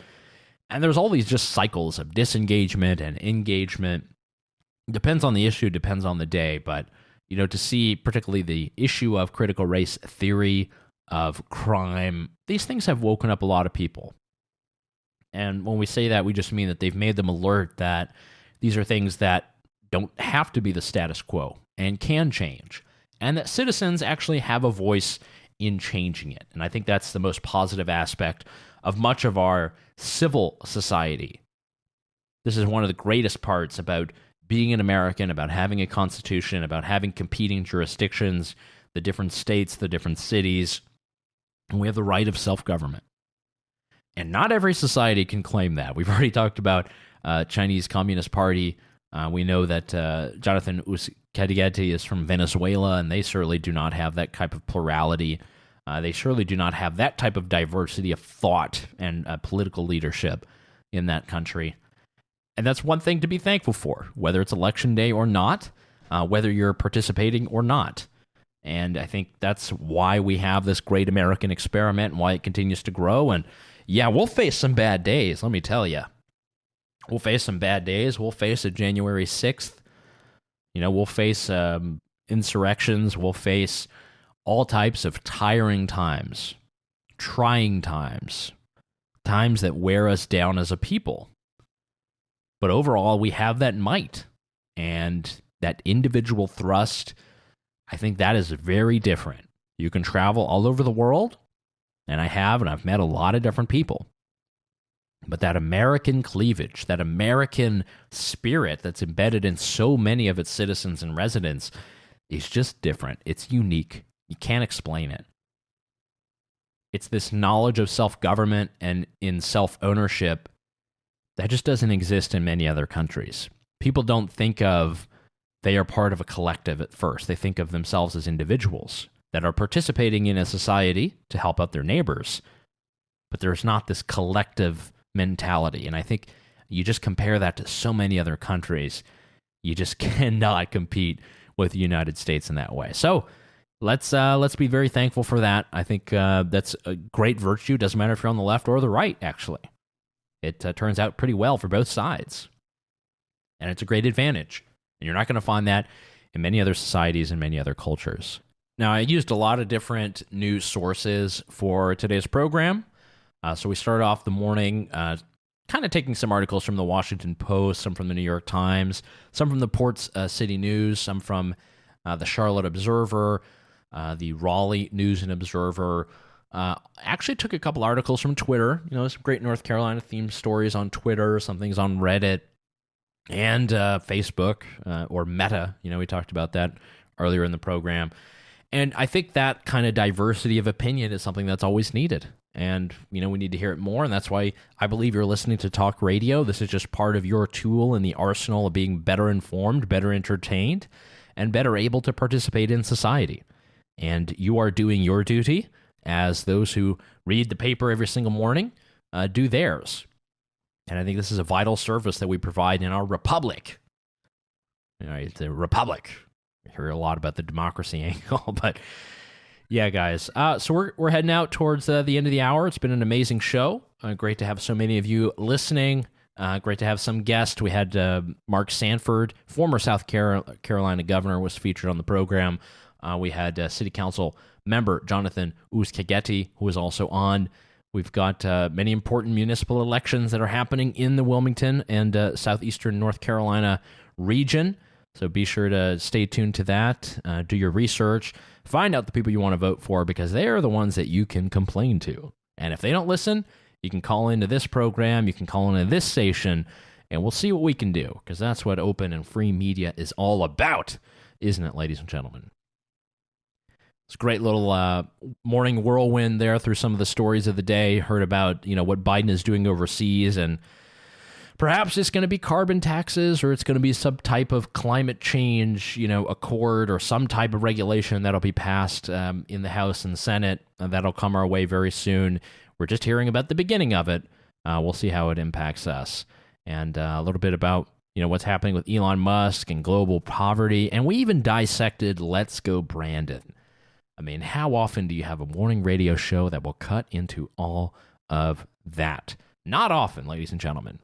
And there's all these just cycles of disengagement and engagement. Depends on the issue, depends on the day, but to see particularly the issue of critical race theory, of crime, these things have woken up a lot of people. And when we say that, we just mean that they've made them alert that these are things that don't have to be the status quo and can change, and that citizens actually have a voice in changing it. And I think that's the most positive aspect of much of our civil society. This is one of the greatest parts about being an American, about having a constitution, about having competing jurisdictions, the different states, the different cities, and we have the right of self-government. And not every society can claim that. We've already talked about Chinese Communist Party. We know that Jonathan Uzcategui is from Venezuela, and they certainly do not have that type of plurality. They surely do not have that type of diversity of thought and political leadership in that country. And that's one thing to be thankful for, whether it's election day or not, whether you're participating or not. And I think that's why we have this great American experiment and why it continues to grow. And yeah, we'll face some bad days, let me tell you. We'll face some bad days. We'll face a January 6th. We'll face insurrections. We'll face all types of tiring times, trying times, times that wear us down as a people. But overall, we have that might and that individual thrust. I think that is very different. You can travel all over the world, and I've met a lot of different people. But that American cleavage, that American spirit that's embedded in so many of its citizens and residents is just different. It's unique. You can't explain it. It's this knowledge of self-government and in self-ownership that just doesn't exist in many other countries. People don't think of they are part of a collective at first. They think of themselves as individuals that are participating in a society to help out their neighbors. But there's not this collective mentality. And I think you just compare that to so many other countries, you just cannot compete with the United States in that way. So let's be very thankful for that. I think that's a great virtue. Doesn't matter if you're on the left or the right, actually. It turns out pretty well for both sides. And it's a great advantage. And you're not going to find that in many other societies and many other cultures. Now, I used a lot of different news sources for today's program. So we started off the morning kind of taking some articles from the Washington Post, some from the New York Times, some from the Port City News, some from the Charlotte Observer, the Raleigh News and Observer. Actually took a couple articles from Twitter, some great North Carolina themed stories on Twitter, some things on Reddit, and Facebook, or Meta. We talked about that earlier in the program. And I think that kind of diversity of opinion is something that's always needed. And, we need to hear it more. And that's why I believe you're listening to talk radio. This is just part of your tool in the arsenal of being better informed, better entertained, and better able to participate in society. And you are doing your duty as those who read the paper every single morning do theirs. And I think this is a vital service that we provide in our republic. It's a republic. We hear a lot about the democracy angle, but yeah, guys. So we're heading out towards the end of the hour. It's been an amazing show. Great to have so many of you listening. Great to have some guests. We had Mark Sanford, former South Carolina governor, was featured on the program. We had City Council member Jonathan Uzcategui, who was also on. We've got many important municipal elections that are happening in the Wilmington and southeastern North Carolina region. So be sure to stay tuned to that. Do your research. Find out the people you want to vote for, because they are the ones that you can complain to. And if they don't listen, you can call into this program. You can call into this station, and we'll see what we can do, because that's what open and free media is all about, isn't it, ladies and gentlemen? It's a great little morning whirlwind there through some of the stories of the day. Heard about, what Biden is doing overseas, and perhaps it's going to be carbon taxes, or it's going to be some type of climate change, accord, or some type of regulation that'll be passed in the House and Senate. That'll come our way very soon. We're just hearing about the beginning of it. We'll see how it impacts us. And a little bit about, what's happening with Elon Musk and global poverty. And we even dissected Let's Go Brandon. I mean, how often do you have a morning radio show that will cut into all of that? Not often, ladies and gentlemen.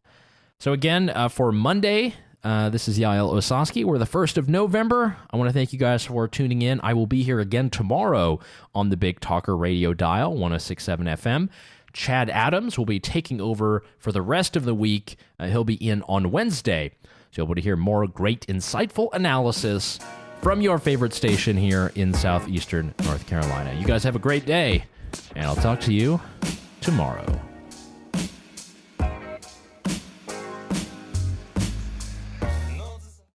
So again, for Monday, this is Yaël Ossowski. We're the 1st of November. I want to thank you guys for tuning in. I will be here again tomorrow on the Big Talker radio dial, 106.7 FM. Chad Adams will be taking over for the rest of the week. He'll be in on Wednesday. So you'll be able to hear more great, insightful analysis from your favorite station here in southeastern North Carolina. You guys have a great day, and I'll talk to you tomorrow.